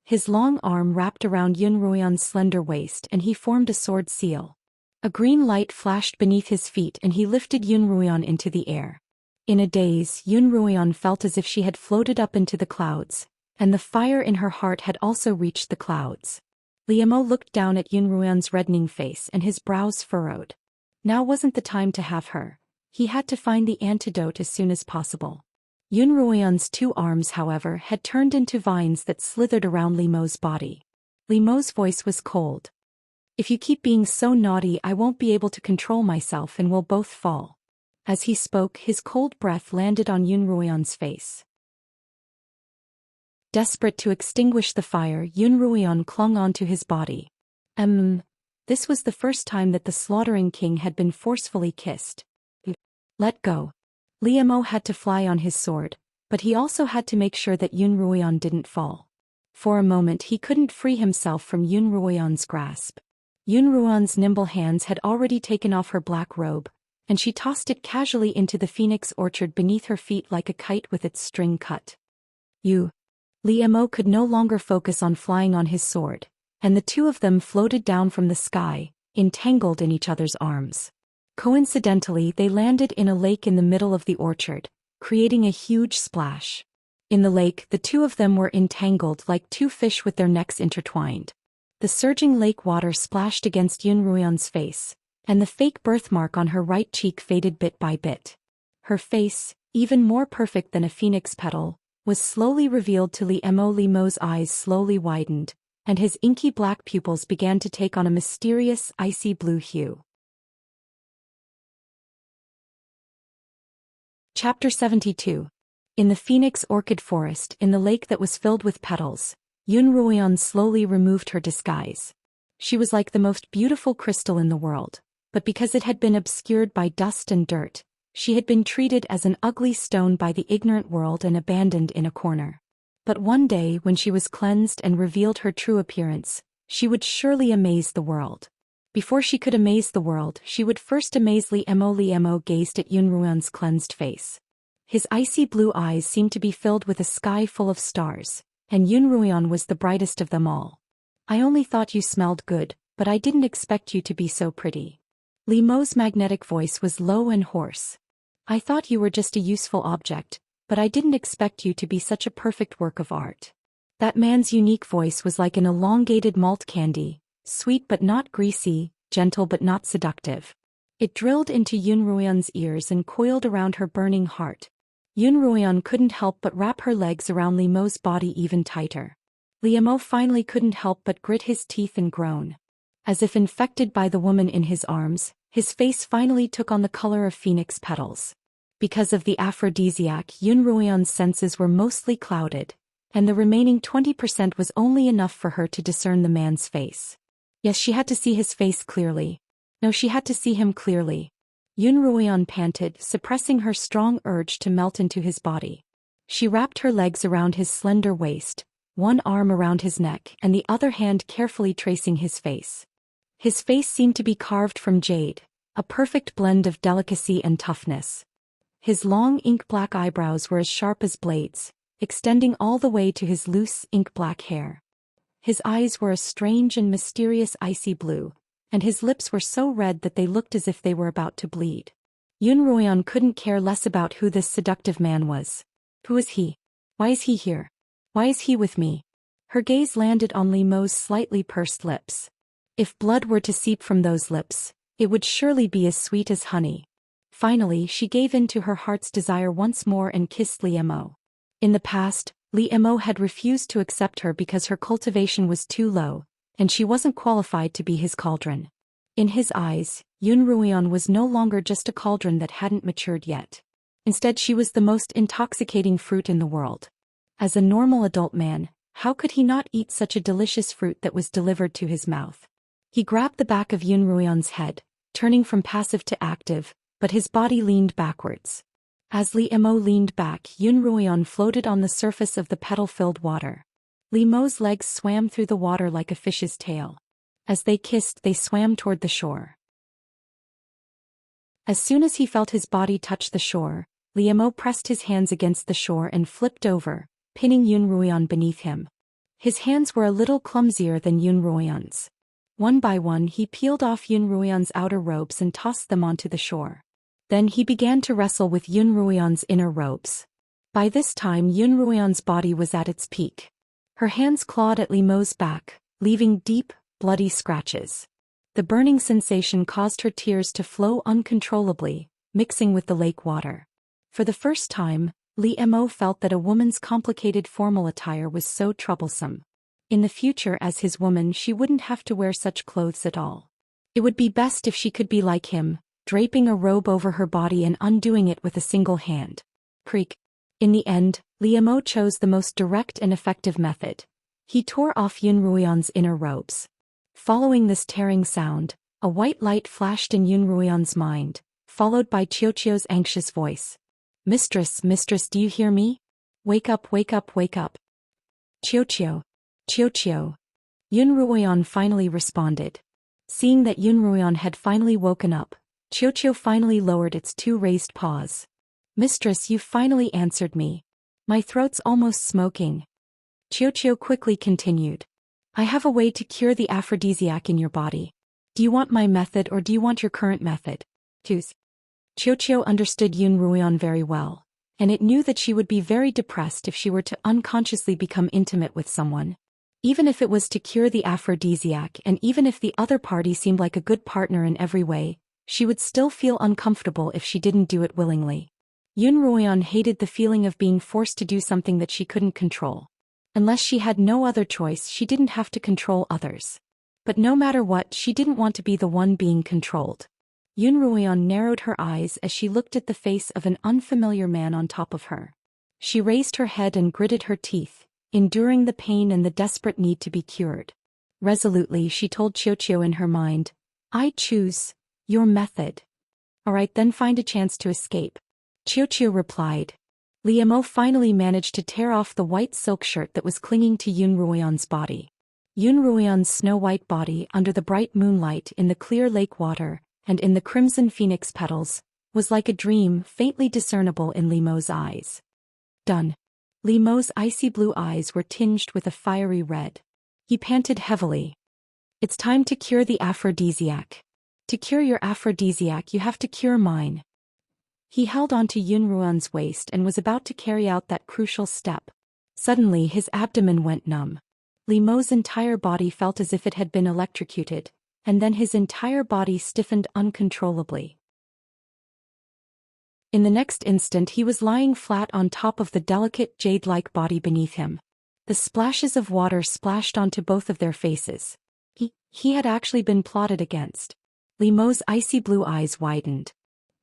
His long arm wrapped around Yun Ruoyan's slender waist and he formed a sword seal. A green light flashed beneath his feet and he lifted Yun Ruoyan into the air. In a daze, Yun Ruoyan felt as if she had floated up into the clouds, and the fire in her heart had also reached the clouds. Li Mo looked down at Yun Ruoyan's reddening face and his brows furrowed. Now wasn't the time to have her. He had to find the antidote as soon as possible. Yun Ruoyan's two arms, however, had turned into vines that slithered around Li Mo's body. Li Mo's voice was cold. "If you keep being so naughty, I won't be able to control myself and we'll both fall." As he spoke, his cold breath landed on Yun Ruoyan's face. Desperate to extinguish the fire, Yun Ruoyan clung onto his body. This was the first time that the slaughtering king had been forcefully kissed. "Let go." Li Mo had to fly on his sword, but he also had to make sure that Yun Ruoyan didn't fall. For a moment he couldn't free himself from Yun Ruoyan's grasp. Yun Ruoyan's nimble hands had already taken off her black robe, and she tossed it casually into the phoenix orchard beneath her feet like a kite with its string cut. Li Mo could no longer focus on flying on his sword, and the two of them floated down from the sky, entangled in each other's arms. Coincidentally, they landed in a lake in the middle of the orchard, creating a huge splash. In the lake, the two of them were entangled like two fish with their necks intertwined. The surging lake water splashed against Yun Ruoyan's face, and the fake birthmark on her right cheek faded bit by bit. Her face, even more perfect than a phoenix petal, was slowly revealed to Li Mo. Li Mo's eyes slowly widened, and his inky black pupils began to take on a mysterious, icy blue hue. Chapter 72. In the Phoenix Orchid Forest, in the lake that was filled with petals, Yun Ruoyan slowly removed her disguise. She was like the most beautiful crystal in the world, but because it had been obscured by dust and dirt, she had been treated as an ugly stone by the ignorant world and abandoned in a corner. But one day, when she was cleansed and revealed her true appearance, she would surely amaze the world. Before she could amaze the world, she would first amaze Li Mo. Li Mo gazed at Yun Ruoyan's cleansed face. His icy blue eyes seemed to be filled with a sky full of stars, and Yun Ruoyan was the brightest of them all. "I only thought you smelled good, but I didn't expect you to be so pretty." Li Mo's magnetic voice was low and hoarse. "I thought you were just a useful object, but I didn't expect you to be such a perfect work of art." That man's unique voice was like an elongated malt candy, sweet but not greasy, gentle but not seductive. It drilled into Yun Ruoyan's ears and coiled around her burning heart. Yun Ruoyan couldn't help but wrap her legs around Li Mo's body even tighter. Li Mo finally couldn't help but grit his teeth and groan. As if infected by the woman in his arms, his face finally took on the color of phoenix petals. Because of the aphrodisiac, Yun Ruoyan's senses were mostly clouded, and the remaining 20% was only enough for her to discern the man's face. Yes, she had to see his face clearly. No, she had to see him clearly. Yun Ruoyan panted, suppressing her strong urge to melt into his body. She wrapped her legs around his slender waist, one arm around his neck and the other hand carefully tracing his face. His face seemed to be carved from jade, a perfect blend of delicacy and toughness. His long ink-black eyebrows were as sharp as blades, extending all the way to his loose ink-black hair. His eyes were a strange and mysterious icy blue, and his lips were so red that they looked as if they were about to bleed. Yun Ruoyan couldn't care less about who this seductive man was. Who is he? Why is he here? Why is he with me? Her gaze landed on Li Mo's slightly pursed lips. If blood were to seep from those lips, it would surely be as sweet as honey. Finally, she gave in to her heart's desire once more and kissed Li Mo. In the past, Li Mo had refused to accept her because her cultivation was too low, and she wasn't qualified to be his cauldron. In his eyes, Yun Ruoyan was no longer just a cauldron that hadn't matured yet. Instead, she was the most intoxicating fruit in the world. As a normal adult man, how could he not eat such a delicious fruit that was delivered to his mouth? He grabbed the back of Yun Ruoyan's head, turning from passive to active, but his body leaned backwards. As Li Mo leaned back, Yun Ruoyan floated on the surface of the petal-filled water. Li Mo's legs swam through the water like a fish's tail. As they kissed, they swam toward the shore. As soon as he felt his body touch the shore, Li Mo pressed his hands against the shore and flipped over, pinning Yun Ruoyan beneath him. His hands were a little clumsier than Yun Ruoyan's. One by one he peeled off Yun Ruoyan's outer robes and tossed them onto the shore. Then he began to wrestle with Yun Ruoyan's inner robes. By this time Yun Ruoyan's body was at its peak. Her hands clawed at Li Mo's back, leaving deep, bloody scratches. The burning sensation caused her tears to flow uncontrollably, mixing with the lake water. For the first time, Li Mo felt that a woman's complicated formal attire was so troublesome. In the future as his woman she wouldn't have to wear such clothes at all. It would be best if she could be like him, draping a robe over her body and undoing it with a single hand. Creak. In the end, Li Mo chose the most direct and effective method. He tore off Yun Ruoyan's inner robes. Following this tearing sound, a white light flashed in Yun Ruoyan's mind, followed by Xiao's anxious voice. Mistress, mistress, do you hear me? Wake up, wake up, wake up. Xiao. Yun Ruoyan finally responded. Seeing that Yun Ruoyan had finally woken up, Xiao finally lowered its two raised paws. Mistress, you finally answered me. My throat's almost smoking. Xiao quickly continued. I have a way to cure the aphrodisiac in your body. Do you want my method or do you want your current method? Choose. Xiao understood Yun Ruoyan very well, and it knew that she would be very depressed if she were to unconsciously become intimate with someone. Even if it was to cure the aphrodisiac and even if the other party seemed like a good partner in every way, she would still feel uncomfortable if she didn't do it willingly. Yun Ruoyan hated the feeling of being forced to do something that she couldn't control. Unless she had no other choice, she didn't have to control others. But no matter what, she didn't want to be the one being controlled. Yun Ruoyan narrowed her eyes as she looked at the face of an unfamiliar man on top of her. She raised her head and gritted her teeth, enduring the pain and the desperate need to be cured. Resolutely she told Xiao in her mind, I choose your method. Alright, then find a chance to escape. Xiao replied. Li Mo finally managed to tear off the white silk shirt that was clinging to Yun Ruoyan's body. Yun Ruoyan's snow-white body under the bright moonlight in the clear lake water, and in the crimson phoenix petals, was like a dream faintly discernible in Li Mo's eyes. Done. Li Mo's icy blue eyes were tinged with a fiery red. He panted heavily. It's time to cure the aphrodisiac. To cure your aphrodisiac you have to cure mine. He held onto Yun Ruoyan's waist and was about to carry out that crucial step. Suddenly his abdomen went numb. Li Mo's entire body felt as if it had been electrocuted, and then his entire body stiffened uncontrollably. In the next instant he was lying flat on top of the delicate jade-like body beneath him. The splashes of water splashed onto both of their faces. He had actually been plotted against. Li Mo's icy blue eyes widened.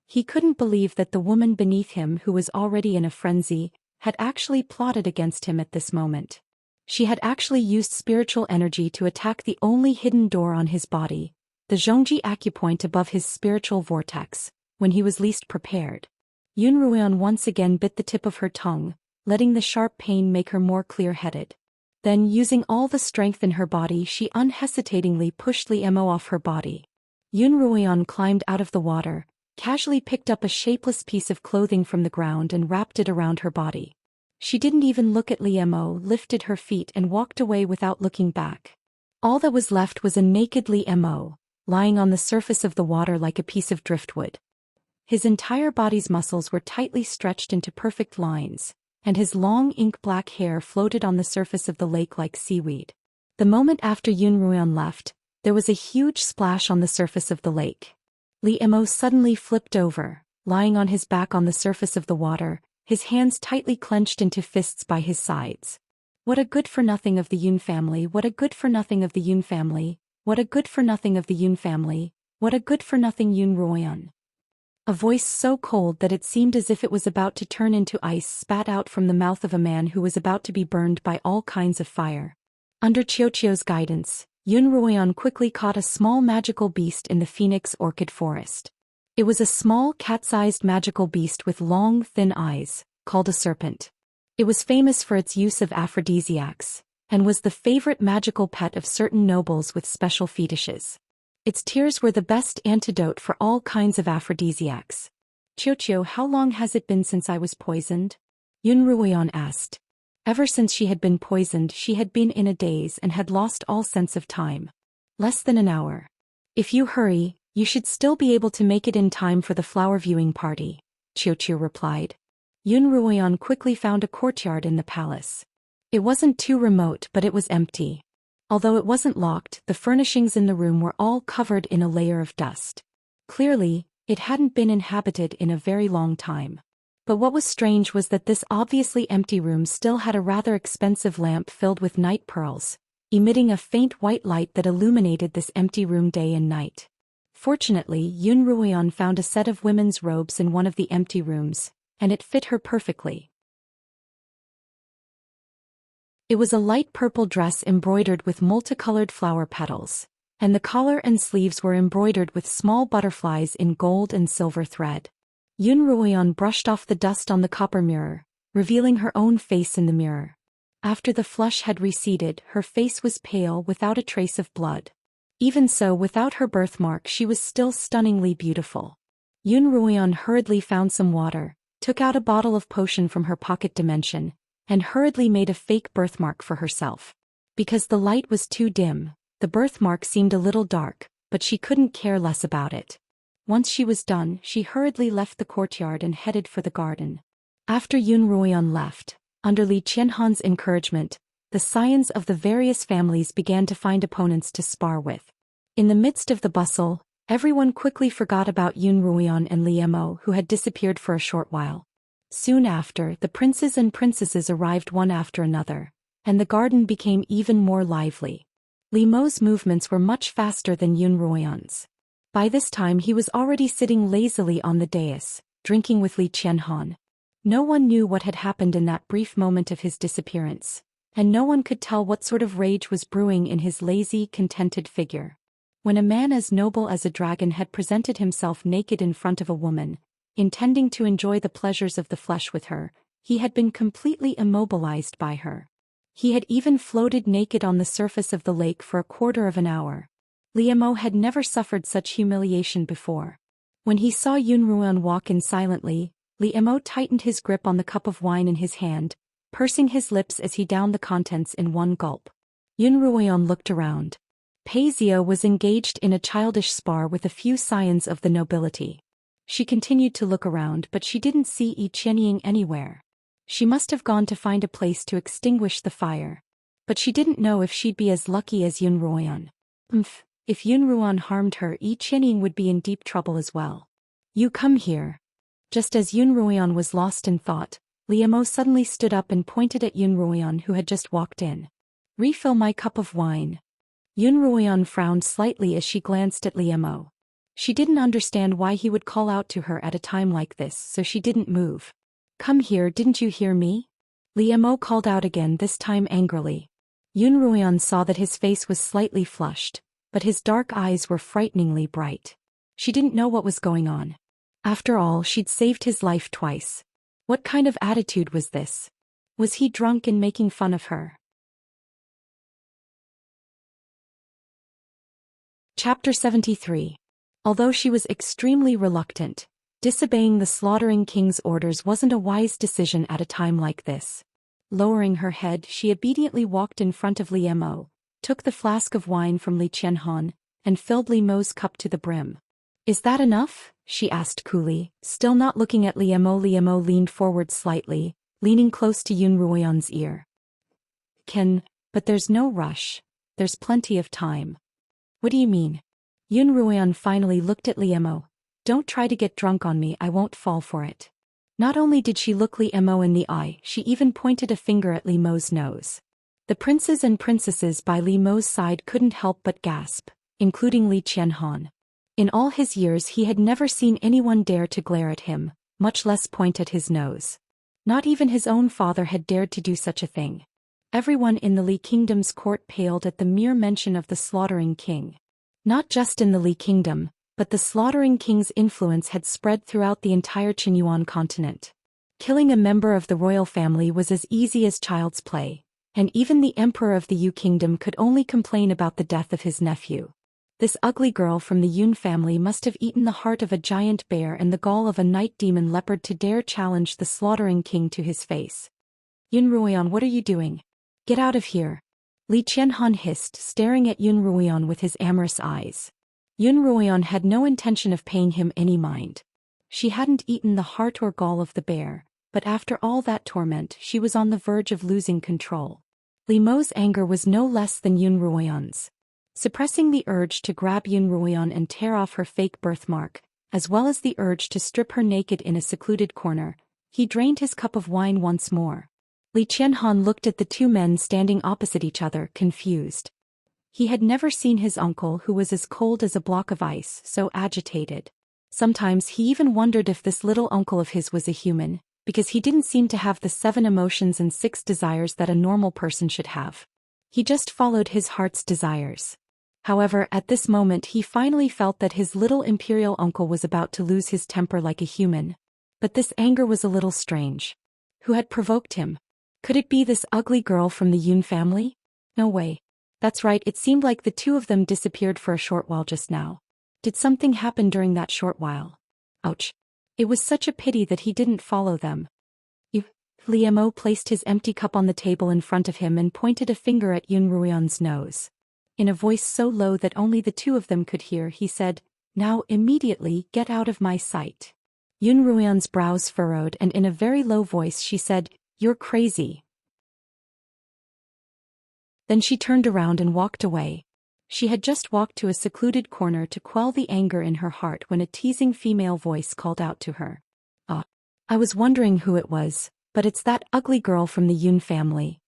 He couldn't believe that the woman beneath him, who was already in a frenzy, had actually plotted against him at this moment. She had actually used spiritual energy to attack the only hidden door on his body, the Zhongji acupoint above his spiritual vortex, when he was least prepared. Yun Ruoyan once again bit the tip of her tongue, letting the sharp pain make her more clear-headed. Then, using all the strength in her body, she unhesitatingly pushed Li Mo off her body. Yun Ruoyan climbed out of the water, casually picked up a shapeless piece of clothing from the ground and wrapped it around her body. She didn't even look at Li Mo, lifted her feet and walked away without looking back. All that was left was a naked Li Mo, lying on the surface of the water like a piece of driftwood. His entire body's muscles were tightly stretched into perfect lines, and his long ink-black hair floated on the surface of the lake like seaweed. The moment after Yun Ruoyan left, there was a huge splash on the surface of the lake. Li Mo suddenly flipped over, lying on his back on the surface of the water, his hands tightly clenched into fists by his sides. What a good-for-nothing of the Yun family, what a good-for-nothing of the Yun family, what a good-for-nothing of the Yun family, what a good-for-nothing Yun Ruoyan. A voice so cold that it seemed as if it was about to turn into ice spat out from the mouth of a man who was about to be burned by all kinds of fire. Under Xiao's guidance, Yun Ruoyan quickly caught a small magical beast in the phoenix orchid forest. It was a small cat-sized magical beast with long, thin eyes, called a serpent. It was famous for its use of aphrodisiacs, and was the favorite magical pet of certain nobles with special fetishes. Its tears were the best antidote for all kinds of aphrodisiacs. "Qiu, how long has it been since I was poisoned?" Yun Ruoyan asked. Ever since she had been poisoned, she had been in a daze and had lost all sense of time. "Less than an hour. If you hurry, you should still be able to make it in time for the flower viewing party," Qiu replied. Yun Ruoyan quickly found a courtyard in the palace. It wasn't too remote, but it was empty. Although it wasn't locked, the furnishings in the room were all covered in a layer of dust. Clearly, it hadn't been inhabited in a very long time. But what was strange was that this obviously empty room still had a rather expensive lamp filled with night pearls, emitting a faint white light that illuminated this empty room day and night. Fortunately, Yun Ruoyan found a set of women's robes in one of the empty rooms, and it fit her perfectly. It was a light purple dress embroidered with multicolored flower petals, and the collar and sleeves were embroidered with small butterflies in gold and silver thread. Yun Ruoyan brushed off the dust on the copper mirror, revealing her own face in the mirror. After the flush had receded, her face was pale without a trace of blood. Even so, without her birthmark, she was still stunningly beautiful. Yun Ruoyan hurriedly found some water, took out a bottle of potion from her pocket dimension, and hurriedly made a fake birthmark for herself. Because the light was too dim, the birthmark seemed a little dark, but she couldn't care less about it. Once she was done, she hurriedly left the courtyard and headed for the garden. After Yun Ruoyan left, under Li Qianhan's encouragement, the scions of the various families began to find opponents to spar with. In the midst of the bustle, everyone quickly forgot about Yun Ruoyan and Li Mo, who had disappeared for a short while. Soon after, the princes and princesses arrived one after another, and the garden became even more lively. Li Mo's movements were much faster than Yun Ruoyan's. By this time he was already sitting lazily on the dais, drinking with Li Qianhan. No one knew what had happened in that brief moment of his disappearance, and no one could tell what sort of rage was brewing in his lazy, contented figure. When a man as noble as a dragon had presented himself naked in front of a woman, intending to enjoy the pleasures of the flesh with her, he had been completely immobilized by her. He had even floated naked on the surface of the lake for a quarter of an hour. Li Mo had never suffered such humiliation before. When he saw Yun Ruoyan walk in silently, Li Mo tightened his grip on the cup of wine in his hand, pursing his lips as he downed the contents in one gulp. Yun Ruoyan looked around. Pei Zio was engaged in a childish spar with a few scions of the nobility. She continued to look around, but she didn't see Yi Qianying anywhere. She must have gone to find a place to extinguish the fire. But she didn't know if she'd be as lucky as Yun Ruoyan. If Yun Ruoyan harmed her, Yi Qianying would be in deep trouble as well. "You come here." Just as Yun Ruoyan was lost in thought, Li Mo suddenly stood up and pointed at Yun Ruoyan, who had just walked in. "Refill my cup of wine." Yun Ruoyan frowned slightly as she glanced at Li Mo. She didn't understand why he would call out to her at a time like this, so she didn't move. "Come here, didn't you hear me?" Li Mo called out again, this time angrily. Yun Ruoyan saw that his face was slightly flushed, but his dark eyes were frighteningly bright. She didn't know what was going on. After all, she'd saved his life twice. What kind of attitude was this? Was he drunk and making fun of her? Chapter 73. Although she was extremely reluctant, disobeying the slaughtering king's orders wasn't a wise decision at a time like this. Lowering her head, she obediently walked in front of Li Mo, took the flask of wine from Li Qianhan, and filled Li Mo's cup to the brim. "Is that enough?" she asked coolly, still not looking at Li Mo. Li Mo leaned forward slightly, leaning close to Yun Ruoyan's ear. But there's no rush. There's plenty of time." "What do you mean?" Yun Ruoyan finally looked at Li Mo. "Don't try to get drunk on me, I won't fall for it." Not only did she look Li Mo in the eye, she even pointed a finger at Li Mo's nose. The princes and princesses by Li Mo's side couldn't help but gasp, including Li Qianhan. In all his years he had never seen anyone dare to glare at him, much less point at his nose. Not even his own father had dared to do such a thing. Everyone in the Li Kingdom's court paled at the mere mention of the slaughtering king. Not just in the Li Kingdom, But the slaughtering king's influence had spread throughout the entire Qinyuan continent. Killing a member of the royal family was as easy as child's play, and even the emperor of the Yu kingdom could only complain about the death of his nephew. This ugly girl from the Yun family must have eaten the heart of a giant bear and the gall of a night demon leopard to dare challenge the slaughtering king to his face. Yun Ruoyan, what are you doing? Get out of here. Li Qianhan hissed, staring at Yun Ruoyan with his amorous eyes. Yun Ruoyan had no intention of paying him any mind. She hadn't eaten the heart or gall of the bear, but after all that torment she was on the verge of losing control. Li Mo's anger was no less than Yun Ruoyan's. Suppressing the urge to grab Yun Ruoyan and tear off her fake birthmark, as well as the urge to strip her naked in a secluded corner, he drained his cup of wine once more. Li Qianhan looked at the two men standing opposite each other, confused. He had never seen his uncle, who was as cold as a block of ice, so agitated. Sometimes he even wondered if this little uncle of his was a human, because he didn't seem to have the 7 emotions and 6 desires that a normal person should have. He just followed his heart's desires. However, at this moment he finally felt that his little imperial uncle was about to lose his temper like a human. But this anger was a little strange. Who had provoked him? Could it be this ugly girl from the Yun family? No way. That's right, it seemed like the two of them disappeared for a short while just now. Did something happen during that short while? Ouch. It was such a pity that he didn't follow them. Li Mo placed his empty cup on the table in front of him and pointed a finger at Yun Ruoyan's nose. In a voice so low that only the two of them could hear, he said, "Now immediately get out of my sight." Yun Ruoyan's brows furrowed and in a very low voice she said, "You're crazy." Then she turned around and walked away. She had just walked to a secluded corner to quell the anger in her heart when a teasing female voice called out to her. I was wondering who it was, but it's that ugly girl from the Yun family."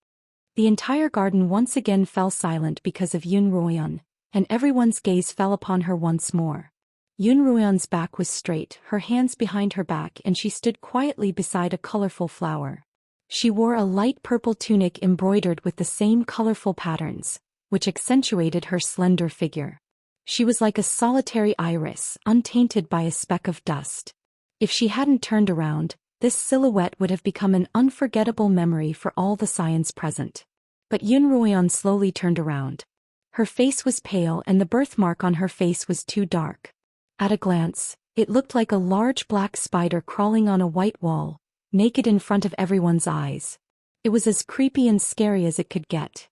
The entire garden once again fell silent because of Yun Ruoyan, and everyone's gaze fell upon her once more. Yun Ruoyan's back was straight, her hands behind her back, and she stood quietly beside a colorful flower. She wore a light purple tunic embroidered with the same colorful patterns, which accentuated her slender figure. She was like a solitary iris, untainted by a speck of dust. If she hadn't turned around, this silhouette would have become an unforgettable memory for all the Xians present. But Yun Ruoyan slowly turned around. Her face was pale and the birthmark on her face was too dark. At a glance, it looked like a large black spider crawling on a white wall, naked in front of everyone's eyes. It was as creepy and scary as it could get.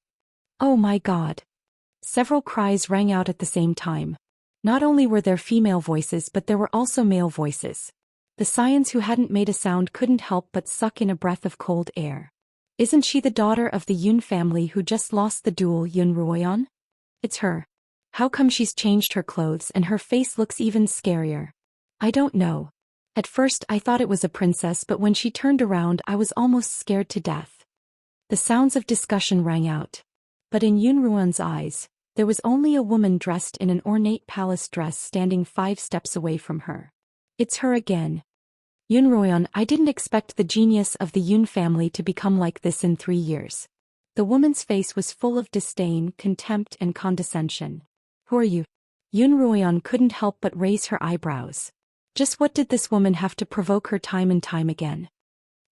"Oh my God!" Several cries rang out at the same time. Not only were there female voices but there were also male voices. The Xians who hadn't made a sound couldn't help but suck in a breath of cold air. "Isn't she the daughter of the Yun family who just lost the duel, Yun Ruoyan? It's her. How come she's changed her clothes and her face looks even scarier? I don't know. At first I thought it was a princess, but when she turned around I was almost scared to death." The sounds of discussion rang out. But in Yun Ruoyan's eyes, there was only a woman dressed in an ornate palace dress standing 5 steps away from her. "It's her again. Yun Ruoyan, I didn't expect the genius of the Yun family to become like this in 3 years." The woman's face was full of disdain, contempt and condescension. "Who are you?" Yun Ruoyan couldn't help but raise her eyebrows. Just what did this woman have to provoke her time and time again?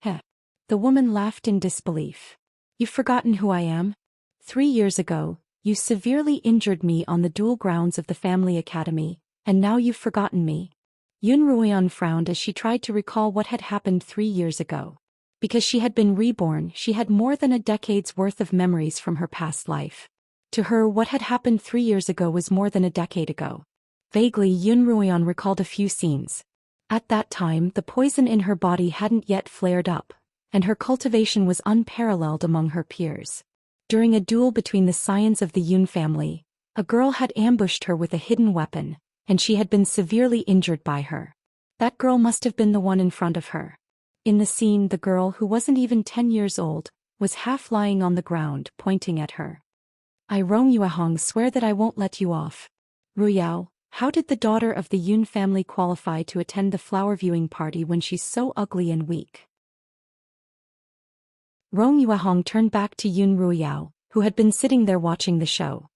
Heh. The woman laughed in disbelief. "You've forgotten who I am? 3 years ago, you severely injured me on the duel grounds of the family academy, and now you've forgotten me." Yun Ruoyan frowned as she tried to recall what had happened 3 years ago. Because she had been reborn, she had more than a decade's worth of memories from her past life. To her, what had happened 3 years ago was more than a decade ago. Vaguely, Yun Ruoyan recalled a few scenes. At that time, the poison in her body hadn't yet flared up, and her cultivation was unparalleled among her peers. During a duel between the Xians of the Yun family, a girl had ambushed her with a hidden weapon, and she had been severely injured by her. That girl must have been the one in front of her. In the scene, the girl, who wasn't even 10 years old, was half lying on the ground, pointing at her. "I, Rong Yuehong, swear that I won't let you off. Ruyao, how did the daughter of the Yun family qualify to attend the flower viewing party when she's so ugly and weak?" Rong Yuehong turned back to Yun Ruyao, who had been sitting there watching the show.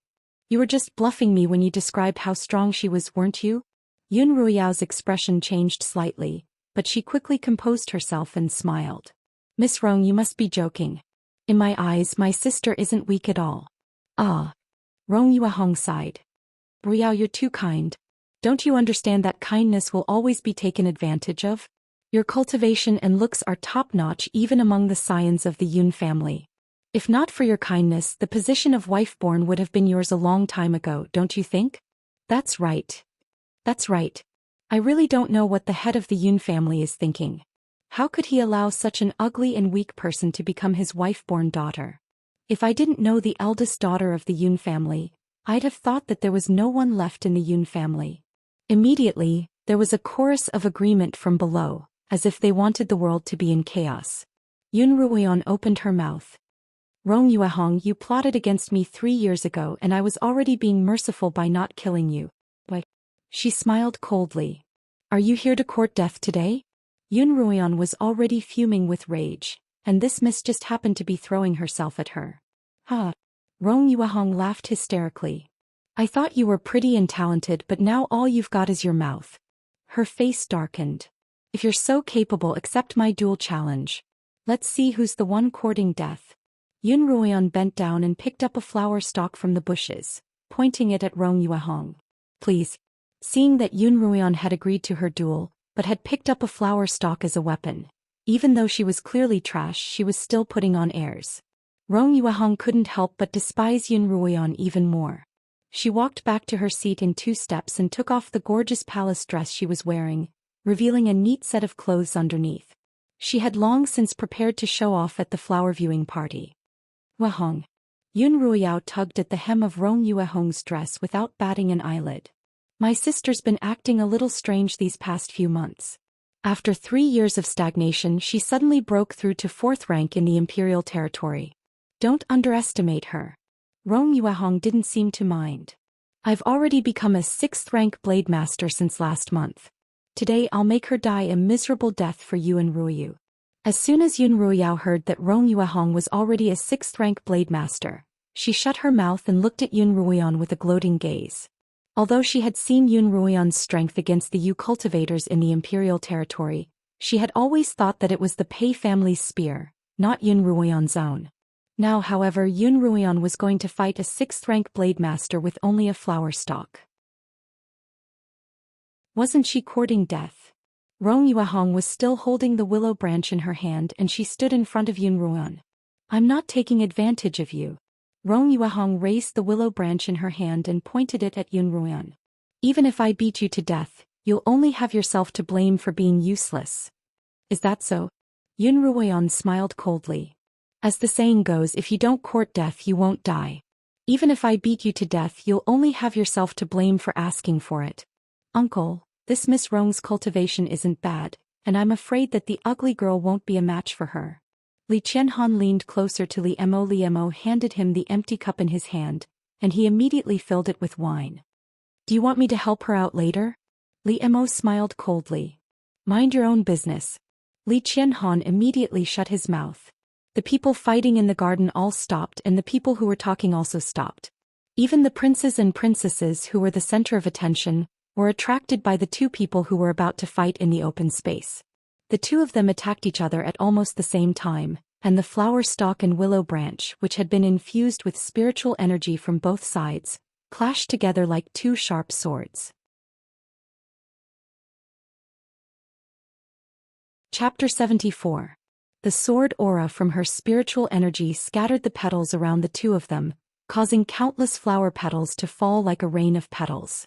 "You were just bluffing me when you described how strong she was, weren't you?" Yun Ruiao's expression changed slightly, but she quickly composed herself and smiled. Miss Rong, you must be joking. In my eyes, my sister isn't weak at all. Ah. Rong Yuehong sighed. Ruiao, you're too kind. Don't you understand that kindness will always be taken advantage of? Your cultivation and looks are top-notch even among the scions of the Yun family. If not for your kindness, the position of wife-born would have been yours a long time ago, don't you think? That's right. That's right. I really don't know what the head of the Yun family is thinking. How could he allow such an ugly and weak person to become his wife-born daughter? If I didn't know the eldest daughter of the Yun family, I'd have thought that there was no one left in the Yun family. Immediately, there was a chorus of agreement from below, as if they wanted the world to be in chaos. Yun Ruoyan opened her mouth. Rong Yuehong, you plotted against me 3 years ago and I was already being merciful by not killing you. Why? She smiled coldly. Are you here to court death today? Yun Ruoyan was already fuming with rage, and this miss just happened to be throwing herself at her. Ha! Rong Yuehong laughed hysterically. I thought you were pretty and talented, but now all you've got is your mouth. Her face darkened. If you're so capable, accept my duel challenge. Let's see who's the one courting death. Yun Ruoyan bent down and picked up a flower stalk from the bushes, pointing it at Rong Yuehong. Please. Seeing that Yun Ruoyan had agreed to her duel, but had picked up a flower stalk as a weapon. Even though she was clearly trash, she was still putting on airs. Rong Yuehong couldn't help but despise Yun Ruoyan even more. She walked back to her seat in 2 steps and took off the gorgeous palace dress she was wearing, revealing a neat set of clothes underneath. She had long since prepared to show off at the flower viewing party. Yuehong. Yun Ruoyao tugged at the hem of Rong Yuehong's dress without batting an eyelid. My sister's been acting a little strange these past few months. After 3 years of stagnation, she suddenly broke through to 4th rank in the imperial territory. Don't underestimate her. Rong Yuehong didn't seem to mind. I've already become a 6th rank blade master since last month. Today I'll make her die a miserable death for you and Ruoyu. As soon as Yun Ruoyao heard that Rong Yuehong was already a 6th rank blade master, she shut her mouth and looked at Yun Ruoyan with a gloating gaze. Although she had seen Yun Ruoyan's strength against the Yu cultivators in the imperial territory, she had always thought that it was the Pei family's spear, not Yun Ruoyan's own. Now, however, Yun Ruoyan was going to fight a 6th rank blade master with only a flower stalk. Wasn't she courting death? Rong Yuehong was still holding the willow branch in her hand and she stood in front of Yun Ruoyan. I'm not taking advantage of you. Rong Yuehong raised the willow branch in her hand and pointed it at Yun Ruoyan. Even if I beat you to death, you'll only have yourself to blame for being useless. Is that so? Yun Ruoyan smiled coldly. As the saying goes, if you don't court death, you won't die. Even if I beat you to death, you'll only have yourself to blame for asking for it. Uncle, this Miss Rong's cultivation isn't bad, and I'm afraid that the ugly girl won't be a match for her. Li Qianhan leaned closer to Li Mo. Li Mo handed him the empty cup in his hand, and he immediately filled it with wine. Do you want me to help her out later? Li Mo smiled coldly. Mind your own business. Li Qianhan immediately shut his mouth. The people fighting in the garden all stopped and the people who were talking also stopped. Even the princes and princesses who were the center of attention were attracted by the 2 people who were about to fight in the open space. The 2 of them attacked each other at almost the same time, and the flower stalk and willow branch, which had been infused with spiritual energy from both sides, clashed together like 2 sharp swords. Chapter 74. The sword aura from her spiritual energy scattered the petals around the 2 of them, causing countless flower petals to fall like a rain of petals.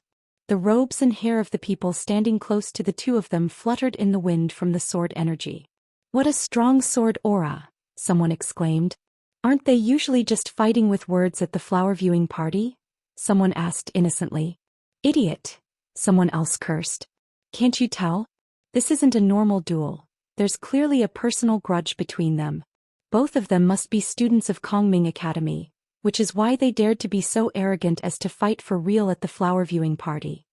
The robes and hair of the people standing close to the 2 of them fluttered in the wind from the sword energy. What a strong sword aura, someone exclaimed. Aren't they usually just fighting with words at the flower viewing party? Someone asked innocently. Idiot, someone else cursed. Can't you tell? This isn't a normal duel. There's clearly a personal grudge between them. Both of them must be students of Kongming Academy, which is why they dared to be so arrogant as to fight for real at the flower viewing party.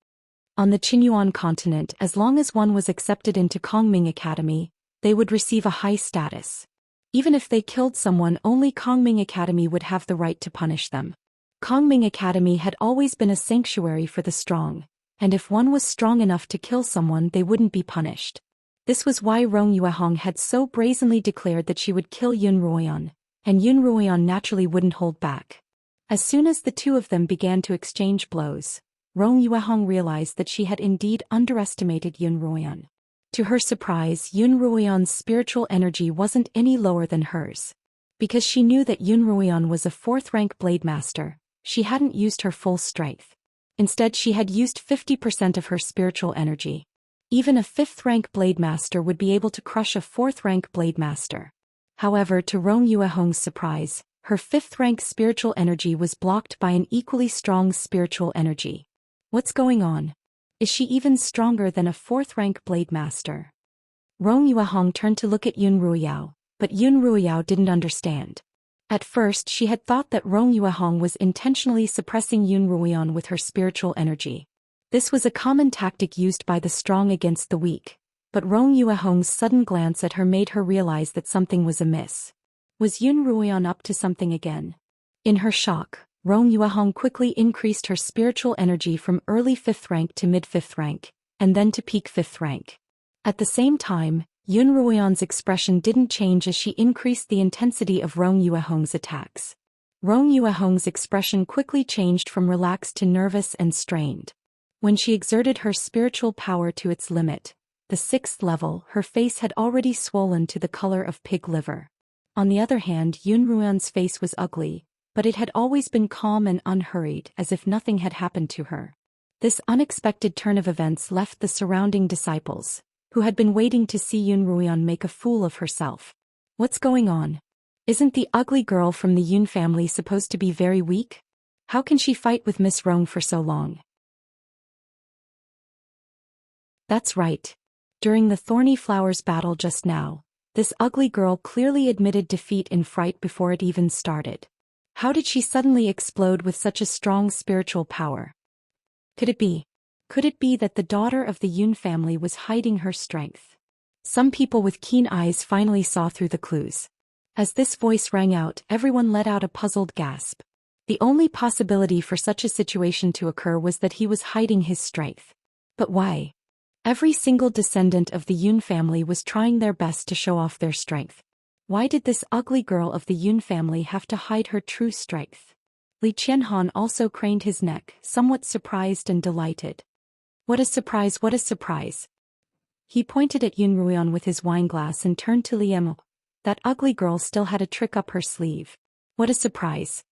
On the Qinyuan continent, as long as one was accepted into Kongming Academy, they would receive a high status. Even if they killed someone, only Kongming Academy would have the right to punish them. Kongming Academy had always been a sanctuary for the strong, and if one was strong enough to kill someone they wouldn't be punished. This was why Rong Yuehong had so brazenly declared that she would kill Yun Ruoyan, and Yun Ruoyan naturally wouldn't hold back. As soon as the two of them began to exchange blows, Rong Yuehong realized that she had indeed underestimated Yun Ruoyan. To her surprise, Yun Ruoyan's spiritual energy wasn't any lower than hers. Because she knew that Yun Ruoyan was a 4th-rank blade master, she hadn't used her full strength. Instead she had used 50% of her spiritual energy. Even a 5th-rank blade master would be able to crush a 4th-rank blade master. However, to Rong Yuehong's surprise, her 5th-rank spiritual energy was blocked by an equally strong spiritual energy. What's going on? Is she even stronger than a 4th-rank blade master? Rong Yuehong turned to look at Yun Ruoyao, but Yun Ruoyao didn't understand. At first she had thought that Rong Yuehong was intentionally suppressing Yun Ruoyan with her spiritual energy. This was a common tactic used by the strong against the weak, but Rong Yuehong's sudden glance at her made her realize that something was amiss. Was Yun Ruoyan up to something again? In her shock, Rong Yuehong quickly increased her spiritual energy from early 5th rank to mid-5th rank, and then to peak 5th rank. At the same time, Yun Ruoyan's expression didn't change as she increased the intensity of Rong Yuehong's attacks. Rong Yuehong's expression quickly changed from relaxed to nervous and strained. When she exerted her spiritual power to its limit, the 6th level, her face had already swollen to the color of pig liver. On the other hand, Yun Ruoyan's face was ugly, but it had always been calm and unhurried, as if nothing had happened to her. This unexpected turn of events left the surrounding disciples, who had been waiting to see Yun Ruoyan make a fool of herself. What's going on? Isn't the ugly girl from the Yun family supposed to be very weak? How can she fight with Miss Rong for so long? That's right. During the Thorny Flowers battle just now, this ugly girl clearly admitted defeat in fright before it even started. How did she suddenly explode with such a strong spiritual power? Could it be that the daughter of the Yun family was hiding her strength? Some people with keen eyes finally saw through the clues. As this voice rang out, everyone let out a puzzled gasp. The only possibility for such a situation to occur was that he was hiding his strength. But why? Every single descendant of the Yun family was trying their best to show off their strength. Why did this ugly girl of the Yun family have to hide her true strength? Li Qianhan also craned his neck, somewhat surprised and delighted. What a surprise, what a surprise! He pointed at Yun Ruoyan with his wineglass and turned to Li Emo. That ugly girl still had a trick up her sleeve. What a surprise!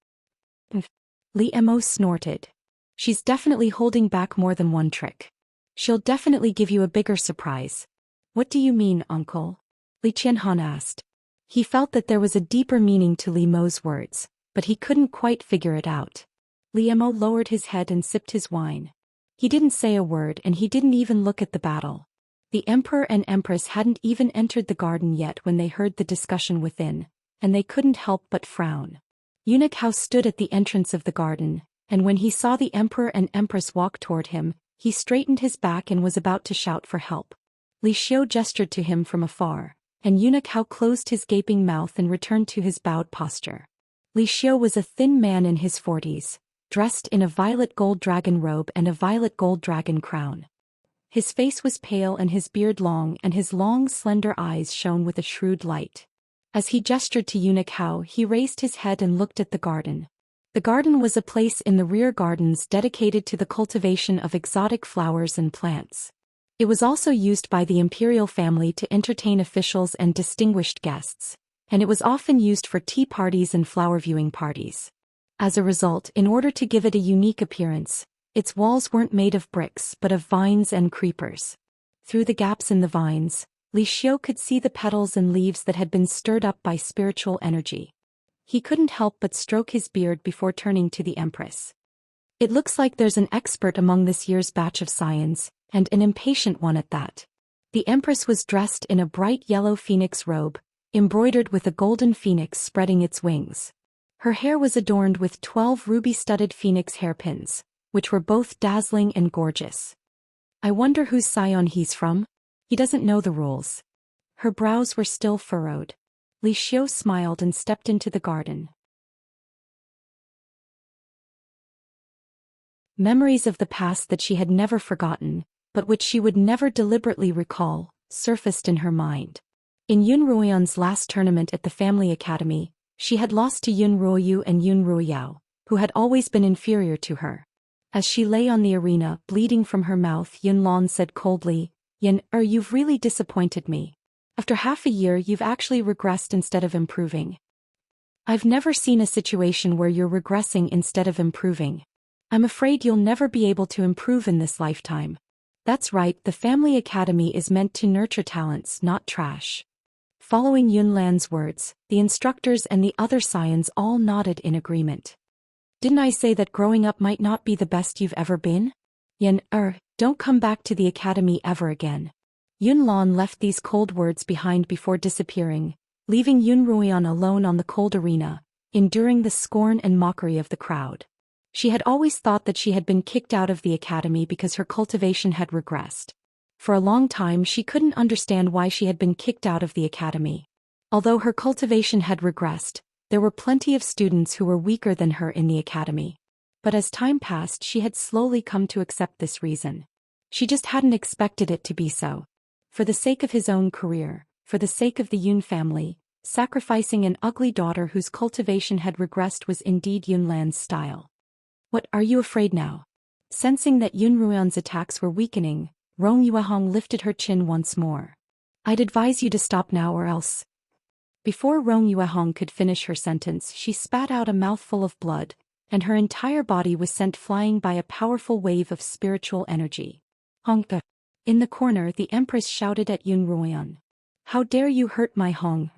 Li Emo snorted. She's definitely holding back more than one trick. She'll definitely give you a bigger surprise. What do you mean, uncle? Li Qianhan asked. He felt that there was a deeper meaning to Li Mo's words, but he couldn't quite figure it out. Li Mo lowered his head and sipped his wine. He didn't say a word and he didn't even look at the battle. The Emperor and Empress hadn't even entered the garden yet when they heard the discussion within, and they couldn't help but frown. Eunuch Hao stood at the entrance of the garden, and when he saw the Emperor and Empress walk toward him, he straightened his back and was about to shout for help. Li Xiu gestured to him from afar, and Eunuch Hao closed his gaping mouth and returned to his bowed posture. Li Xiu was a thin man in his 40s, dressed in a violet gold dragon robe and a violet gold dragon crown. His face was pale and his beard long, and his long slender eyes shone with a shrewd light. As he gestured to Eunuch Hao, he raised his head and looked at the garden. The garden was a place in the rear gardens dedicated to the cultivation of exotic flowers and plants. It was also used by the imperial family to entertain officials and distinguished guests, and it was often used for tea parties and flower viewing parties. As a result, in order to give it a unique appearance, its walls weren't made of bricks but of vines and creepers. Through the gaps in the vines, Li Xiu could see the petals and leaves that had been stirred up by spiritual energy. He couldn't help but stroke his beard before turning to the Empress. It looks like there's an expert among this year's batch of scions, and an impatient one at that. The Empress was dressed in a bright yellow phoenix robe, embroidered with a golden phoenix spreading its wings. Her hair was adorned with 12 ruby-studded phoenix hairpins, which were both dazzling and gorgeous. I wonder whose scion he's from? He doesn't know the rules. Her brows were still furrowed. Li Xiu smiled and stepped into the garden. Memories of the past that she had never forgotten, but which she would never deliberately recall, surfaced in her mind. In Yun Ruoyon's last tournament at the family academy, she had lost to Yun Ruoyu and Yun Ruoyao, who had always been inferior to her. As she lay on the arena, bleeding from her mouth, Yun Lan said coldly, "You've really disappointed me. After half a year you've actually regressed instead of improving. I've never seen a situation where you're regressing instead of improving. I'm afraid you'll never be able to improve in this lifetime." That's right, the family academy is meant to nurture talents, not trash. Following Yun Lan's words, the instructors and the other scions all nodded in agreement. Didn't I say that growing up might not be the best you've ever been? Don't come back to the academy ever again. Yun Lan left these cold words behind before disappearing, leaving Yun Ruoyan alone on the cold arena, enduring the scorn and mockery of the crowd. She had always thought that she had been kicked out of the academy because her cultivation had regressed. For a long time she couldn't understand why she had been kicked out of the academy. Although her cultivation had regressed, there were plenty of students who were weaker than her in the academy. But as time passed she had slowly come to accept this reason. She just hadn't expected it to be so. For the sake of his own career, for the sake of the Yun family, sacrificing an ugly daughter whose cultivation had regressed was indeed Yun Lan's style. "What, are you afraid now?" Sensing that Yun Ruoyan's attacks were weakening, Rong Yuehong lifted her chin once more. "I'd advise you to stop now or else." Before Rong Yuehong could finish her sentence she spat out a mouthful of blood, and her entire body was sent flying by a powerful wave of spiritual energy. "Hong!" In the corner the Empress shouted at Yun Ruoyan. "How dare you hurt my Hong?"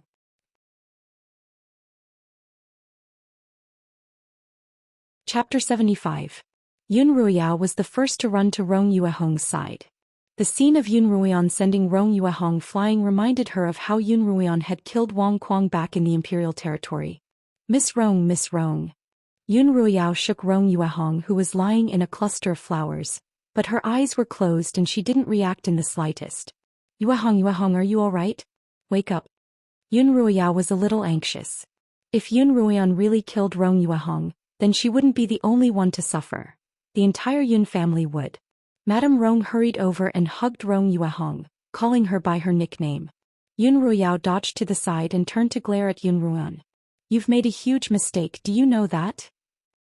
Chapter 75. Yun Ruoyao was the first to run to Rong Yuehong's side. The scene of Yun Ruoyan sending Rong Yuehong flying reminded her of how Yun Ruoyan had killed Wang Kuang back in the imperial territory. Miss Rong, Miss Rong." Yun Ruoyao shook Rong Yuehong, who was lying in a cluster of flowers, but her eyes were closed and she didn't react in the slightest. Yuehong, are you all right? Wake up." Yun Ruoyao was a little anxious. If Yun Ruoyan really killed Rong Yuehong, then she wouldn't be the only one to suffer. The entire Yun family would. Madame Rong hurried over and hugged Rong Yuehong, calling her by her nickname. Yun Ruoyao dodged to the side and turned to glare at Yun Ruoyan. "You've made a huge mistake, do you know that?"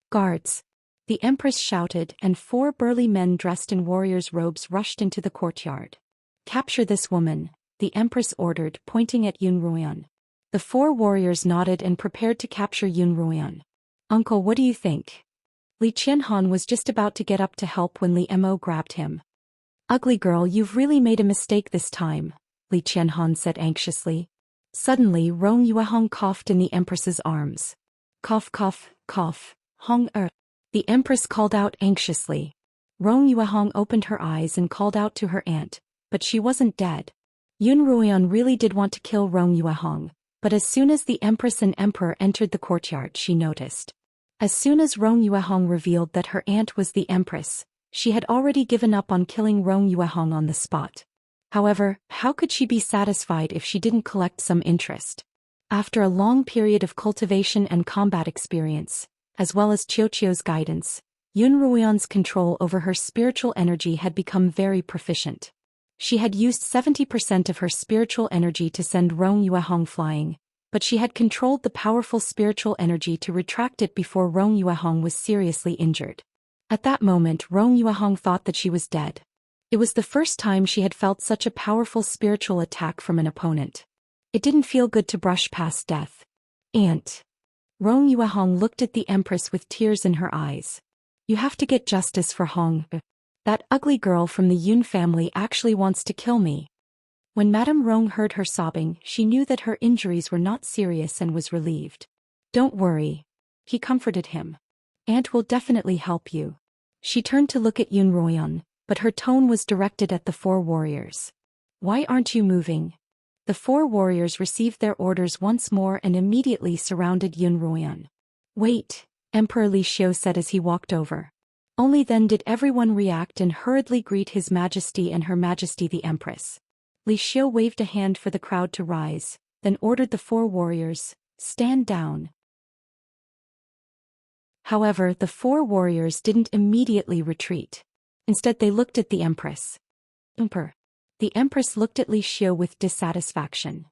"Guards!" the Empress shouted, and 4 burly men dressed in warriors' robes rushed into the courtyard. "Capture this woman," the Empress ordered, pointing at Yun Ruoyan. The 4 warriors nodded and prepared to capture Yun Ruoyan. "Uncle, what do you think?" Li Qianhan was just about to get up to help when Li Mo grabbed him. "Ugly girl, you've really made a mistake this time," Li Qianhan said anxiously. Suddenly Rong Yuehong coughed in the Empress's arms. "Cough, cough, cough, Hong the Empress called out anxiously. Rong Yuehong opened her eyes and called out to her aunt, but she wasn't dead. Yun Ruoyan really did want to kill Rong Yuehong, but as soon as the Empress and Emperor entered the courtyard she noticed. As soon as Rong Yuehong revealed that her aunt was the Empress, she had already given up on killing Rong Yuehong on the spot. However, how could she be satisfied if she didn't collect some interest? After a long period of cultivation and combat experience, as well as Qiuqiu's guidance, Yun Ruoyan's control over her spiritual energy had become very proficient. She had used 70% of her spiritual energy to send Rong Yuehong flying, but she had controlled the powerful spiritual energy to retract it before Rong Yuehong was seriously injured. At that moment Rong Yuehong thought that she was dead. It was the first time she had felt such a powerful spiritual attack from an opponent. It didn't feel good to brush past death. "Aunt." Rong Yuehong looked at the Empress with tears in her eyes. "You have to get justice for Hong. That ugly girl from the Yun family actually wants to kill me." When Madame Rong heard her sobbing, she knew that her injuries were not serious and was relieved. "Don't worry," he comforted him. "Aunt will definitely help you." She turned to look at Yun Ruoyan, but her tone was directed at the 4 warriors. "Why aren't you moving?" The 4 warriors received their orders once more and immediately surrounded Yun Ruoyan. "Wait," Emperor Li Xiu said as he walked over. Only then did everyone react and hurriedly greet His Majesty and Her Majesty the Empress. Li Xiu waved a hand for the crowd to rise, then ordered the 4 warriors, "Stand down." However, the four warriors didn't immediately retreat. Instead, they looked at the Empress. Emperor. The Empress looked at Li Xiu with dissatisfaction.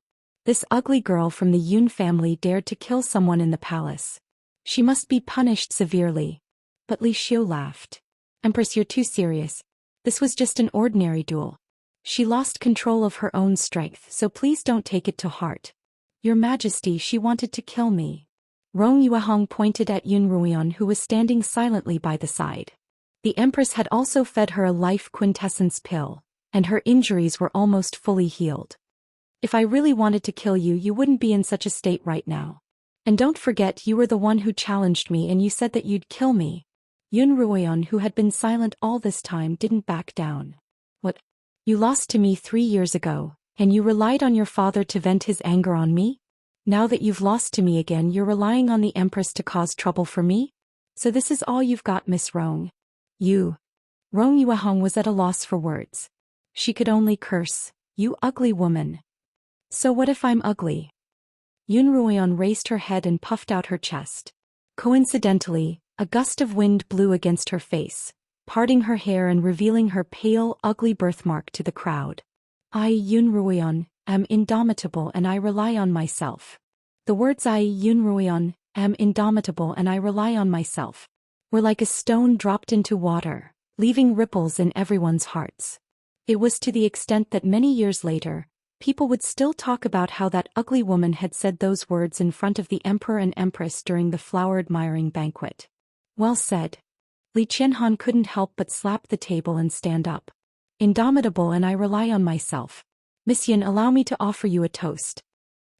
This ugly girl from the Yun family dared to kill someone in the palace. She must be punished severely. But Li Xiu laughed. Empress, you're too serious. This was just an ordinary duel. She lost control of her own strength, so please don't take it to heart. Your Majesty, she wanted to kill me. Rong Yuehong pointed at Yun Ruian, who was standing silently by the side. The Empress had also fed her a life quintessence pill, and her injuries were almost fully healed. If I really wanted to kill you, you wouldn't be in such a state right now. And don't forget, you were the one who challenged me and you said that you'd kill me. Yun Ruian, who had been silent all this time, didn't back down. What? You lost to me 3 years ago, and you relied on your father to vent his anger on me? Now that you've lost to me again, you're relying on the Empress to cause trouble for me? So this is all you've got, Miss Rong? You. Rong Yuehong was at a loss for words. She could only curse. You ugly woman. So what if I'm ugly? Yun Ruian raised her head and puffed out her chest. Coincidentally, a gust of wind blew against her face, parting her hair and revealing her pale, ugly birthmark to the crowd. I, Yun Ruian, am indomitable and I rely on myself. The words I, Yun Ruian, am indomitable and I rely on myself, were like a stone dropped into water, leaving ripples in everyone's hearts. It was to the extent that many years later, people would still talk about how that ugly woman had said those words in front of the Emperor and Empress during the flower-admiring banquet. Well said. Li Qianhan couldn't help but slap the table and stand up. Indomitable and I rely on myself. Miss Yin, allow me to offer you a toast.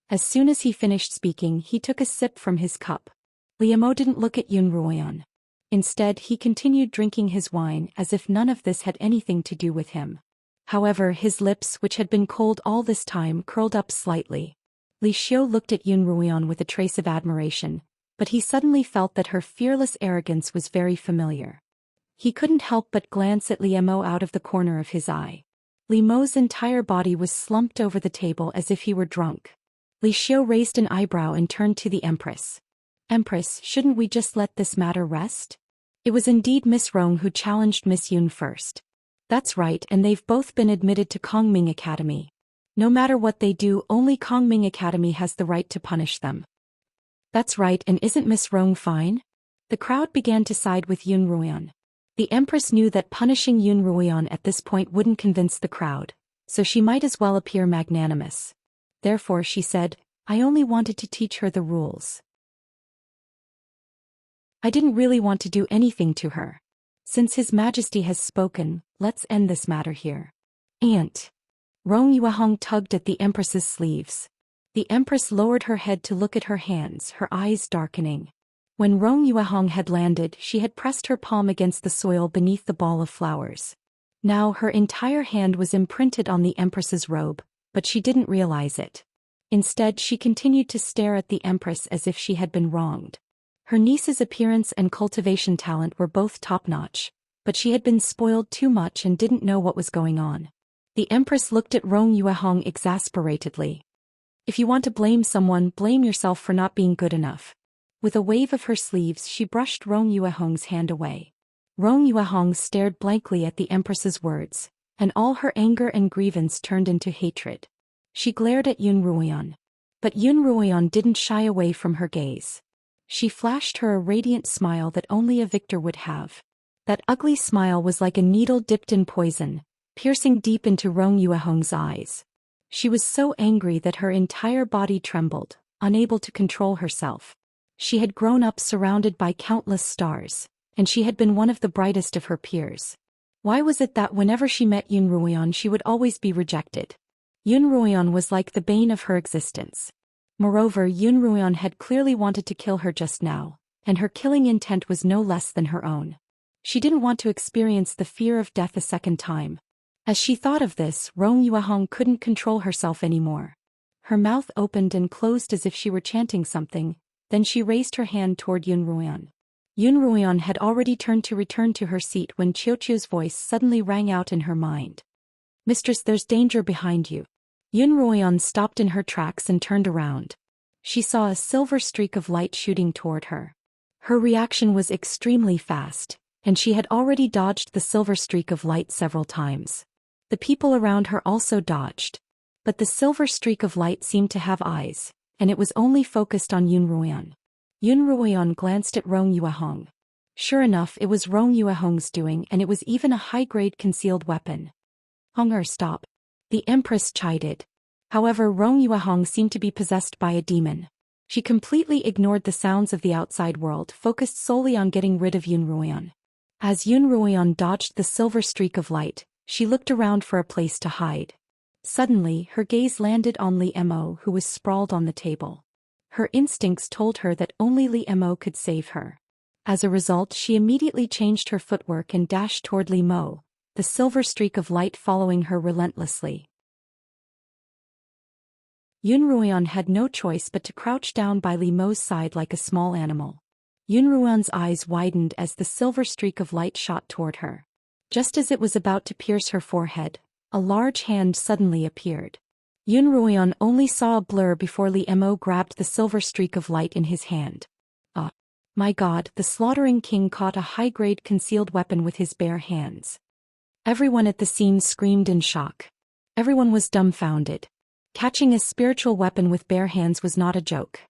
As soon as he finished speaking, he took a sip from his cup. Li Mo didn't look at Yun Ruian. Instead, he continued drinking his wine as if none of this had anything to do with him. However, his lips, which had been cold all this time, curled up slightly. Li Xiu looked at Yun Ruian with a trace of admiration, but he suddenly felt that her fearless arrogance was very familiar. He couldn't help but glance at Li Mo out of the corner of his eye. Li Mo's entire body was slumped over the table as if he were drunk. Li Xiu raised an eyebrow and turned to the Empress. Empress, shouldn't we just let this matter rest? It was indeed Miss Rong who challenged Miss Yun first. That's right, and they've both been admitted to Kongming Academy. No matter what they do, only Kongming Academy has the right to punish them. That's right, and isn't Miss Rong fine? The crowd began to side with Yun Ruian. The Empress knew that punishing Yun Ruian at this point wouldn't convince the crowd, so she might as well appear magnanimous. Therefore she said, I only wanted to teach her the rules. I didn't really want to do anything to her. Since His Majesty has spoken, let's end this matter here. Aunt. Rong Yuehong tugged at the Empress's sleeves. The Empress lowered her head to look at her hands, her eyes darkening. When Rong Yuehong had landed, she had pressed her palm against the soil beneath the ball of flowers. Now her entire hand was imprinted on the Empress's robe, but she didn't realize it. Instead, she continued to stare at the Empress as if she had been wronged. Her niece's appearance and cultivation talent were both top-notch, but she had been spoiled too much and didn't know what was going on. The Empress looked at Rong Yuehong exasperatedly. If you want to blame someone, blame yourself for not being good enough. With a wave of her sleeves, she brushed Rong Yuehong's hand away. Rong Yuehong stared blankly at the Empress's words, and all her anger and grievance turned into hatred. She glared at Yun Ruian. But Yun Ruian didn't shy away from her gaze. She flashed her a radiant smile that only a victor would have. That ugly smile was like a needle dipped in poison, piercing deep into Rong Yuehong's eyes. She was so angry that her entire body trembled, unable to control herself. She had grown up surrounded by countless stars, and she had been one of the brightest of her peers. Why was it that whenever she met Yun Ruian she would always be rejected? Yun Ruian was like the bane of her existence. Moreover, Yun Ruian had clearly wanted to kill her just now, and her killing intent was no less than her own. She didn't want to experience the fear of death a second time. As she thought of this, Rong Yuehong couldn't control herself anymore. Her mouth opened and closed as if she were chanting something, then she raised her hand toward Yun Ruian. Yun Ruian had already turned to return to her seat when Qiuqiu's voice suddenly rang out in her mind. Mistress, there's danger behind you. Yun Ruian stopped in her tracks and turned around. She saw a silver streak of light shooting toward her. Her reaction was extremely fast, and she had already dodged the silver streak of light several times. The people around her also dodged. But the silver streak of light seemed to have eyes, and it was only focused on Yun Ruoyan. Yun Ruoyan glanced at Rong Yuehong. Sure enough, it was Rong Yuehong's doing, and it was even a high-grade concealed weapon. Honger, stop. The Empress chided. However, Rong Yuehong seemed to be possessed by a demon. She completely ignored the sounds of the outside world, focused solely on getting rid of Yun Ruoyan. As Yun Ruoyan dodged the silver streak of light, she looked around for a place to hide. Suddenly, her gaze landed on Li Mo, who was sprawled on the table. Her instincts told her that only Li Mo could save her. As a result, she immediately changed her footwork and dashed toward Li Mo, the silver streak of light following her relentlessly. Yun Ruoyan had no choice but to crouch down by Li Mo's side like a small animal. Yun Ruoyan's eyes widened as the silver streak of light shot toward her. Just as it was about to pierce her forehead, a large hand suddenly appeared. Yun Ruoyan only saw a blur before Li Mo grabbed the silver streak of light in his hand. My God, the slaughtering king caught a high-grade concealed weapon with his bare hands. Everyone at the scene screamed in shock. Everyone was dumbfounded. Catching a spiritual weapon with bare hands was not a joke.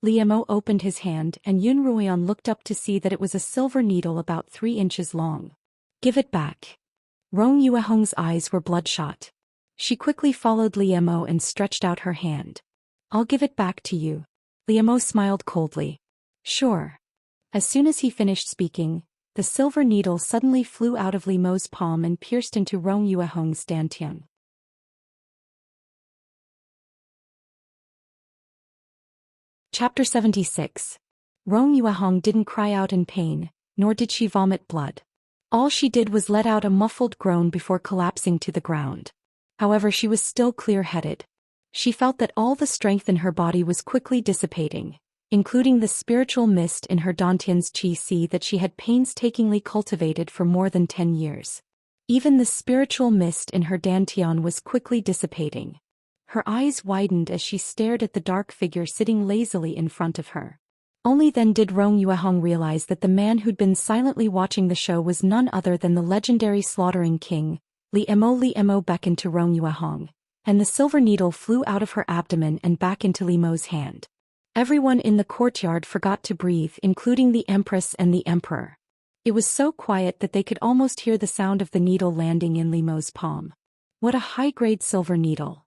Li Mo opened his hand, and Yun Ruoyan looked up to see that it was a silver needle about 3 inches long. Give it back. Rong Yuehong's eyes were bloodshot. She quickly followed Li Mo and stretched out her hand. I'll give it back to you. Li Mo smiled coldly. Sure. As soon as he finished speaking, the silver needle suddenly flew out of Li Mo's palm and pierced into Rong Yuehong's dantian. Chapter 76. Rong Yuehong didn't cry out in pain, nor did she vomit blood. All she did was let out a muffled groan before collapsing to the ground. However, she was still clear-headed. She felt that all the strength in her body was quickly dissipating, including the spiritual mist in her dantian's qi that she had painstakingly cultivated for more than 10 years. Even the spiritual mist in her dantian was quickly dissipating. Her eyes widened as she stared at the dark figure sitting lazily in front of her. Only then did Rong Yuehong realize that the man who'd been silently watching the show was none other than the legendary slaughtering king. Li Mo beckoned to Rong Yuehong, and the silver needle flew out of her abdomen and back into Li Mo's hand. Everyone in the courtyard forgot to breathe, including the Empress and the Emperor. It was so quiet that they could almost hear the sound of the needle landing in Li Mo's palm. What a high-grade silver needle.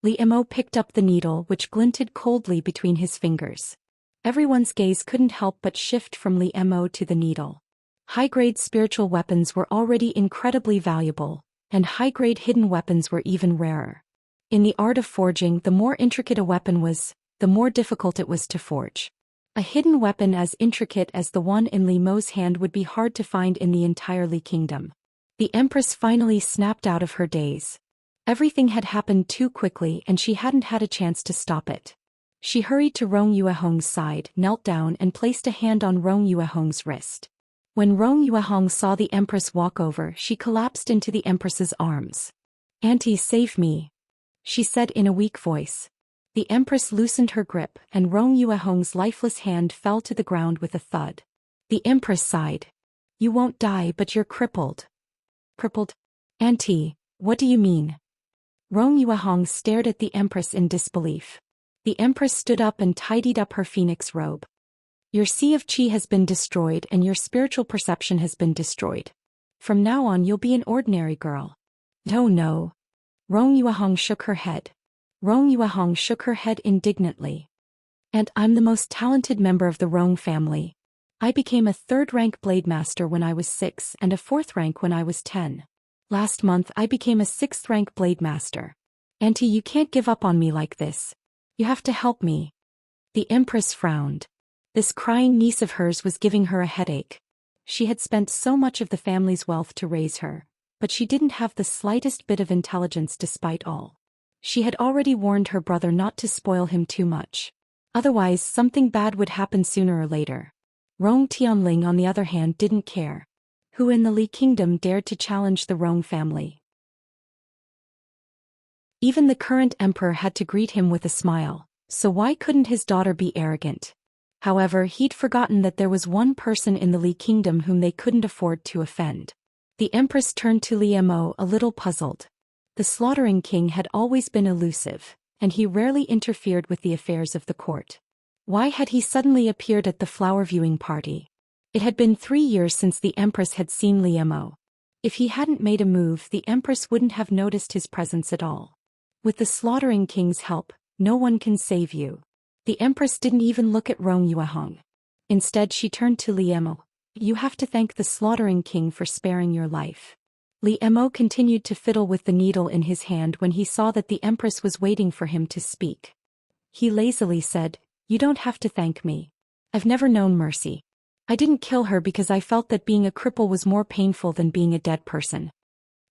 Li Mo picked up the needle, which glinted coldly between his fingers. Everyone's gaze couldn't help but shift from Li Mo to the needle. High-grade spiritual weapons were already incredibly valuable, and high-grade hidden weapons were even rarer. In the art of forging, the more intricate a weapon was, the more difficult it was to forge. A hidden weapon as intricate as the one in Li Mo's hand would be hard to find in the entire Li Kingdom. The Empress finally snapped out of her daze. Everything had happened too quickly and she hadn't had a chance to stop it. She hurried to Rong Yuehong's side, knelt down and placed a hand on Rong Yuehong's wrist. When Rong Yuehong saw the Empress walk over, she collapsed into the Empress's arms. "Auntie, save me," she said in a weak voice. The Empress loosened her grip, and Rong Yuehong's lifeless hand fell to the ground with a thud. The Empress sighed. "You won't die, but you're crippled." "Crippled? Auntie, what do you mean?" Rong Yuehong stared at the Empress in disbelief. The Empress stood up and tidied up her phoenix robe. "Your sea of qi has been destroyed and your spiritual perception has been destroyed. From now on you'll be an ordinary girl." No. Rong Yuehong shook her head. Rong Yuehong shook her head indignantly. "And I'm the most talented member of the Rong family. I became a 3rd-rank blade master when I was 6 and a 4th rank when I was 10. Last month I became a 6th-rank blade master. Auntie, you can't give up on me like this. You have to help me." The Empress frowned. This crying niece of hers was giving her a headache. She had spent so much of the family's wealth to raise her, but she didn't have the slightest bit of intelligence despite all. She had already warned her brother not to spoil him too much. Otherwise, something bad would happen sooner or later. Rong Tianling, on the other hand, didn't care. Who in the Li Kingdom dared to challenge the Rong family? Even the current emperor had to greet him with a smile, so why couldn't his daughter be arrogant? However, he'd forgotten that there was one person in the Li kingdom whom they couldn't afford to offend. The Empress turned to Li Mo a little puzzled. The slaughtering king had always been elusive, and he rarely interfered with the affairs of the court. Why had he suddenly appeared at the flower viewing party? It had been 3 years since the Empress had seen Li Mo. If he hadn't made a move, the Empress wouldn't have noticed his presence at all. With the slaughtering king's help, no one can save you. The Empress didn't even look at Rong Yuehong. Instead, she turned to Li Mo. You have to thank the slaughtering king for sparing your life. Li Mo continued to fiddle with the needle in his hand when he saw that the Empress was waiting for him to speak. He lazily said, You don't have to thank me. I've never known mercy. I didn't kill her because I felt that being a cripple was more painful than being a dead person.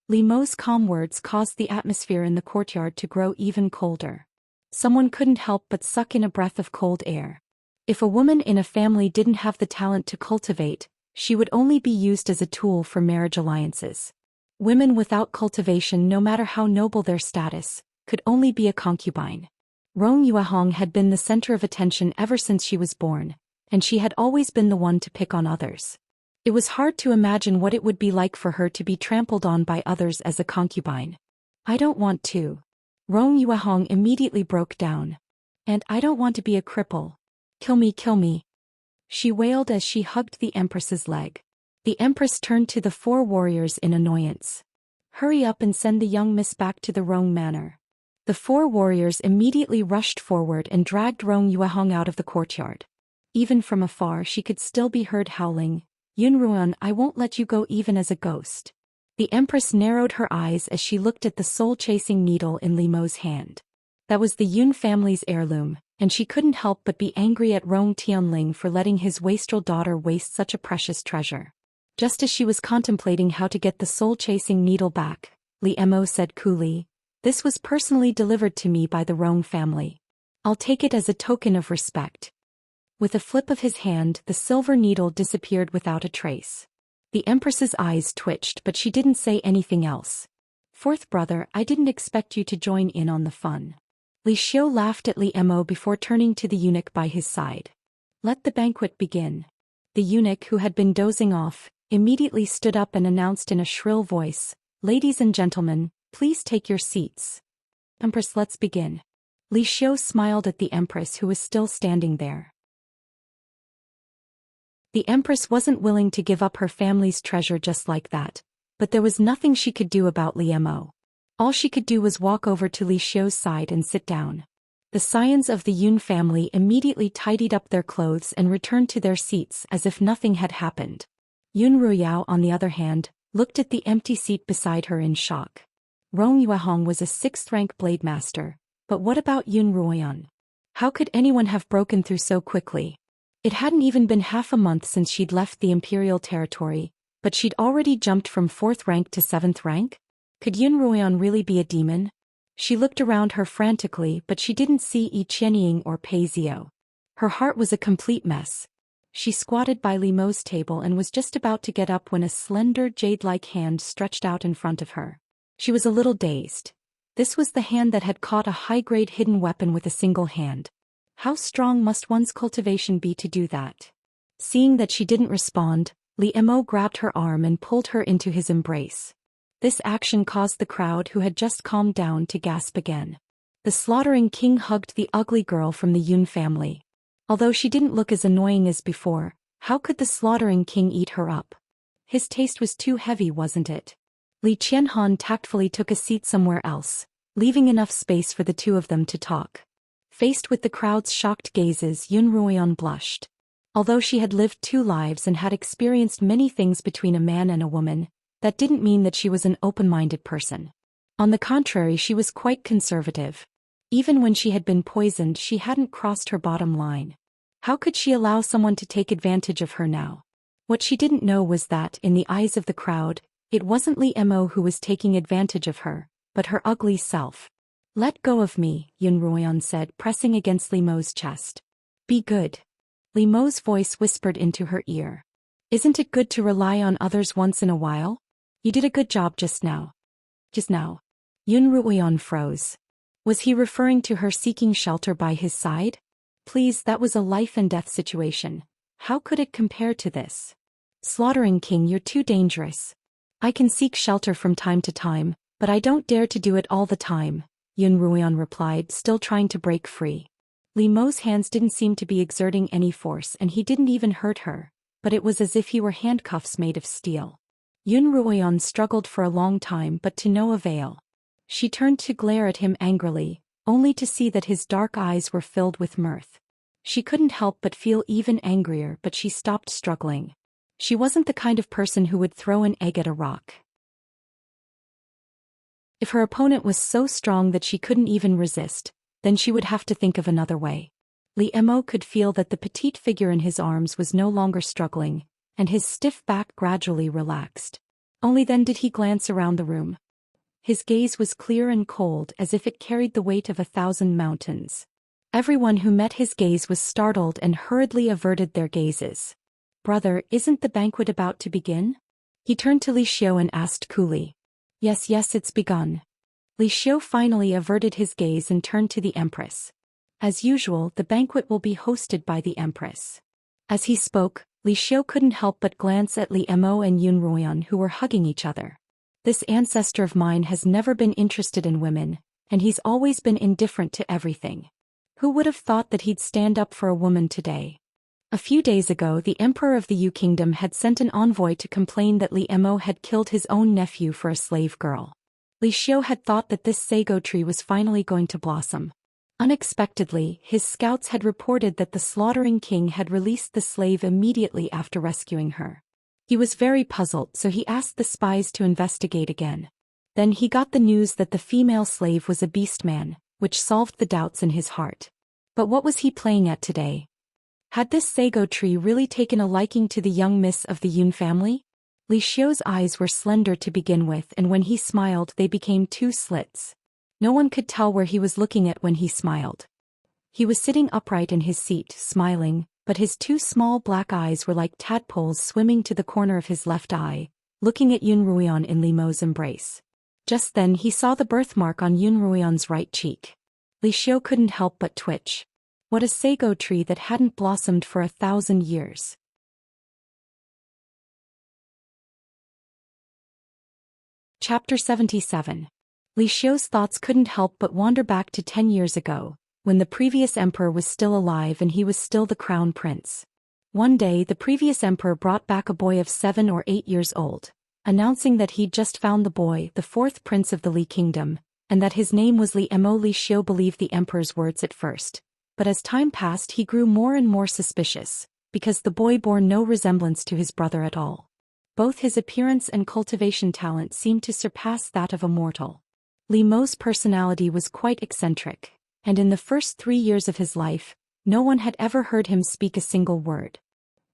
Li Mo's calm words caused the atmosphere in the courtyard to grow even colder. Someone couldn't help but suck in a breath of cold air. If a woman in a family didn't have the talent to cultivate, she would only be used as a tool for marriage alliances. Women without cultivation, no matter how noble their status, could only be a concubine. Rong Yuehong had been the center of attention ever since she was born, and she had always been the one to pick on others. It was hard to imagine what it would be like for her to be trampled on by others as a concubine. I don't want to. Rong Yuehong immediately broke down. And I don't want to be a cripple. Kill me, kill me. She wailed as she hugged the Empress's leg. The Empress turned to the 4 warriors in annoyance. Hurry up and send the young miss back to the Rong manor. The 4 warriors immediately rushed forward and dragged Rong Yuehong out of the courtyard. Even from afar she could still be heard howling, Yunruan, I won't let you go even as a ghost. The Empress narrowed her eyes as she looked at the soul-chasing needle in Li Mo's hand. That was the Yun family's heirloom, and she couldn't help but be angry at Rong Tianling for letting his wastrel daughter waste such a precious treasure. Just as she was contemplating how to get the soul-chasing needle back, Li Mo said coolly, This was personally delivered to me by the Rong family. I'll take it as a token of respect. With a flip of his hand, the silver needle disappeared without a trace. The Empress's eyes twitched, but she didn't say anything else. 4th brother, I didn't expect you to join in on the fun. Li Xiu laughed at Li Mo before turning to the eunuch by his side. Let the banquet begin. The eunuch, who had been dozing off, immediately stood up and announced in a shrill voice, Ladies and gentlemen, please take your seats. Empress, let's begin. Li Xiu smiled at the Empress, who was still standing there. The Empress wasn't willing to give up her family's treasure just like that, but there was nothing she could do about Li Mo. All she could do was walk over to Li Xiu's side and sit down. The scions of the Yun family immediately tidied up their clothes and returned to their seats as if nothing had happened. Yun Ruyao, on the other hand, looked at the empty seat beside her in shock. Rong Yuehong was a 6th-rank blade master, but what about Yun Ruoyan? How could anyone have broken through so quickly? It hadn't even been half a month since she'd left the imperial territory, but she'd already jumped from 4th rank to 7th rank? Could Yun Ruoyan really be a demon? She looked around her frantically, but she didn't see Yi Qianying or Pei Zio. Her heart was a complete mess. She squatted by Li Mo's table and was just about to get up when a slender jade-like hand stretched out in front of her. She was a little dazed. This was the hand that had caught a high-grade hidden weapon with a single hand. How strong must one's cultivation be to do that? Seeing that she didn't respond, Li Mo grabbed her arm and pulled her into his embrace. This action caused the crowd, who had just calmed down, to gasp again. The slaughtering king hugged the ugly girl from the Yun family. Although she didn't look as annoying as before, how could the slaughtering king eat her up? His taste was too heavy, wasn't it? Li Qianhan tactfully took a seat somewhere else, leaving enough space for the 2 of them to talk. Faced with the crowd's shocked gazes, Yun Ruoyan blushed. Although she had lived 2 lives and had experienced many things between a man and a woman, that didn't mean that she was an open-minded person. On the contrary, she was quite conservative. Even when she had been poisoned, she hadn't crossed her bottom line. How could she allow someone to take advantage of her now? What she didn't know was that, in the eyes of the crowd, it wasn't Li Mo who was taking advantage of her, but her ugly self. Let go of me, Yun Ruoyan said, pressing against Li Mo's chest. Be good. Li Mo's voice whispered into her ear. Isn't it good to rely on others once in a while? You did a good job just now. Just now. Yun Ruoyan froze. Was he referring to her seeking shelter by his side? Please, that was a life and death situation. How could it compare to this? Slaughtering king, you're too dangerous. I can seek shelter from time to time, but I don't dare to do it all the time, Yun Ruoyan replied, still trying to break free. Li Mo's hands didn't seem to be exerting any force and he didn't even hurt her, but it was as if he were handcuffs made of steel. Yun Ruoyan struggled for a long time but to no avail. She turned to glare at him angrily, only to see that his dark eyes were filled with mirth. She couldn't help but feel even angrier, but she stopped struggling. She wasn't the kind of person who would throw an egg at a rock. If her opponent was so strong that she couldn't even resist, then she would have to think of another way. Li Mo could feel that the petite figure in his arms was no longer struggling, and his stiff back gradually relaxed. Only then did he glance around the room. His gaze was clear and cold, as if it carried the weight of 1,000 mountains. Everyone who met his gaze was startled and hurriedly averted their gazes. Brother, isn't the banquet about to begin? He turned to Li Xiu and asked coolly. Yes, it's begun. Li Xiu finally averted his gaze and turned to the Empress. As usual, the banquet will be hosted by the Empress. As he spoke, Li Xiu couldn't help but glance at Li Mo and Yun Ruoyan, who were hugging each other. This ancestor of mine has never been interested in women, and he's always been indifferent to everything. Who would have thought that he'd stand up for a woman today? A few days ago, the Emperor of the Yu Kingdom had sent an envoy to complain that Li Mo had killed his own nephew for a slave girl. Li Xiu had thought that this sago tree was finally going to blossom. Unexpectedly, his scouts had reported that the slaughtering king had released the slave immediately after rescuing her. He was very puzzled, so he asked the spies to investigate again. Then he got the news that the female slave was a beast man, which solved the doubts in his heart. But what was he playing at today? Had this sago tree really taken a liking to the young miss of the Yun family? Li Xiu's eyes were slender to begin with, and when he smiled they became two slits. No one could tell where he was looking at when he smiled. He was sitting upright in his seat, smiling, but his two small black eyes were like tadpoles swimming to the corner of his left eye, looking at Yun Ruoyan in Li Mo's embrace. Just then he saw the birthmark on Yun Ruoyan's right cheek. Li Xiu couldn't help but twitch. What a sago tree that hadn't blossomed for 1,000 years. Chapter 77. Li Xiu's thoughts couldn't help but wander back to 10 years ago, when the previous emperor was still alive and he was still the crown prince. One day the previous emperor brought back a boy of 7 or 8 years old, announcing that he'd just found the boy, the 4th prince of the Li Kingdom, and that his name was Li Mo. Li Xiu believed the emperor's words at first, but as time passed he grew more and more suspicious, because the boy bore no resemblance to his brother at all. Both his appearance and cultivation talent seemed to surpass that of a mortal. Li Mo's personality was quite eccentric, and in the first 3 years of his life, no one had ever heard him speak a single word.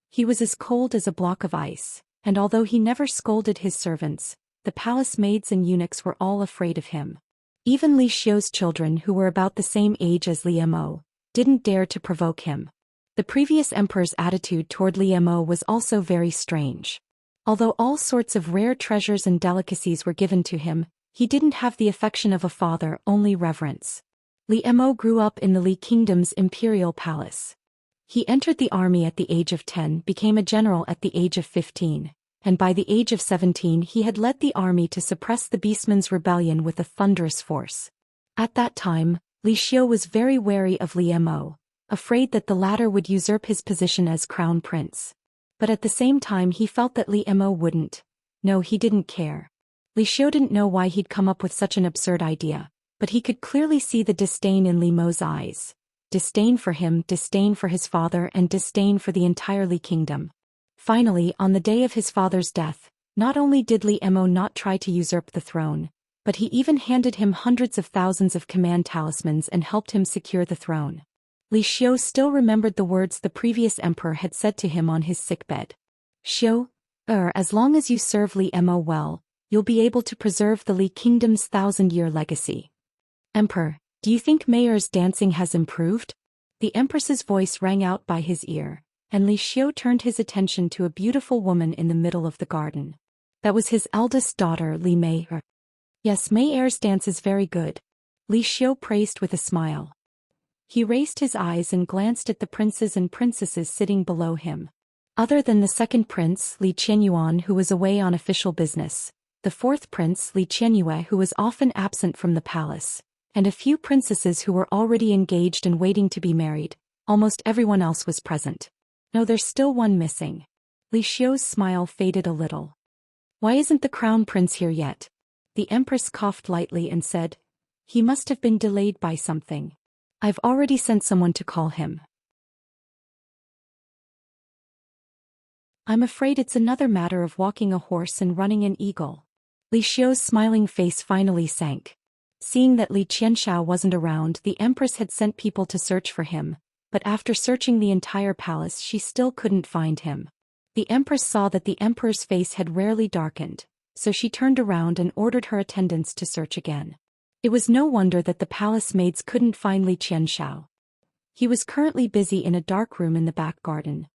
He was as cold as a block of ice, and although he never scolded his servants, the palace maids and eunuchs were all afraid of him. Even Li Xiu's children, who were about the same age as Li Mo, didn't dare to provoke him. The previous emperor's attitude toward Li Mo was also very strange. Although all sorts of rare treasures and delicacies were given to him, he didn't have the affection of a father, only reverence. Li Mo grew up in the Li Kingdom's imperial palace. He entered the army at the age of 10, became a general at the age of 15, and by the age of 17 he had led the army to suppress the Beastmen's rebellion with a thunderous force. At that time, Li Xiu was very wary of Li Mo, afraid that the latter would usurp his position as crown prince. But at the same time he felt that Li Mo wouldn't. No, he didn't care. Li Xiu didn't know why he'd come up with such an absurd idea, but he could clearly see the disdain in Li Mo's eyes. Disdain for him, disdain for his father, and disdain for the entire Li Kingdom. Finally, on the day of his father's death, not only did Li Mo not try to usurp the throne, but he even handed him hundreds of thousands of command talismans and helped him secure the throne. Li Xiu still remembered the words the previous emperor had said to him on his sickbed. Xiu, as long as you serve Li Mo well, you'll be able to preserve the Li Kingdom's 1,000-year legacy. Emperor, do you think Mayer's dancing has improved? The Empress's voice rang out by his ear, and Li Xiu turned his attention to a beautiful woman in the middle of the garden. That was his eldest daughter, Li Mei. Yes, Mayer's dance is very good. Li Xiu praised with a smile. He raised his eyes and glanced at the princes and princesses sitting below him. Other than the second prince, Li Qianyuan, who was away on official business, the fourth prince, Li Qianyue, who was often absent from the palace, and a few princesses who were already engaged and waiting to be married, almost everyone else was present. No, there's still one missing. Li Xiu's smile faded a little. Why isn't the crown prince here yet? The empress coughed lightly and said, he must have been delayed by something. I've already sent someone to call him. I'm afraid it's another matter of walking a horse and running an eagle. Li Xiu's smiling face finally sank. Seeing that Li Qianxia wasn't around, the empress had sent people to search for him, but after searching the entire palace she still couldn't find him. The empress saw that the emperor's face had rarely darkened, so she turned around and ordered her attendants to search again. It was no wonder that the palace maids couldn't find Li Qianxia. He was currently busy in a dark room in the back garden.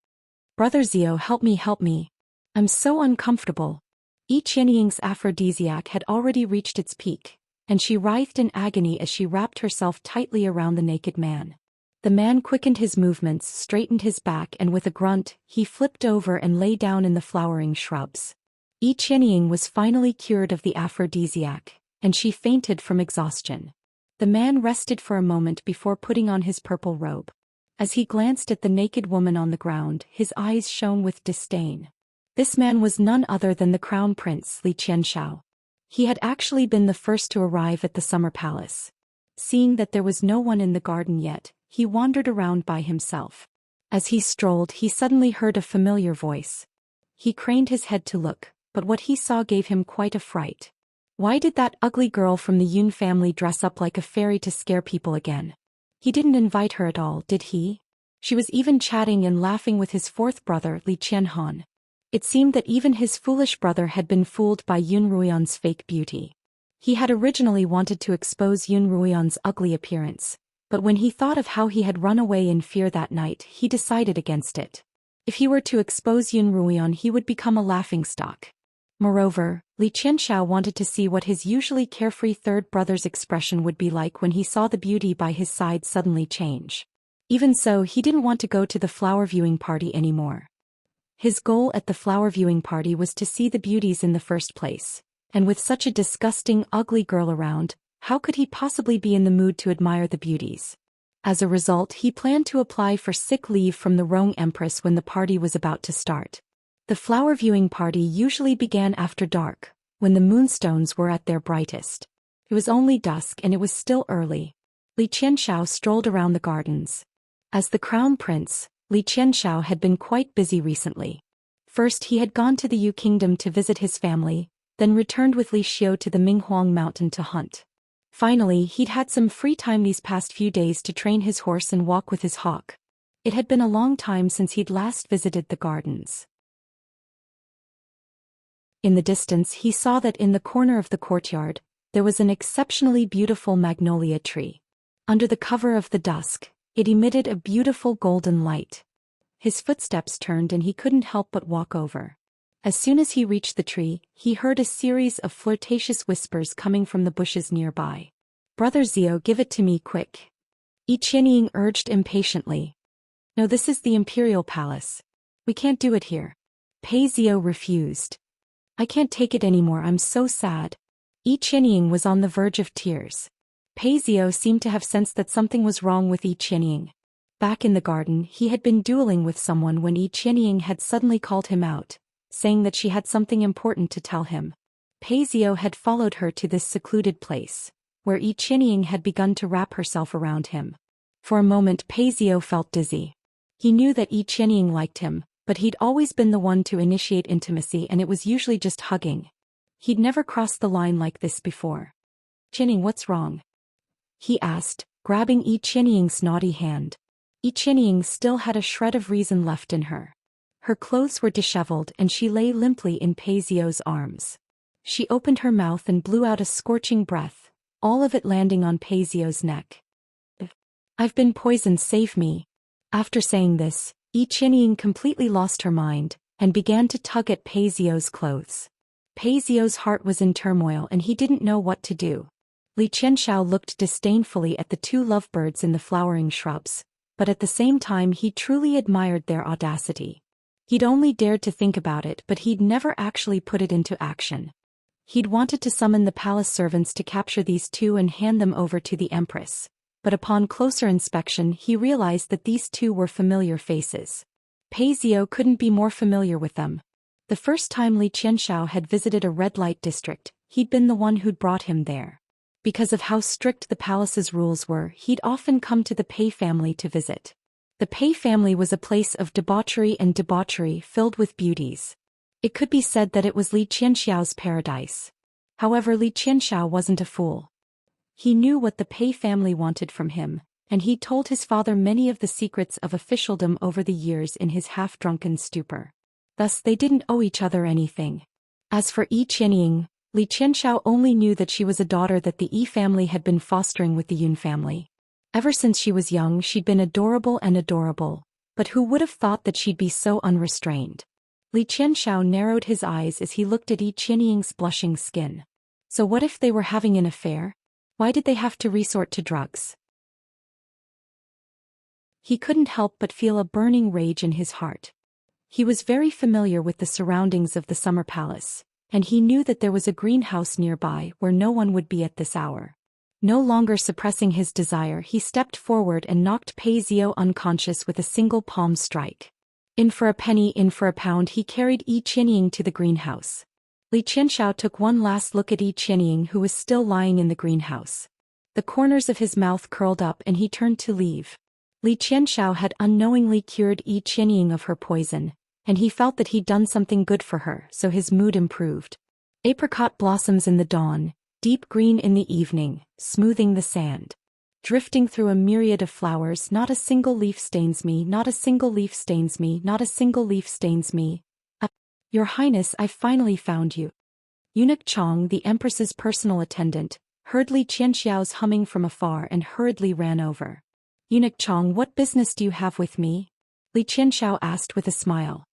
Brother Zhou, help me. I'm so uncomfortable. Yi Qianying's aphrodisiac had already reached its peak, and she writhed in agony as she wrapped herself tightly around the naked man. The man quickened his movements, straightened his back, and with a grunt, he flipped over and lay down in the flowering shrubs. Yi Qianying was finally cured of the aphrodisiac, and she fainted from exhaustion. The man rested for a moment before putting on his purple robe. As he glanced at the naked woman on the ground, his eyes shone with disdain. This man was none other than the crown prince, Li Qianxia. He had actually been the first to arrive at the summer palace. Seeing that there was no one in the garden yet, he wandered around by himself. As he strolled, he suddenly heard a familiar voice. He craned his head to look, but what he saw gave him quite a fright. Why did that ugly girl from the Yun family dress up like a fairy to scare people again? He didn't invite her at all, did he? She was even chatting and laughing with his fourth brother, Li Qianhan. It seemed that even his foolish brother had been fooled by Yun Ruian's fake beauty. He had originally wanted to expose Yun Ruian's ugly appearance, but when he thought of how he had run away in fear that night, he decided against it. If he were to expose Yun Ruian, he would become a laughingstock. Moreover, Li Qianxia wanted to see what his usually carefree third brother's expression would be like when he saw the beauty by his side suddenly change. Even so, he didn't want to go to the flower viewing party anymore. His goal at the flower viewing party was to see the beauties in the first place, and with such a disgusting, ugly girl around, how could he possibly be in the mood to admire the beauties? As a result, he planned to apply for sick leave from the Rong Empress when the party was about to start. The flower viewing party usually began after dark, when the moonstones were at their brightest. It was only dusk and it was still early. Li Qianxia strolled around the gardens. As the crown prince, Li Qianxia had been quite busy recently. First he had gone to the Yu Kingdom to visit his family, then returned with Li Xiu to the Minghuang Mountain to hunt. Finally, he'd had some free time these past few days to train his horse and walk with his hawk. It had been a long time since he'd last visited the gardens. In the distance he saw that in the corner of the courtyard, there was an exceptionally beautiful magnolia tree. Under the cover of the dusk, it emitted a beautiful golden light. His footsteps turned and he couldn't help but walk over. As soon as he reached the tree, he heard a series of flirtatious whispers coming from the bushes nearby. Brother Zhou, give it to me quick. Yi Qianying urged impatiently. No, this is the imperial palace. We can't do it here. Pei Zhou refused. I can't take it anymore, I'm so sad. Yi Qianying was on the verge of tears. Pei Zhou seemed to have sensed that something was wrong with Yi Qianying. Back in the garden, he had been dueling with someone when Yi Qianying had suddenly called him out, saying that she had something important to tell him. Pei Zhou had followed her to this secluded place, where Yi Qianying had begun to wrap herself around him. For a moment Pei Zhou felt dizzy. He knew that Yi Qianying liked him, but he'd always been the one to initiate intimacy and it was usually just hugging. He'd never crossed the line like this before. Qianying, what's wrong? He asked, grabbing Yi Qianying's naughty hand. Yi Qianying still had a shred of reason left in her. Her clothes were disheveled and she lay limply in Pei Zhou's arms. She opened her mouth and blew out a scorching breath, all of it landing on Pei Zhou's neck. I've been poisoned, save me. After saying this, Yi Qianying completely lost her mind, and began to tug at Pei Zhou's clothes. Pei Zhou's heart was in turmoil and he didn't know what to do. Li Qianxiao looked disdainfully at the two lovebirds in the flowering shrubs, but at the same time he truly admired their audacity. He'd only dared to think about it, but he'd never actually put it into action. He'd wanted to summon the palace servants to capture these two and hand them over to the empress, but upon closer inspection he realized that these two were familiar faces. Pei Zhou couldn't be more familiar with them. The first time Li Qianxiao had visited a red light district, he'd been the one who'd brought him there. Because of how strict the palace's rules were, he'd often come to the Pei family to visit. The Pei family was a place of debauchery and debauchery filled with beauties. It could be said that it was Li Qianxiao's paradise. However, Li Qianxiao wasn't a fool. He knew what the Pei family wanted from him, and he'd told his father many of the secrets of officialdom over the years in his half-drunken stupor. Thus they didn't owe each other anything. As for Yi Qianying, Li Qianxiao only knew that she was a daughter that the Yi family had been fostering with the Yun family. Ever since she was young she'd been adorable, but who would have thought that she'd be so unrestrained? Li Qianxiao narrowed his eyes as he looked at Yi Qianying's blushing skin. So what if they were having an affair? Why did they have to resort to drugs? He couldn't help but feel a burning rage in his heart. He was very familiar with the surroundings of the summer palace, and he knew that there was a greenhouse nearby where no one would be at this hour. No longer suppressing his desire, he stepped forward and knocked Pei Zhou unconscious with a single palm strike. In for a penny, in for a pound, he carried Yi Qianying to the greenhouse. Li Qianxiao took one last look at Yi Qianying, who was still lying in the greenhouse. The corners of his mouth curled up and he turned to leave. Li Qianxiao had unknowingly cured Yi Qianying of her poison, and he felt that he'd done something good for her, so his mood improved. Apricot blossoms in the dawn, deep green in the evening, smoothing the sand. Drifting through a myriad of flowers, not a single leaf stains me, not a single leaf stains me, not a single leaf stains me. Your Highness, I've finally found you. Eunuch Chong, the Empress's personal attendant, heard Li Qianxiao's humming from afar and hurriedly ran over. Eunuch Chong, what business do you have with me? Li Qianxiao asked with a smile.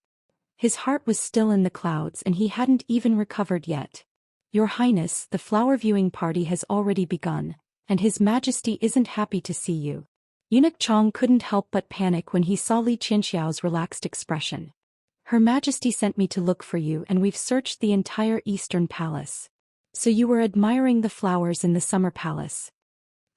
His heart was still in the clouds and he hadn't even recovered yet. Your Highness, the flower viewing party has already begun, and His Majesty isn't happy to see you. Eunuch Chong couldn't help but panic when he saw Li Qianxiao's relaxed expression. Her Majesty sent me to look for you and we've searched the entire Eastern Palace. So you were admiring the flowers in the Summer Palace.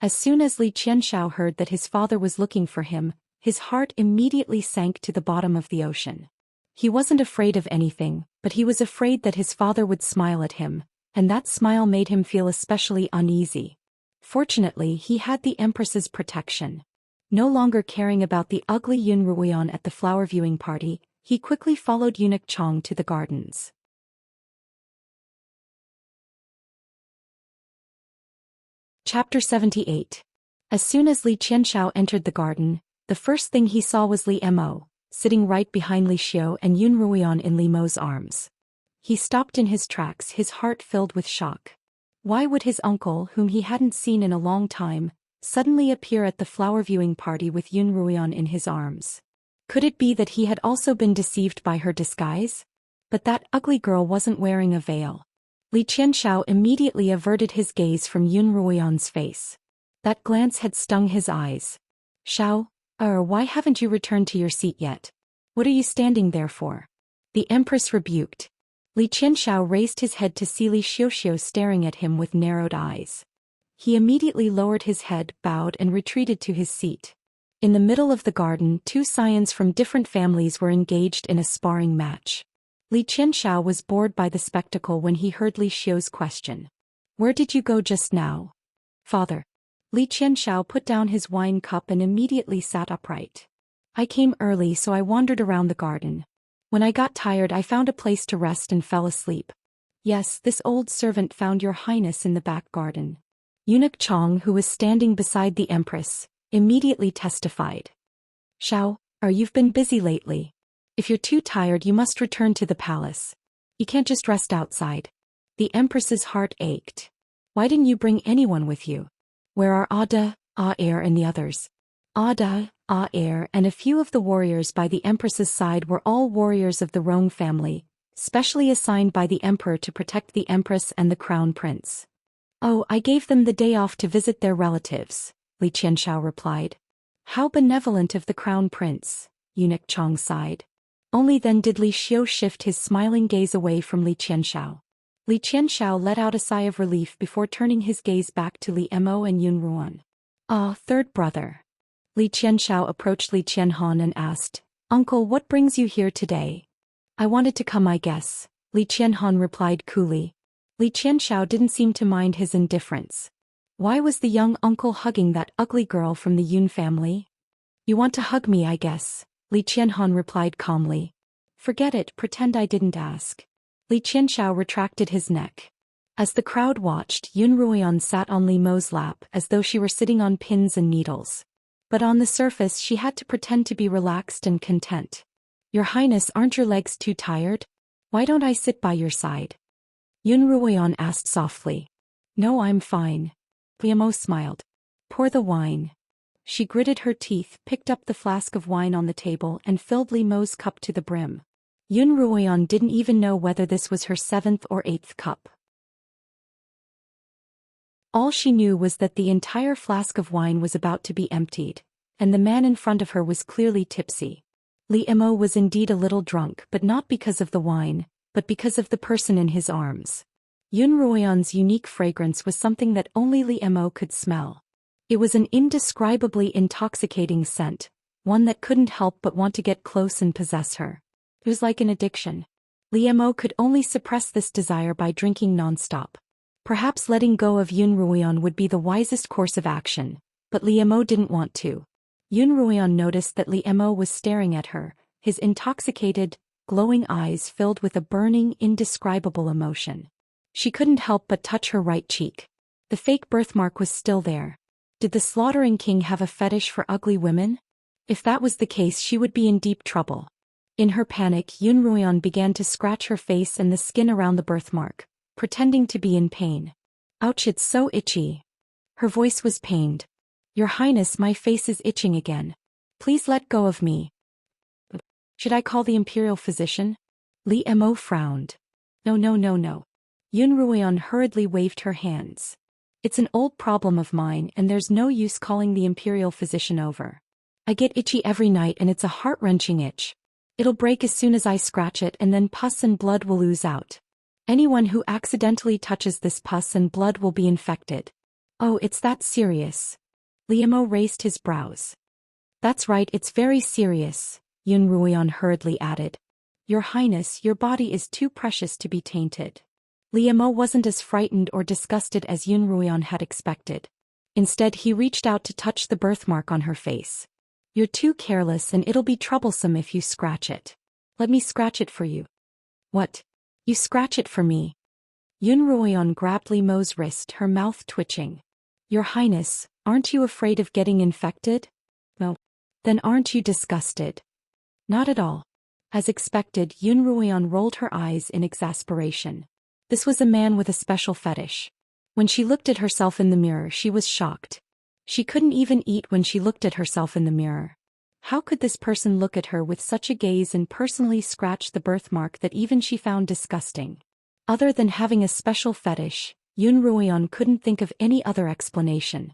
As soon as Li Qianxiao heard that his father was looking for him, his heart immediately sank to the bottom of the ocean. He wasn't afraid of anything, but he was afraid that his father would smile at him, and that smile made him feel especially uneasy. Fortunately, he had the Empress's protection. No longer caring about the ugly Yun Ruoyan at the flower viewing party, he quickly followed Eunuch Chong to the gardens. Chapter 78. As soon as Li Qianxiao entered the garden, the first thing he saw was Li Mo, sitting right behind Li Xiu and Yun Ruoyan in Li Mo's arms. He stopped in his tracks, his heart filled with shock. Why would his uncle, whom he hadn't seen in a long time, suddenly appear at the flower viewing party with Yun Ruoyan in his arms? Could it be that he had also been deceived by her disguise? But that ugly girl wasn't wearing a veil. Li Qianxiao immediately averted his gaze from Yun Ruoyan's face. That glance had stung his eyes. Xiao, why haven't you returned to your seat yet? What are you standing there for? The Empress rebuked. Li Qianxiao raised his head to see Li Xiuxiu staring at him with narrowed eyes. He immediately lowered his head, bowed and retreated to his seat. In the middle of the garden, two scions from different families were engaged in a sparring match. Li Qianxiao was bored by the spectacle when he heard Li Xiu's question. Where did you go just now? Father. Li Qianxiao put down his wine cup and immediately sat upright. I came early, so I wandered around the garden. When I got tired, I found a place to rest and fell asleep. Yes, this old servant found your highness in the back garden. Eunuch Chong, who was standing beside the Empress, immediately testified. Xiao, you've been busy lately. If you're too tired, you must return to the palace. You can't just rest outside. The Empress's heart ached. Why didn't you bring anyone with you? Where are Ada, Air and the others? Ada, Air and a few of the warriors by the Empress's side were all warriors of the Rong family, specially assigned by the Emperor to protect the Empress and the Crown Prince. Oh, I gave them the day off to visit their relatives, Li Qianxiao replied. How benevolent of the crown prince, eunuch Chong sighed. Only then did Li Xiu shift his smiling gaze away from Li Qianxiao. Li Qianxiao let out a sigh of relief before turning his gaze back to Li Mo and Yun Ruan. Ah, third brother. Li Qianxiao approached Li Qianhan and asked, Uncle, what brings you here today? I wanted to come, I guess, Li Qianhan replied coolly. Li Qianxiao didn't seem to mind his indifference. Why was the young uncle hugging that ugly girl from the Yun family? You want to hug me, I guess, Li Qianhan replied calmly. Forget it, pretend I didn't ask. Li Qianxiao retracted his neck. As the crowd watched, Yun Ruoyan sat on Li Mo's lap as though she were sitting on pins and needles. But on the surface she had to pretend to be relaxed and content. Your Highness, aren't your legs too tired? Why don't I sit by your side? Yun Ruoyan asked softly. No, I'm fine. Li Mo smiled. Pour the wine. She gritted her teeth, picked up the flask of wine on the table and filled Li Mo's cup to the brim. Yun Ruoyan didn't even know whether this was her 7th or 8th cup. All she knew was that the entire flask of wine was about to be emptied, and the man in front of her was clearly tipsy. Li Mo was indeed a little drunk, but not because of the wine, but because of the person in his arms. Yun Ruoyan's unique fragrance was something that only Li Mo could smell. It was an indescribably intoxicating scent, one that couldn't help but want to get close and possess her. It was like an addiction. Li Mo could only suppress this desire by drinking non-stop. Perhaps letting go of Yun Ruoyan would be the wisest course of action, but Li Mo didn't want to. Yun Ruoyan noticed that Li Mo was staring at her, his intoxicated, glowing eyes filled with a burning, indescribable emotion. She couldn't help but touch her right cheek. The fake birthmark was still there. Did the slaughtering king have a fetish for ugly women? If that was the case, she would be in deep trouble. In her panic, Yun Ruoyan began to scratch her face and the skin around the birthmark, pretending to be in pain. Ouch, it's so itchy. Her voice was pained. Your Highness, my face is itching again. Please let go of me. Should I call the imperial physician? Li Mo frowned. No. Yun Ruoyan hurriedly waved her hands. It's an old problem of mine and there's no use calling the imperial physician over. I get itchy every night and it's a heart-wrenching itch. It'll break as soon as I scratch it and then pus and blood will ooze out. Anyone who accidentally touches this pus and blood will be infected. Oh, it's that serious. Li Mo raised his brows. That's right, it's very serious, Yun Ruoyan hurriedly added. Your Highness, your body is too precious to be tainted. Li Mo wasn't as frightened or disgusted as Yun Ruoyan had expected. Instead, he reached out to touch the birthmark on her face. You're too careless and it'll be troublesome if you scratch it. Let me scratch it for you. What? You scratch it for me? Yun Ruoyan grabbed Li Mo's wrist, her mouth twitching. Your Highness, aren't you afraid of getting infected? No. Then aren't you disgusted? Not at all. As expected, Yun Ruoyan rolled her eyes in exasperation. This was a man with a special fetish. When she looked at herself in the mirror, she was shocked. She couldn't even eat when she looked at herself in the mirror. How could this person look at her with such a gaze and personally scratch the birthmark that even she found disgusting? Other than having a special fetish, Yun Ruoyan couldn't think of any other explanation.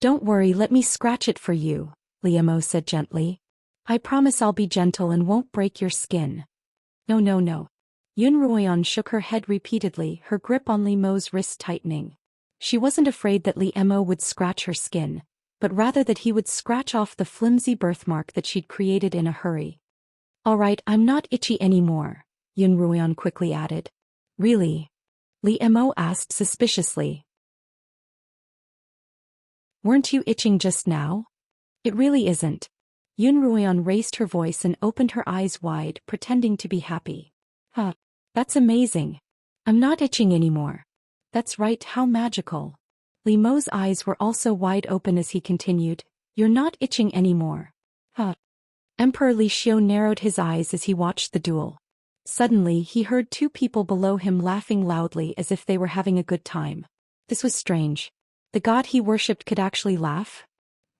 Don't worry, let me scratch it for you, Li Mo said gently. I promise I'll be gentle and won't break your skin. No. Yun Ruoyan shook her head repeatedly, her grip on Li Mo's wrist tightening. She wasn't afraid that Li Mo would scratch her skin, but rather that he would scratch off the flimsy birthmark that she'd created in a hurry. All right, I'm not itchy anymore, Yun Ruoyan quickly added. Really? Li Mo asked suspiciously. Weren't you itching just now? It really isn't. Yun Ruoyan raised her voice and opened her eyes wide, pretending to be happy. Huh. That's amazing. I'm not itching anymore. That's right, how magical. Li Mo's eyes were also wide open as he continued, You're not itching anymore. Huh. Emperor Li Xiu narrowed his eyes as he watched the duel. Suddenly, he heard two people below him laughing loudly as if they were having a good time. This was strange. The god he worshipped could actually laugh?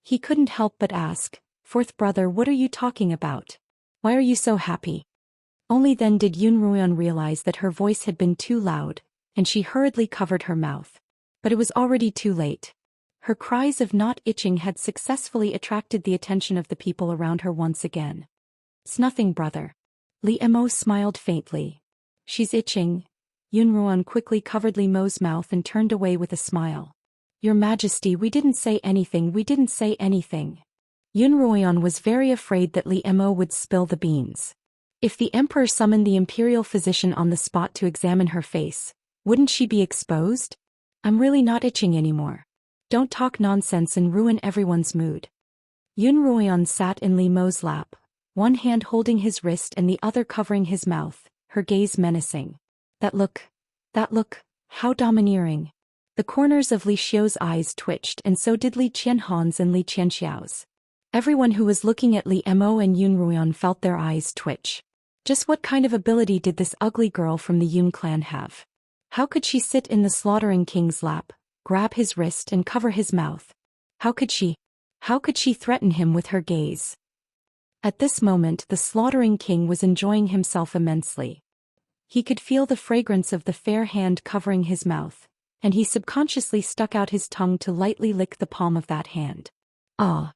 He couldn't help but ask, Fourth brother, what are you talking about? Why are you so happy? Only then did Yun Ruoyan realize that her voice had been too loud, and she hurriedly covered her mouth. But it was already too late. Her cries of not itching had successfully attracted the attention of the people around her once again. It's nothing, brother. Li Mo smiled faintly. She's itching. Yunruan quickly covered Li Mo's mouth and turned away with a smile. Your Majesty, we didn't say anything. Yunruan was very afraid that Li Mo would spill the beans. If the emperor summoned the imperial physician on the spot to examine her face, wouldn't she be exposed? I'm really not itching anymore. Don't talk nonsense and ruin everyone's mood. Yunruan sat in Li Mo's lap, one hand holding his wrist and the other covering his mouth, her gaze menacing. That look, how domineering. The corners of Li Xiu's eyes twitched and so did Li Qianhan's and Li Qianxiao's. Everyone who was looking at Li Mo and Yunruan felt their eyes twitch. Just what kind of ability did this ugly girl from the Yun clan have? How could she sit in the slaughtering king's lap, grab his wrist and cover his mouth? How could she threaten him with her gaze? At this moment the slaughtering king was enjoying himself immensely. He could feel the fragrance of the fair hand covering his mouth, and he subconsciously stuck out his tongue to lightly lick the palm of that hand. Ah!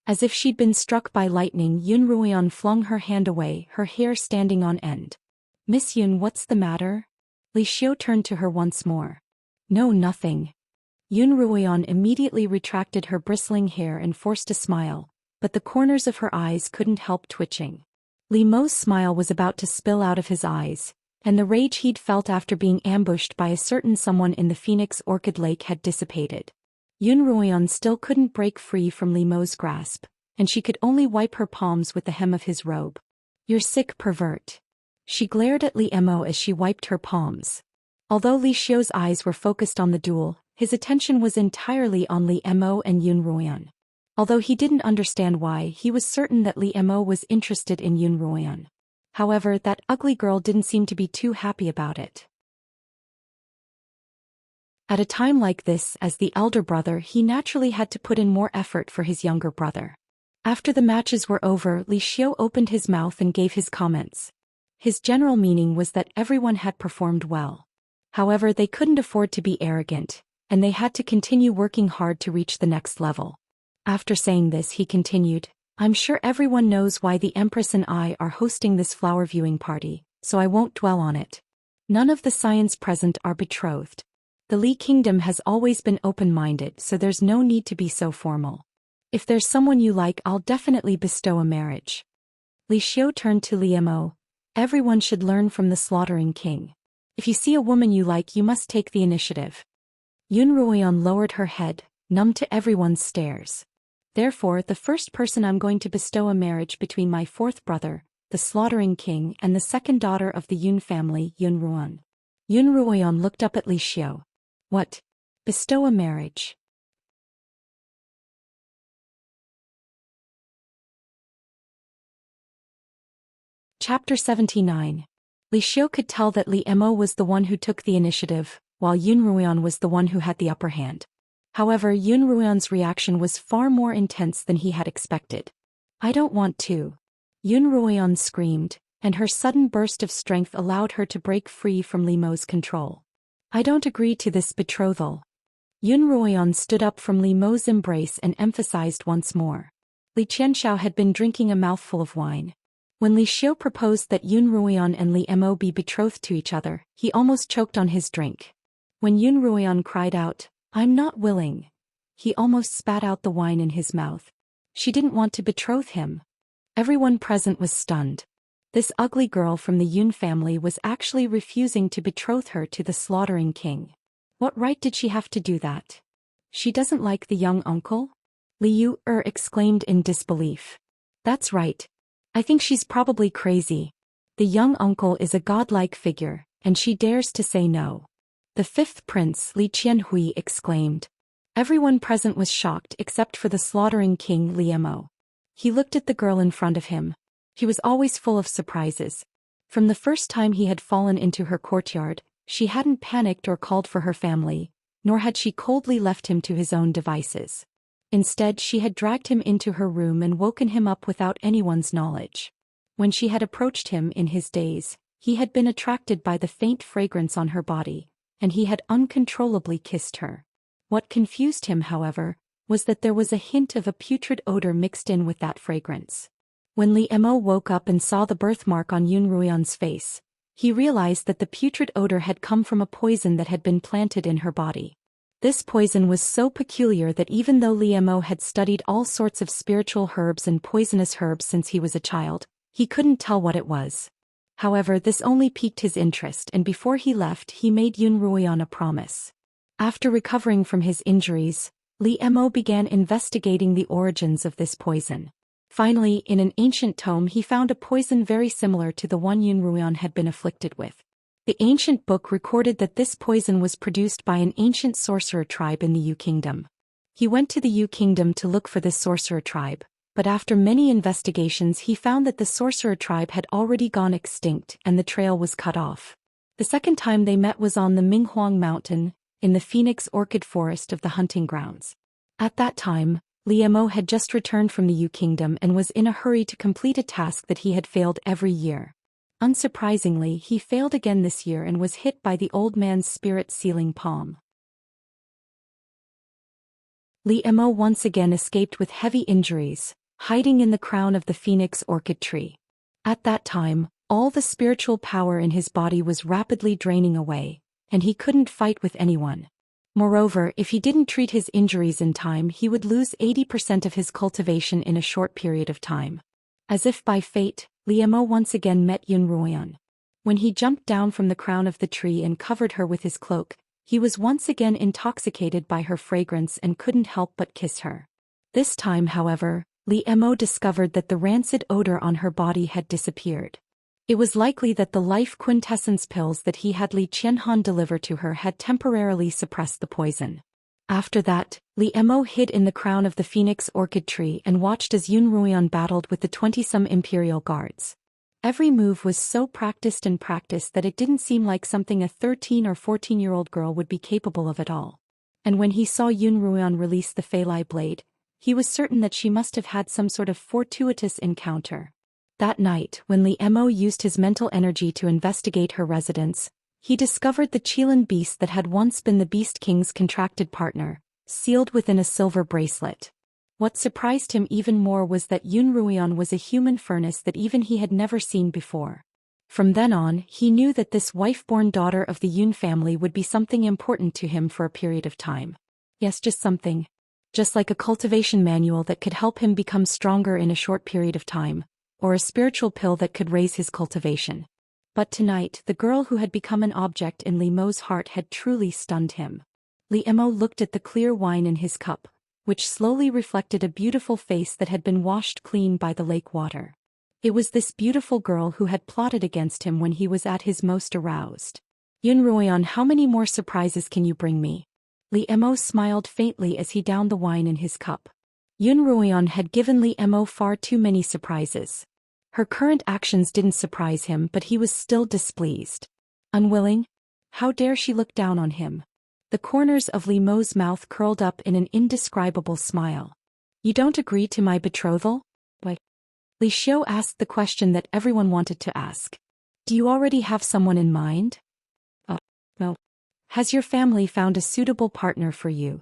As if she'd been struck by lightning, Yunruan flung her hand away, her hair standing on end. Miss Yun, what's the matter? Li Xiu turned to her once more. No, nothing. Yunruan immediately retracted her bristling hair and forced a smile, but the corners of her eyes couldn't help twitching. Li Mo's smile was about to spill out of his eyes, and the rage he'd felt after being ambushed by a certain someone in the Phoenix Orchid Lake had dissipated. Yunruan still couldn't break free from Li Mo's grasp, and she could only wipe her palms with the hem of his robe. You're sick, pervert. She glared at Li Mo as she wiped her palms. Although Li Xiu's eyes were focused on the duel, his attention was entirely on Li Mo and Yunruan. Although he didn't understand why, he was certain that Li Mo was interested in Yunruan. However, that ugly girl didn't seem to be too happy about it. At a time like this, as the elder brother, he naturally had to put in more effort for his younger brother. After the matches were over, Li Xiu opened his mouth and gave his comments. His general meaning was that everyone had performed well. However, they couldn't afford to be arrogant, and they had to continue working hard to reach the next level. After saying this, he continued, I'm sure everyone knows why the Empress and I are hosting this flower viewing party, so I won't dwell on it. None of the scions present are betrothed. The Li Kingdom has always been open-minded, so there's no need to be so formal. If there's someone you like, I'll definitely bestow a marriage. Li Xiu turned to Li Mo. Everyone should learn from the slaughtering king. If you see a woman you like, you must take the initiative. Yunruan lowered her head, numb to everyone's stares. Therefore, the first person I'm going to bestow a marriage between my fourth brother, the slaughtering king, and the second daughter of the Yun family, Yunruan. Yunruan looked up at Li Xiu. What? Bestow a marriage? Chapter 79. Li Xiu could tell that Li Mo was the one who took the initiative, while Yunruan was the one who had the upper hand. However, Yunruan's reaction was far more intense than he had expected. I don't want to. Yunruan screamed, and her sudden burst of strength allowed her to break free from Li Mo's control. I don't agree to this betrothal. Yunruan stood up from Li Mo's embrace and emphasized once more. Li Qianxiao had been drinking a mouthful of wine. When Li Xiu proposed that Yunruan and Li Mo be betrothed to each other, he almost choked on his drink. When Yunruan cried out, I'm not willing, he almost spat out the wine in his mouth. She didn't want to betroth him. Everyone present was stunned. This ugly girl from the Yun family was actually refusing to betroth her to the slaughtering king. What right did she have to do that? She doesn't like the young uncle? Li Yu exclaimed in disbelief. That's right. I think she's probably crazy. The young uncle is a godlike figure, and she dares to say no. The fifth prince, Li Qianhui, exclaimed. Everyone present was shocked except for the slaughtering king, Li Mo. He looked at the girl in front of him. He was always full of surprises. From the first time he had fallen into her courtyard, she hadn't panicked or called for her family, nor had she coldly left him to his own devices. Instead, she had dragged him into her room and woken him up without anyone's knowledge. When she had approached him in his daze, he had been attracted by the faint fragrance on her body, and he had uncontrollably kissed her. What confused him, however, was that there was a hint of a putrid odor mixed in with that fragrance. When Li Mo woke up and saw the birthmark on Yun Ruoyan's face, he realized that the putrid odor had come from a poison that had been planted in her body. This poison was so peculiar that even though Li Mo had studied all sorts of spiritual herbs and poisonous herbs since he was a child, he couldn't tell what it was. However, this only piqued his interest, and before he left he made Yun Ruoyan a promise. After recovering from his injuries, Li Mo began investigating the origins of this poison. Finally, in an ancient tome he found a poison very similar to the one Yun Ruoyan had been afflicted with. The ancient book recorded that this poison was produced by an ancient sorcerer tribe in the Yu Kingdom. He went to the Yu Kingdom to look for this sorcerer tribe, but after many investigations he found that the sorcerer tribe had already gone extinct and the trail was cut off. The second time they met was on the Minghuang Mountain, in the Phoenix Orchid Forest of the hunting grounds. At that time, Li Mo had just returned from the Yu Kingdom and was in a hurry to complete a task that he had failed every year. Unsurprisingly, he failed again this year and was hit by the old man's spirit-sealing palm. Li Mo once again escaped with heavy injuries, hiding in the crown of the Phoenix Orchid tree. At that time, all the spiritual power in his body was rapidly draining away, and he couldn't fight with anyone. Moreover, if he didn't treat his injuries in time, he would lose 80% of his cultivation in a short period of time. As if by fate, Li Mo once again met Yun Ruoyan. When he jumped down from the crown of the tree and covered her with his cloak, he was once again intoxicated by her fragrance and couldn't help but kiss her. This time, however, Li Mo discovered that the rancid odor on her body had disappeared. It was likely that the life quintessence pills that he had Li Qianhan deliver to her had temporarily suppressed the poison. After that, Li Mo hid in the crown of the Phoenix Orchid tree and watched as Yun Ruoyan battled with the 20-some imperial guards. Every move was so practiced that it didn't seem like something a 13 or 14-year-old girl would be capable of at all. And when he saw Yun Ruoyan release the Feilai blade, he was certain that she must have had some sort of fortuitous encounter. That night, when Li Mo used his mental energy to investigate her residence, he discovered the Qilin beast that had once been the Beast King's contracted partner, sealed within a silver bracelet. What surprised him even more was that Yun Ruoyan was a human furnace that even he had never seen before. From then on, he knew that this wife-born daughter of the Yun family would be something important to him for a period of time. Yes, just something. Just like a cultivation manual that could help him become stronger in a short period of time, or a spiritual pill that could raise his cultivation. But tonight, the girl who had become an object in Li Mo's heart had truly stunned him. Li Mo looked at the clear wine in his cup, which slowly reflected a beautiful face that had been washed clean by the lake water. It was this beautiful girl who had plotted against him when he was at his most aroused. Yun Ruoyan, how many more surprises can you bring me? Li Mo smiled faintly as he downed the wine in his cup. Yun Ruoyan had given Li Mo far too many surprises. Her current actions didn't surprise him, but he was still displeased. Unwilling? How dare she look down on him? The corners of Li Mo's mouth curled up in an indescribable smile. You don't agree to my betrothal? Why? Li Xiu asked the question that everyone wanted to ask. Do you already have someone in mind? No. Has your family found a suitable partner for you?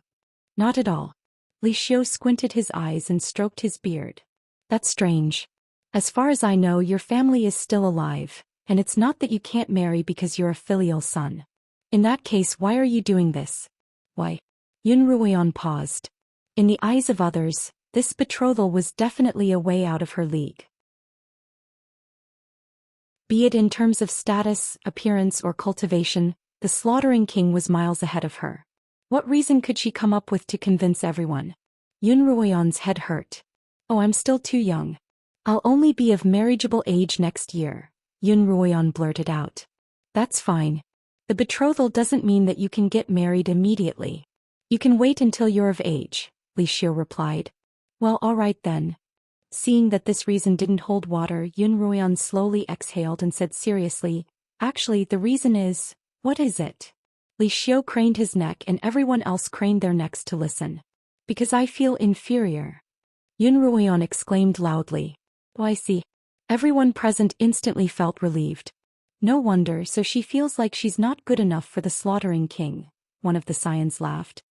Not at all. Li Xiu squinted his eyes and stroked his beard. That's strange. As far as I know, your family is still alive, and it's not that you can't marry because you're a filial son. In that case, why are you doing this? Why? Yun Ruoyan paused. In the eyes of others, this betrothal was definitely a way out of her league. Be it in terms of status, appearance, or cultivation, the slaughtering king was miles ahead of her. What reason could she come up with to convince everyone? Yun Ruoyan's head hurt. Oh, I'm still too young. I'll only be of marriageable age next year, Yun Ruoyan blurted out. That's fine. The betrothal doesn't mean that you can get married immediately. You can wait until you're of age, Li Xiu replied. Well, all right then. Seeing that this reason didn't hold water, Yun Ruoyan slowly exhaled and said seriously, actually, the reason is, what is it? Li Xiu craned his neck and everyone else craned their necks to listen. Because I feel inferior. Yun Ruoyan exclaimed loudly. Oh, I see. Everyone present instantly felt relieved. No wonder, so she feels like she's not good enough for the slaughtering king, one of the scions laughed.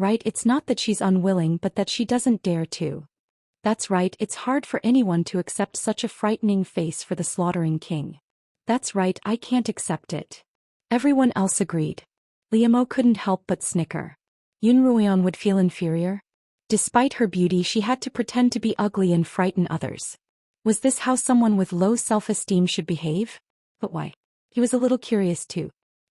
Right, it's not that she's unwilling but that she doesn't dare to. That's right, it's hard for anyone to accept such a frightening face for the slaughtering king. That's right, I can't accept it. Everyone else agreed. Liemo couldn't help but snicker. Yunruoyan would feel inferior? Despite her beauty, she had to pretend to be ugly and frighten others. Was this how someone with low self-esteem should behave? But why? He was a little curious too.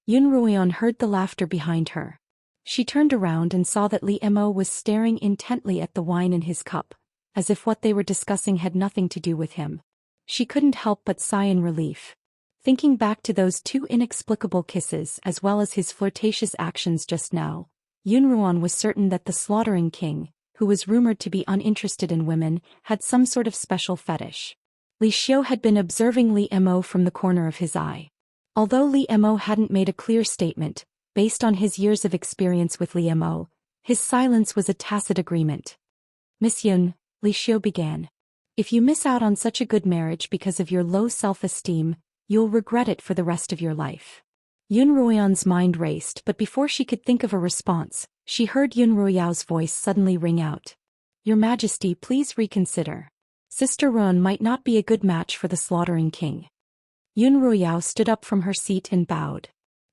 Yunruoyan heard the laughter behind her. She turned around and saw that Liemo was staring intently at the wine in his cup, as if what they were discussing had nothing to do with him. She couldn't help but sigh in relief. Thinking back to those two inexplicable kisses as well as his flirtatious actions just now, Yunruoyan was certain that the slaughtering king, who was rumored to be uninterested in women, had some sort of special fetish. Li Xiu had been observing Liemo from the corner of his eye. Although Liemo hadn't made a clear statement, based on his years of experience with Liemo, his silence was a tacit agreement. Miss Yun, Li Xiu began. If you miss out on such a good marriage because of your low self-esteem, you'll regret it for the rest of your life. Yunruoyan's mind raced, but before she could think of a response, she heard Yunruoyao's voice suddenly ring out. Your Majesty, please reconsider. Sister Ruan might not be a good match for the slaughtering king. Yunruoyao stood up from her seat and bowed.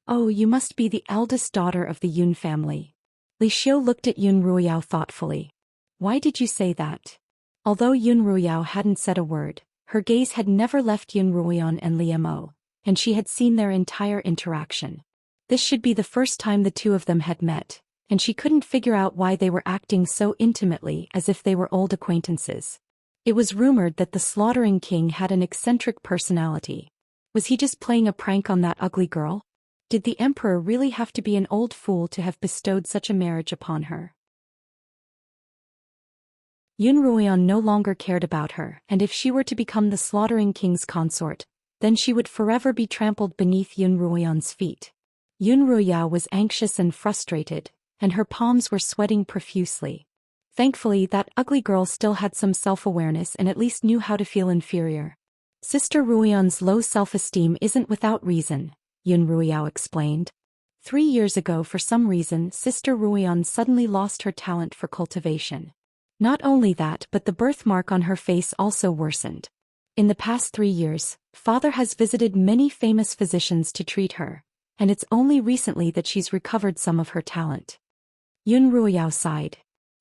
Oh, you must be the eldest daughter of the Yun family. Li Xiu looked at Yunruoyao thoughtfully. Why did you say that? Although Yunruoyao hadn't said a word, her gaze had never left Yunruoyan and Liemo, and she had seen their entire interaction. This should be the first time the two of them had met, and she couldn't figure out why they were acting so intimately as if they were old acquaintances. It was rumored that the slaughtering king had an eccentric personality. Was he just playing a prank on that ugly girl? Did the emperor really have to be an old fool to have bestowed such a marriage upon her? Yunruoyan no longer cared about her, and if she were to become the slaughtering king's consort, then she would forever be trampled beneath Yunruoyan's feet. Yunruoyao was anxious and frustrated, and her palms were sweating profusely. Thankfully, that ugly girl still had some self-awareness and at least knew how to feel inferior. Sister Ruoyan's low self-esteem isn't without reason, Yunruoyao explained. 3 years ago, for some reason, Sister Ruoyan suddenly lost her talent for cultivation. Not only that, but the birthmark on her face also worsened. In the past 3 years, Father has visited many famous physicians to treat her, and it's only recently that she's recovered some of her talent. Yunruoyao sighed.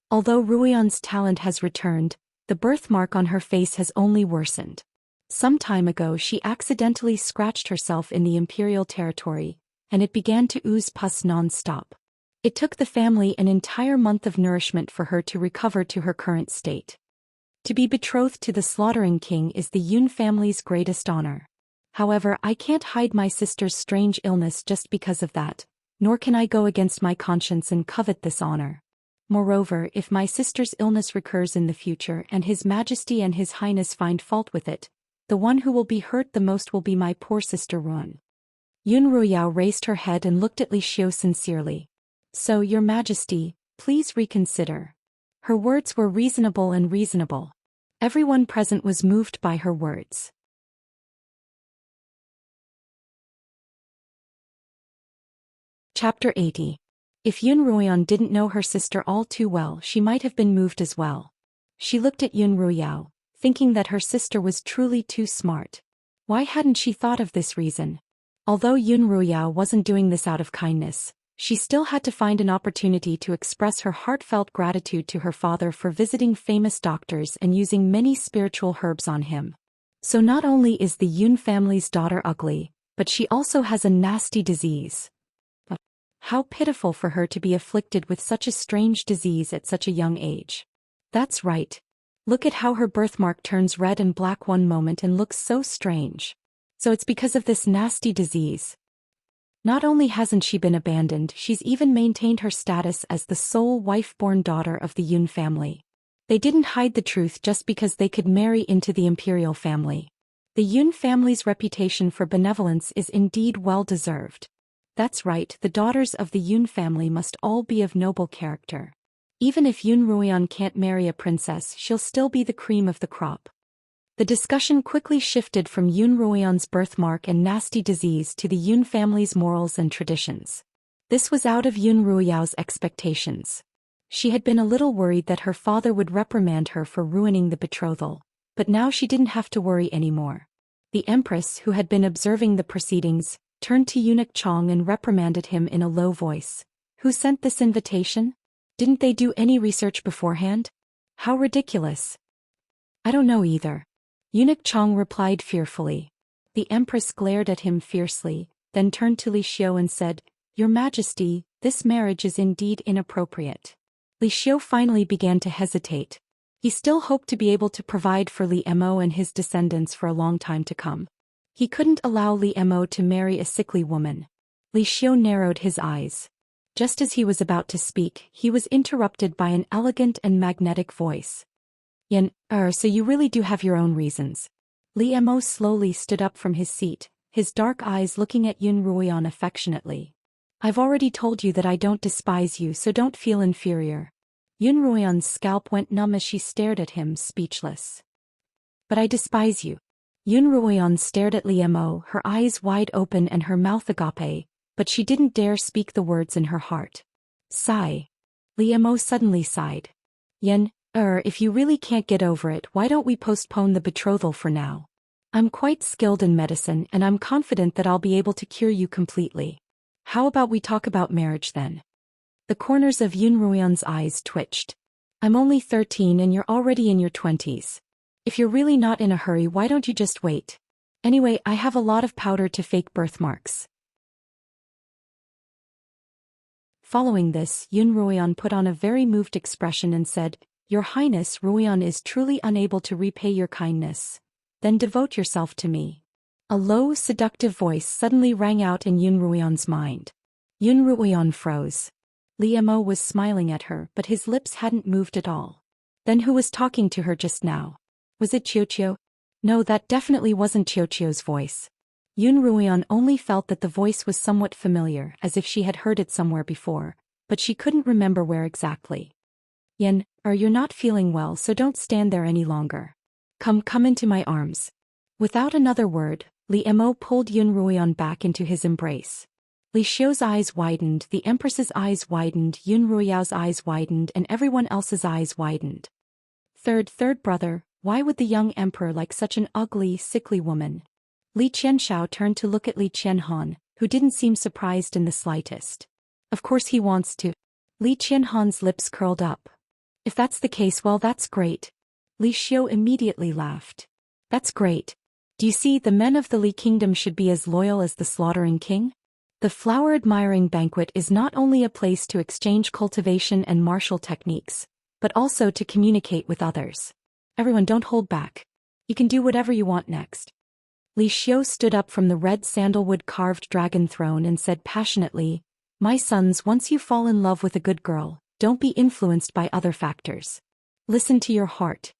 Although Ruoyan's talent has returned, the birthmark on her face has only worsened. Some time ago she accidentally scratched herself in the imperial territory, and it began to ooze pus non-stop. It took the family an entire month of nourishment for her to recover to her current state. To be betrothed to the slaughtering king is the Yun family's greatest honor. However, I can't hide my sister's strange illness just because of that, nor can I go against my conscience and covet this honor. Moreover, if my sister's illness recurs in the future and His Majesty and His Highness find fault with it, the one who will be hurt the most will be my poor sister Ruan. Yunruoyao raised her head and looked at Li Xiu sincerely. So, Your Majesty, please reconsider. Her words were reasonable and reasonable. Everyone present was moved by her words. Chapter 80. If Yunruoyan didn't know her sister all too well, she might have been moved as well. She looked at Yunruoyao, thinking that her sister was truly too smart. Why hadn't she thought of this reason? Although Yunruoyao wasn't doing this out of kindness, she still had to find an opportunity to express her heartfelt gratitude to her father for visiting famous doctors and using many spiritual herbs on him. So not only is the Yun family's daughter ugly, but she also has a nasty disease. But how pitiful for her to be afflicted with such a strange disease at such a young age. That's right. Look at how her birthmark turns red and black one moment and looks so strange. So it's because of this nasty disease. Not only hasn't she been abandoned, she's even maintained her status as the sole wife-born daughter of the Yun family. They didn't hide the truth just because they could marry into the imperial family. The Yun family's reputation for benevolence is indeed well-deserved. That's right, the daughters of the Yun family must all be of noble character. Even if Yunruoyan can't marry a princess, she'll still be the cream of the crop. The discussion quickly shifted from Yunruoyan's birthmark and nasty disease to the Yun family's morals and traditions. This was out of Yunruoyao's expectations. She had been a little worried that her father would reprimand her for ruining the betrothal, but now she didn't have to worry anymore. The Empress, who had been observing the proceedings, turned to Eunuch Chong and reprimanded him in a low voice. Who sent this invitation? Didn't they do any research beforehand? How ridiculous. I don't know either. Eunuch Chong replied fearfully. The Empress glared at him fiercely, then turned to Li Xiu and said, Your Majesty, this marriage is indeed inappropriate. Li Xiu finally began to hesitate. He still hoped to be able to provide for Li Mo and his descendants for a long time to come. He couldn't allow Li Mo to marry a sickly woman. Li Xiu narrowed his eyes. Just as he was about to speak, he was interrupted by an elegant and magnetic voice. Yan, so you really do have your own reasons. Li Mo slowly stood up from his seat, his dark eyes looking at Yun Ruoyan affectionately. I've already told you that I don't despise you, so don't feel inferior. Yun Ruoyan's scalp went numb as she stared at him, speechless. But I despise you. Yun Ruoyan stared at Li Mo, her eyes wide open and her mouth agape, but she didn't dare speak the words in her heart. Sigh. Li Mo suddenly sighed. Yan, if you really can't get over it, why don't we postpone the betrothal for now? I'm quite skilled in medicine and I'm confident that I'll be able to cure you completely. How about we talk about marriage then? The corners of Yun Ruoyan's eyes twitched. I'm only 13 and you're already in your 20s. If you're really not in a hurry, why don't you just wait? Anyway, I have a lot of powder to fake birthmarks. Following this, Yun Ruoyan put on a very moved expression and said, Your Highness, Ruoyan is truly unable to repay your kindness. Then devote yourself to me. A low, seductive voice suddenly rang out in Yun Ruoyan's mind. Yun Ruoyan froze. Li Mo was smiling at her, but his lips hadn't moved at all. Then who was talking to her just now? Was it Qiuqiu? No, that definitely wasn't Qiuqiu's voice. Yun Ruoyan only felt that the voice was somewhat familiar, as if she had heard it somewhere before, but she couldn't remember where exactly. Yan, you're not feeling well, so don't stand there any longer. Come into my arms. Without another word, Li Mo pulled Yun Ruoyan back into his embrace. Li Xiu's eyes widened, the Empress's eyes widened, Yun Ruoyao's eyes widened, and everyone else's eyes widened. Third brother, why would the young emperor like such an ugly, sickly woman? Li Qianxiao turned to look at Li Qianhan, who didn't seem surprised in the slightest. Of course he wants to. Li Qianhan's lips curled up. If that's the case, well, that's great. Li Xiu immediately laughed. That's great. Do you see, the men of the Li kingdom should be as loyal as the slaughtering king? The flower-admiring banquet is not only a place to exchange cultivation and martial techniques, but also to communicate with others. Everyone, don't hold back. You can do whatever you want next. Li Xiu stood up from the red sandalwood-carved dragon throne and said passionately, My sons, once you fall in love with a good girl, don't be influenced by other factors. Listen to your heart.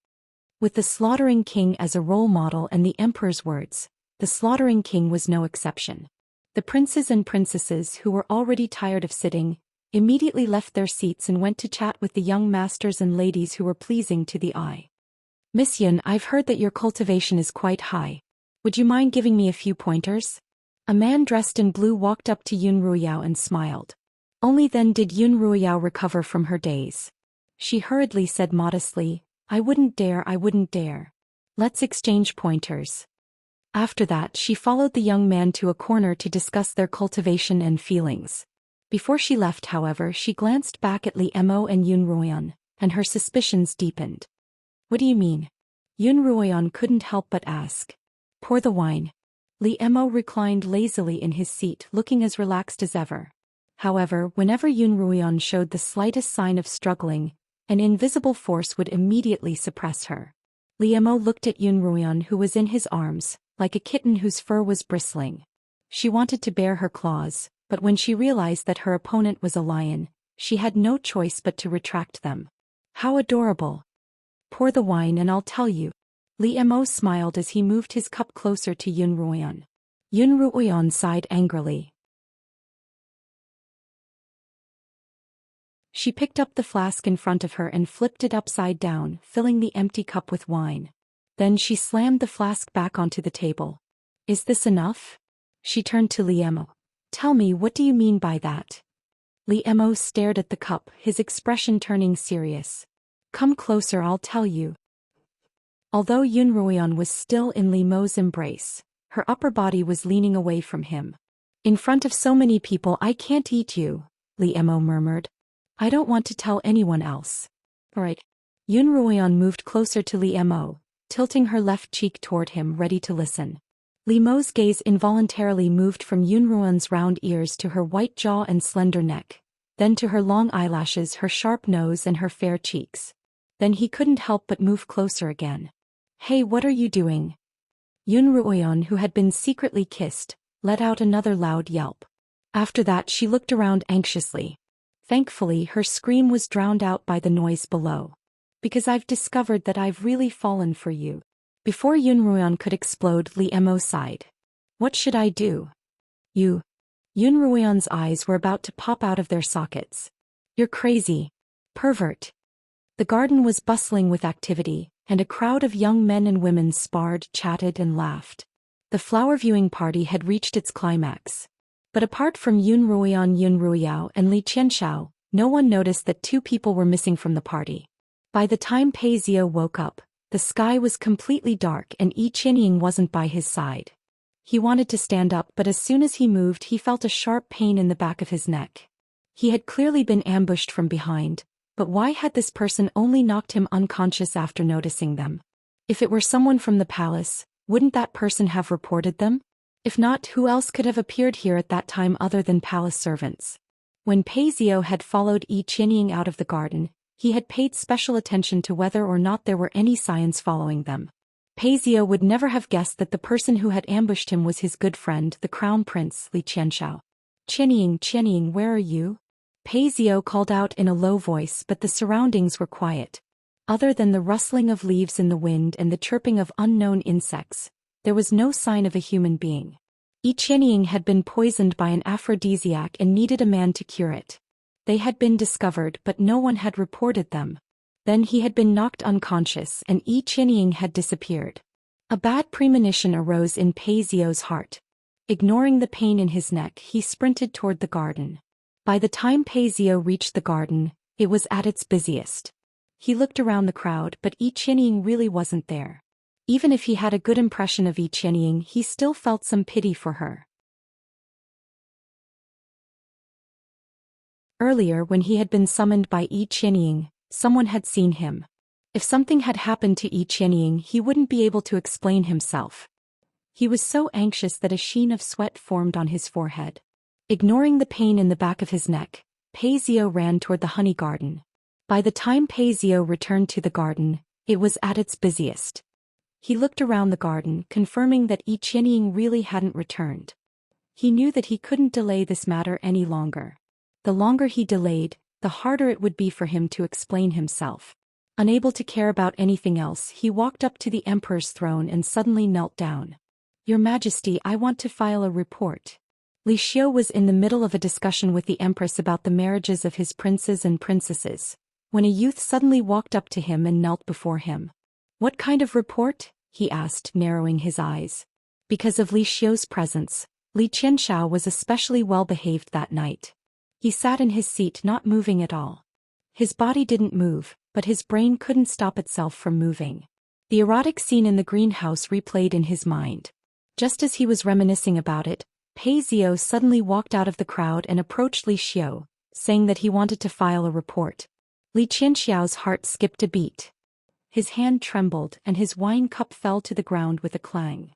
With the slaughtering king as a role model and the emperor's words, the slaughtering king was no exception. The princes and princesses, who were already tired of sitting, immediately left their seats and went to chat with the young masters and ladies who were pleasing to the eye. Miss Yun, I've heard that your cultivation is quite high. Would you mind giving me a few pointers? A man dressed in blue walked up to Yun Ruoyao and smiled. Only then did Yun Ruoyao recover from her daze. She hurriedly said modestly, I wouldn't dare. Let's exchange pointers. After that, she followed the young man to a corner to discuss their cultivation and feelings. Before she left, however, she glanced back at Li Mo and Yun Ruoyan, and her suspicions deepened. What do you mean? Yun Ruoyan couldn't help but ask. Pour the wine. Li Mo reclined lazily in his seat, looking as relaxed as ever. However, whenever Yun Ruoyan showed the slightest sign of struggling, an invisible force would immediately suppress her. Li Mo looked at Yun Ruoyan, who was in his arms, like a kitten whose fur was bristling. She wanted to bare her claws, but when she realized that her opponent was a lion, she had no choice but to retract them. How adorable. Pour the wine and I'll tell you. Li Mo smiled as he moved his cup closer to Yun Ruoyan. Yun Ruoyan sighed angrily. She picked up the flask in front of her and flipped it upside down, filling the empty cup with wine. Then she slammed the flask back onto the table. Is this enough? She turned to Li Mo. Tell me, what do you mean by that? Li Mo stared at the cup, his expression turning serious. Come closer, I'll tell you. Although Yun Ruoyan was still in Li Mo's embrace, her upper body was leaning away from him. In front of so many people, I can't eat you, Li Mo murmured. I don't want to tell anyone else. Alright. Yun Ruoyan moved closer to Li Mo, tilting her left cheek toward him, ready to listen. Li Mo's gaze involuntarily moved from Yun Ruoyan's round ears to her white jaw and slender neck, then to her long eyelashes, her sharp nose and her fair cheeks. Then he couldn't help but move closer again. Hey, what are you doing? Yun Ruoyan, who had been secretly kissed, let out another loud yelp. After that she looked around anxiously. Thankfully her scream was drowned out by the noise below. Because I've discovered that I've really fallen for you. Before Yun Ruoyan could explode, Li Mo sighed. What should I do? You. Yun Ruoyan's eyes were about to pop out of their sockets. You're crazy. Pervert. The garden was bustling with activity, and a crowd of young men and women sparred, chatted and laughed. The flower viewing party had reached its climax. But apart from Yun Ruoyan, Yun Ruoyao and Li Qianxiao, no one noticed that two people were missing from the party. By the time Pei Zio woke up, the sky was completely dark and Yi Qianying wasn't by his side. He wanted to stand up, but as soon as he moved he felt a sharp pain in the back of his neck. He had clearly been ambushed from behind, but why had this person only knocked him unconscious after noticing them? If it were someone from the palace, wouldn't that person have reported them? If not, who else could have appeared here at that time other than palace servants? When Pei Zio had followed Yi Qianying out of the garden, he had paid special attention to whether or not there were any signs following them. Pei Zio would never have guessed that the person who had ambushed him was his good friend, the crown prince, Li Qianxiao. Qianying, Qianying, where are you? Pei Zio called out in a low voice, but the surroundings were quiet. Other than the rustling of leaves in the wind and the chirping of unknown insects, there was no sign of a human being. Yi Qianying had been poisoned by an aphrodisiac and needed a man to cure it. They had been discovered, but no one had reported them. Then he had been knocked unconscious and Yi Qianying had disappeared. A bad premonition arose in Pei Zio's heart. Ignoring the pain in his neck, he sprinted toward the garden. By the time Pei Zio reached the garden, it was at its busiest. He looked around the crowd, but Yi Qianying really wasn't there. Even if he had a good impression of Yi Qianying, he still felt some pity for her. Earlier, when he had been summoned by Yi Qianying, someone had seen him. If something had happened to Yi Qianying, he wouldn't be able to explain himself. He was so anxious that a sheen of sweat formed on his forehead. Ignoring the pain in the back of his neck, Pei Zio ran toward the honey garden. By the time Pei Zio returned to the garden, it was at its busiest. He looked around the garden, confirming that Yi Qianying really hadn't returned. He knew that he couldn't delay this matter any longer. The longer he delayed, the harder it would be for him to explain himself. Unable to care about anything else, he walked up to the emperor's throne and suddenly knelt down. Your Majesty, I want to file a report. Li Xiu was in the middle of a discussion with the empress about the marriages of his princes and princesses, when a youth suddenly walked up to him and knelt before him. What kind of report? He asked, narrowing his eyes. Because of Li Xiu's presence, Li Qianxiao was especially well behaved that night. He sat in his seat, not moving at all. His body didn't move, but his brain couldn't stop itself from moving. The erotic scene in the greenhouse replayed in his mind. Just as he was reminiscing about it, Pei Zio suddenly walked out of the crowd and approached Li Xiu, saying that he wanted to file a report. Li Qianxiao's heart skipped a beat. His hand trembled and his wine cup fell to the ground with a clang.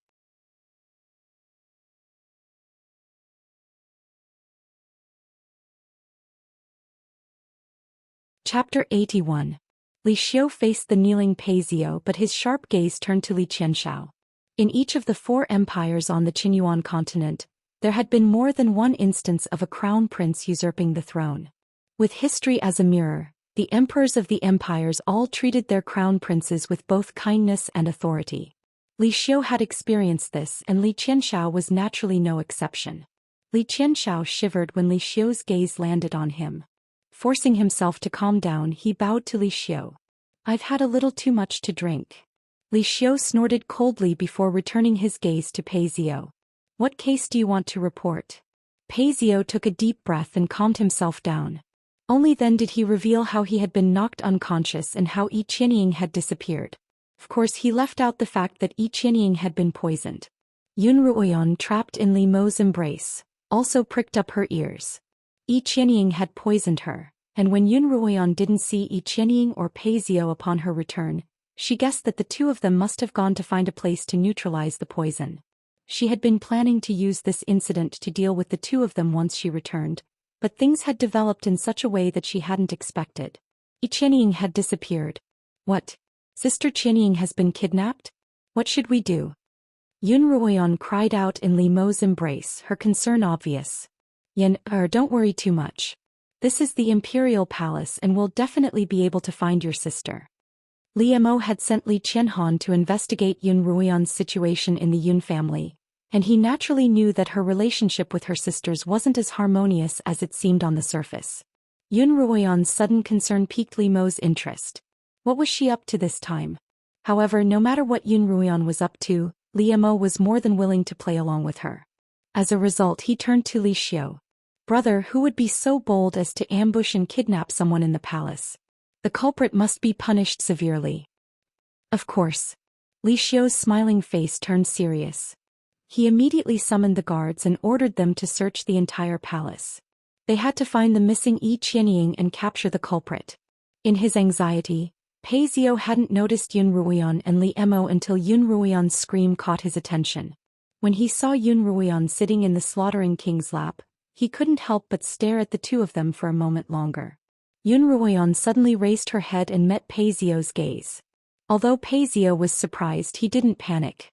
Chapter 81. Li Xiu faced the kneeling Pei Zio, but his sharp gaze turned to Li Qianxiao. In each of the 4 empires on the Qinyuan continent, there had been more than one instance of a crown prince usurping the throne. With history as a mirror, the emperors of the empires all treated their crown princes with both kindness and authority. Li Xiu had experienced this, and Li Qianxiao was naturally no exception. Li Qianxiao shivered when Li Xiu's gaze landed on him. Forcing himself to calm down, he bowed to Li Xiu. I've had a little too much to drink. Li Xiu snorted coldly before returning his gaze to Pei Zio. What case do you want to report? Paisio took a deep breath and calmed himself down. Only then did he reveal how he had been knocked unconscious and how Yi Qianying had disappeared. Of course he left out the fact that Yi Qianying had been poisoned. Yun Ruoyan, trapped in Li Mo's embrace, also pricked up her ears. Yi Qianying had poisoned her, and when Yun Ruoyan didn't see Yi Qianying or Paisio upon her return, she guessed that the two of them must have gone to find a place to neutralize the poison. She had been planning to use this incident to deal with the two of them once she returned, but things had developed in such a way that she hadn't expected. Yi Qianying had disappeared. What? Sister Qianying has been kidnapped? What should we do? Yun Ruoyan cried out in Li Mo's embrace, her concern obvious. Don't worry too much. This is the Imperial Palace and we'll definitely be able to find your sister. Li Mo had sent Li Qianhan to investigate Yun Ruoyan's situation in the Yun family, and he naturally knew that her relationship with her sisters wasn't as harmonious as it seemed on the surface. Yun Ruoyan's sudden concern piqued Li Mo's interest. What was she up to this time? However, no matter what Yun Ruoyan was up to, Li Mo was more than willing to play along with her. As a result, he turned to Li Xiu. Brother, who would be so bold as to ambush and kidnap someone in the palace? The culprit must be punished severely. Of course. Li Xiu's smiling face turned serious. He immediately summoned the guards and ordered them to search the entire palace. They had to find the missing Yi Qianying and capture the culprit. In his anxiety, Paisio hadn't noticed Yun Ruoyan and Li Mo until Yun Ruoyan's scream caught his attention. When he saw Yun Ruoyan sitting in the slaughtering king's lap, he couldn't help but stare at the two of them for a moment longer. Yun Ruoyan suddenly raised her head and met Paisio's gaze. Although Paisio was surprised, he didn't panic.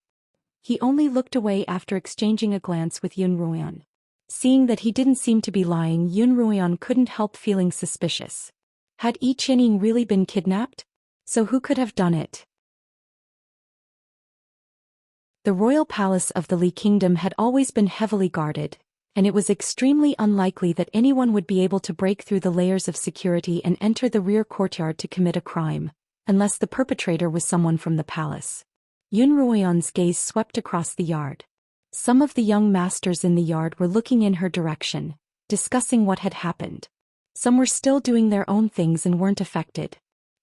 He only looked away after exchanging a glance with Yun Ruoyan. Seeing that he didn't seem to be lying, Yun Ruoyan couldn't help feeling suspicious. Had Yi Qianying really been kidnapped? So who could have done it? The royal palace of the Li Kingdom had always been heavily guarded, and it was extremely unlikely that anyone would be able to break through the layers of security and enter the rear courtyard to commit a crime, unless the perpetrator was someone from the palace. Yun Ruoyan's gaze swept across the yard. Some of the young masters in the yard were looking in her direction, discussing what had happened. Some were still doing their own things and weren't affected.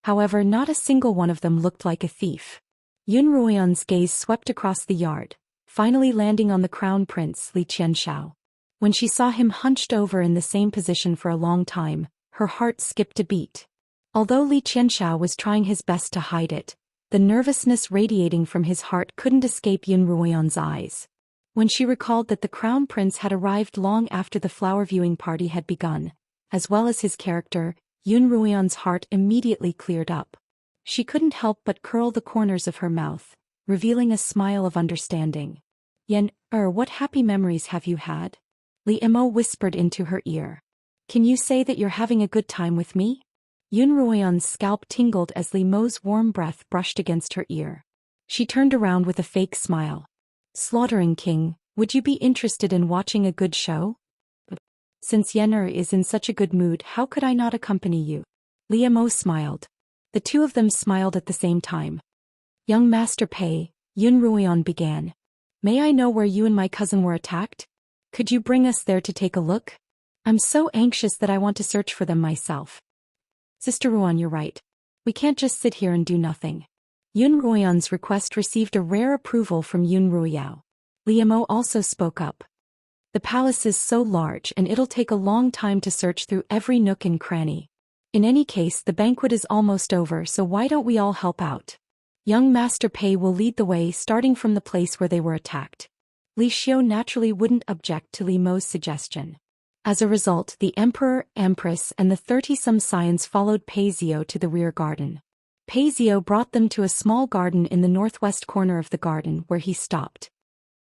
However, not a single one of them looked like a thief. Yun Ruoyan's gaze swept across the yard, finally landing on the crown prince Li Qianxiao. When she saw him hunched over in the same position for a long time, her heart skipped a beat. Although Li Qianxiao was trying his best to hide it, the nervousness radiating from his heart couldn't escape Yun Ruoyan's eyes. When she recalled that the crown prince had arrived long after the flower viewing party had begun, as well as his character, Yun Ruoyan's heart immediately cleared up. She couldn't help but curl the corners of her mouth, revealing a smile of understanding. What happy memories have you had? Li Mo whispered into her ear. Can you say that you're having a good time with me? Yun Ruoyan's scalp tingled as Li Mo's warm breath brushed against her ear. She turned around with a fake smile. Slaughtering King, would you be interested in watching a good show? Since Yen'er is in such a good mood, how could I not accompany you? Li Mo smiled. The two of them smiled at the same time. Young Master Pei, Yun Ruoyan began. May I know where you and my cousin were attacked? Could you bring us there to take a look? I'm so anxious that I want to search for them myself. Sister Ruoyan, you're right. We can't just sit here and do nothing. Yun Ruoyan's request received a rare approval from Yun Ruoyao. Li Mo also spoke up. The palace is so large and it'll take a long time to search through every nook and cranny. In any case, the banquet is almost over, so why don't we all help out? Young Master Pei will lead the way, starting from the place where they were attacked. Li Xiu naturally wouldn't object to Li Mo's suggestion. As a result, the Emperor, Empress, and the 30-some scions followed Paisio to the rear garden. Paisio brought them to a small garden in the northwest corner of the garden where he stopped.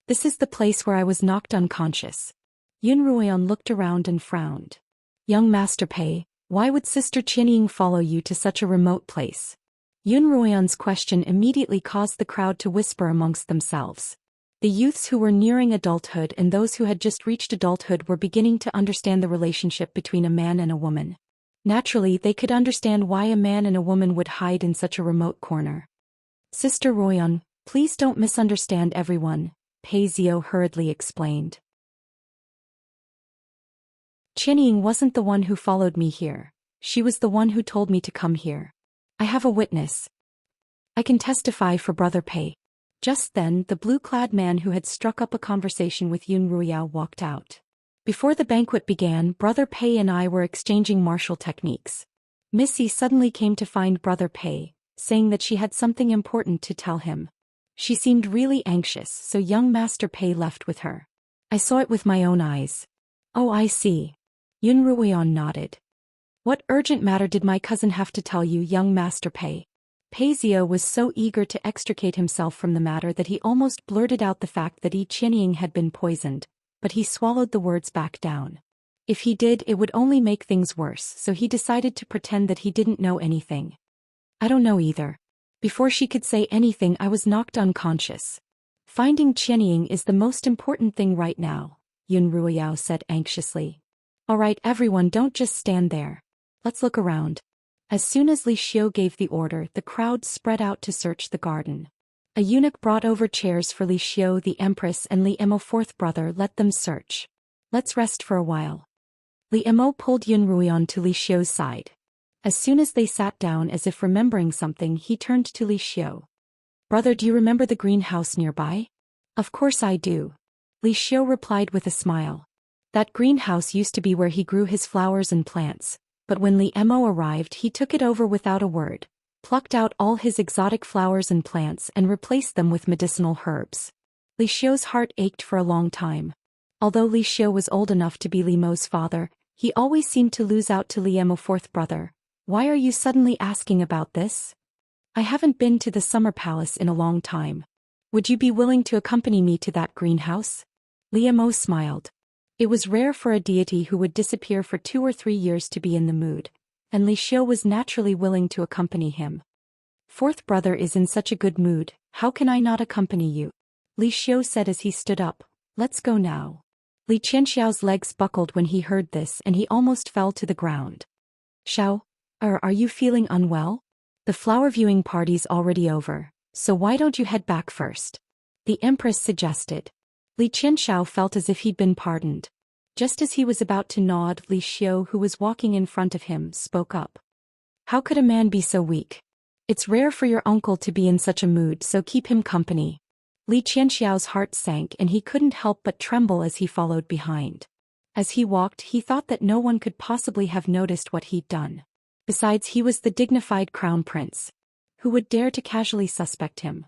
This is the place where I was knocked unconscious. Yun Ruoyan looked around and frowned. Young Master Pei, why would Sister Qianying follow you to such a remote place? Yun Ruoyan's question immediately caused the crowd to whisper amongst themselves. The youths who were nearing adulthood and those who had just reached adulthood were beginning to understand the relationship between a man and a woman. Naturally, they could understand why a man and a woman would hide in such a remote corner. Sister Ruoyan, please don't misunderstand everyone, Paisio hurriedly explained. Qianying wasn't the one who followed me here. She was the one who told me to come here. I have a witness. I can testify for Brother Pei. Just then, the blue-clad man who had struck up a conversation with Yun Ruiyao walked out. Before the banquet began, Brother Pei and I were exchanging martial techniques. Missy suddenly came to find Brother Pei, saying that she had something important to tell him. She seemed really anxious, so young Master Pei left with her. I saw it with my own eyes. Oh, I see. Yun Ruoyan nodded. What urgent matter did my cousin have to tell you, young Master Pei? Pei Zio was so eager to extricate himself from the matter that he almost blurted out the fact that Yi Qianying had been poisoned, but he swallowed the words back down. If he did, it would only make things worse, so he decided to pretend that he didn't know anything. I don't know either. Before she could say anything, I was knocked unconscious. Finding Qianying is the most important thing right now, Yun Ruiyao said anxiously. All right, everyone, don't just stand there. Let's look around. As soon as Li Xiu gave the order, the crowd spread out to search the garden. A eunuch brought over chairs for Li Xiu, the empress, and Li Emo, fourth brother. Let them search. Let's rest for a while. Li Emo pulled Yun Ruoyan to Li Xiu's side. As soon as they sat down as if remembering something, he turned to Li Xiu. Brother, do you remember the greenhouse nearby? Of course I do. Li Xiu replied with a smile. That greenhouse used to be where he grew his flowers and plants, but when Li Emo arrived he took it over without a word, plucked out all his exotic flowers and plants and replaced them with medicinal herbs. Li Xiu's heart ached for a long time. Although Li Xiu was old enough to be Li Mo's father, he always seemed to lose out to Li Emo, fourth brother. Why are you suddenly asking about this? I haven't been to the summer palace in a long time. Would you be willing to accompany me to that greenhouse? Li Emo smiled. It was rare for a deity who would disappear for 2 or 3 years to be in the mood, and Li Xiu was naturally willing to accompany him. Fourth brother is in such a good mood, how can I not accompany you? Li Xiu said as he stood up. Let's go now. Li Qianxiao's legs buckled when he heard this and he almost fell to the ground. Xiao, are you feeling unwell? The flower viewing party's already over, so why don't you head back first? The empress suggested. Li Qianxiao felt as if he'd been pardoned. Just as he was about to nod, Li Xiu, who was walking in front of him, spoke up. How could a man be so weak? It's rare for your uncle to be in such a mood, so keep him company. Li Qianxiao's heart sank and he couldn't help but tremble as he followed behind. As he walked, he thought that no one could possibly have noticed what he'd done. Besides, he was the dignified crown prince. Who would dare to casually suspect him?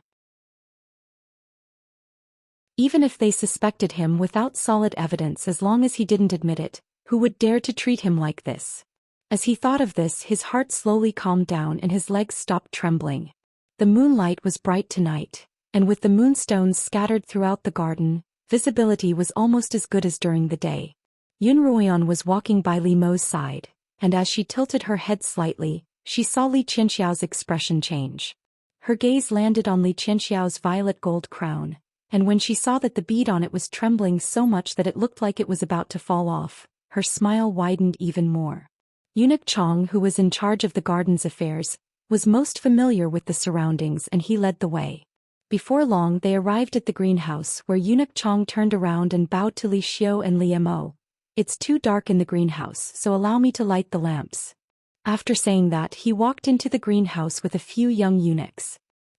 Even if they suspected him without solid evidence, as long as he didn't admit it, who would dare to treat him like this? As he thought of this, his heart slowly calmed down and his legs stopped trembling. The moonlight was bright tonight, and with the moonstones scattered throughout the garden, visibility was almost as good as during the day. Yun Ruoyan was walking by Li Mo's side, and as she tilted her head slightly, she saw Li Qianxiao's expression change. Her gaze landed on Li Qianxiao's violet gold crown, and when she saw that the bead on it was trembling so much that it looked like it was about to fall off, her smile widened even more. Eunuch Chong, who was in charge of the garden's affairs, was most familiar with the surroundings and he led the way. Before long they arrived at the greenhouse where Eunuch Chong turned around and bowed to Li Xiu and Li Mo. It's too dark in the greenhouse, so allow me to light the lamps. After saying that, he walked into the greenhouse with a few young eunuchs.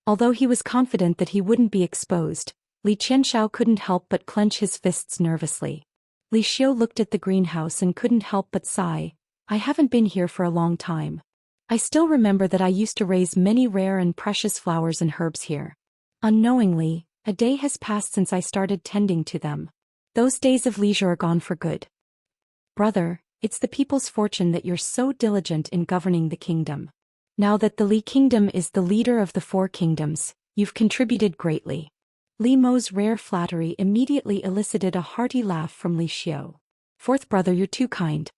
Although he was confident that he wouldn't be exposed, Li Qianxiao couldn't help but clench his fists nervously. Li Xiu looked at the greenhouse and couldn't help but sigh. I haven't been here for a long time. I still remember that I used to raise many rare and precious flowers and herbs here. Unknowingly, a day has passed since I started tending to them. Those days of leisure are gone for good. Brother, it's the people's fortune that you're so diligent in governing the kingdom. Now that the Li kingdom is the leader of the 4 kingdoms, you've contributed greatly. Li Mo's rare flattery immediately elicited a hearty laugh from Li Xiu. Fourth brother, you're too kind.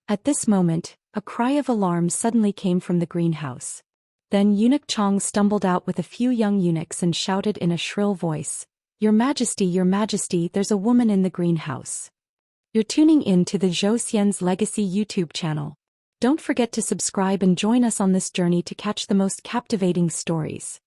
At this moment, a cry of alarm suddenly came from the greenhouse. Then Eunuch Chong stumbled out with a few young eunuchs and shouted in a shrill voice, Your Majesty, there's a woman in the greenhouse. You're tuning in to the Zhou Xian's Legacy YouTube channel. Don't forget to subscribe and join us on this journey to catch the most captivating stories.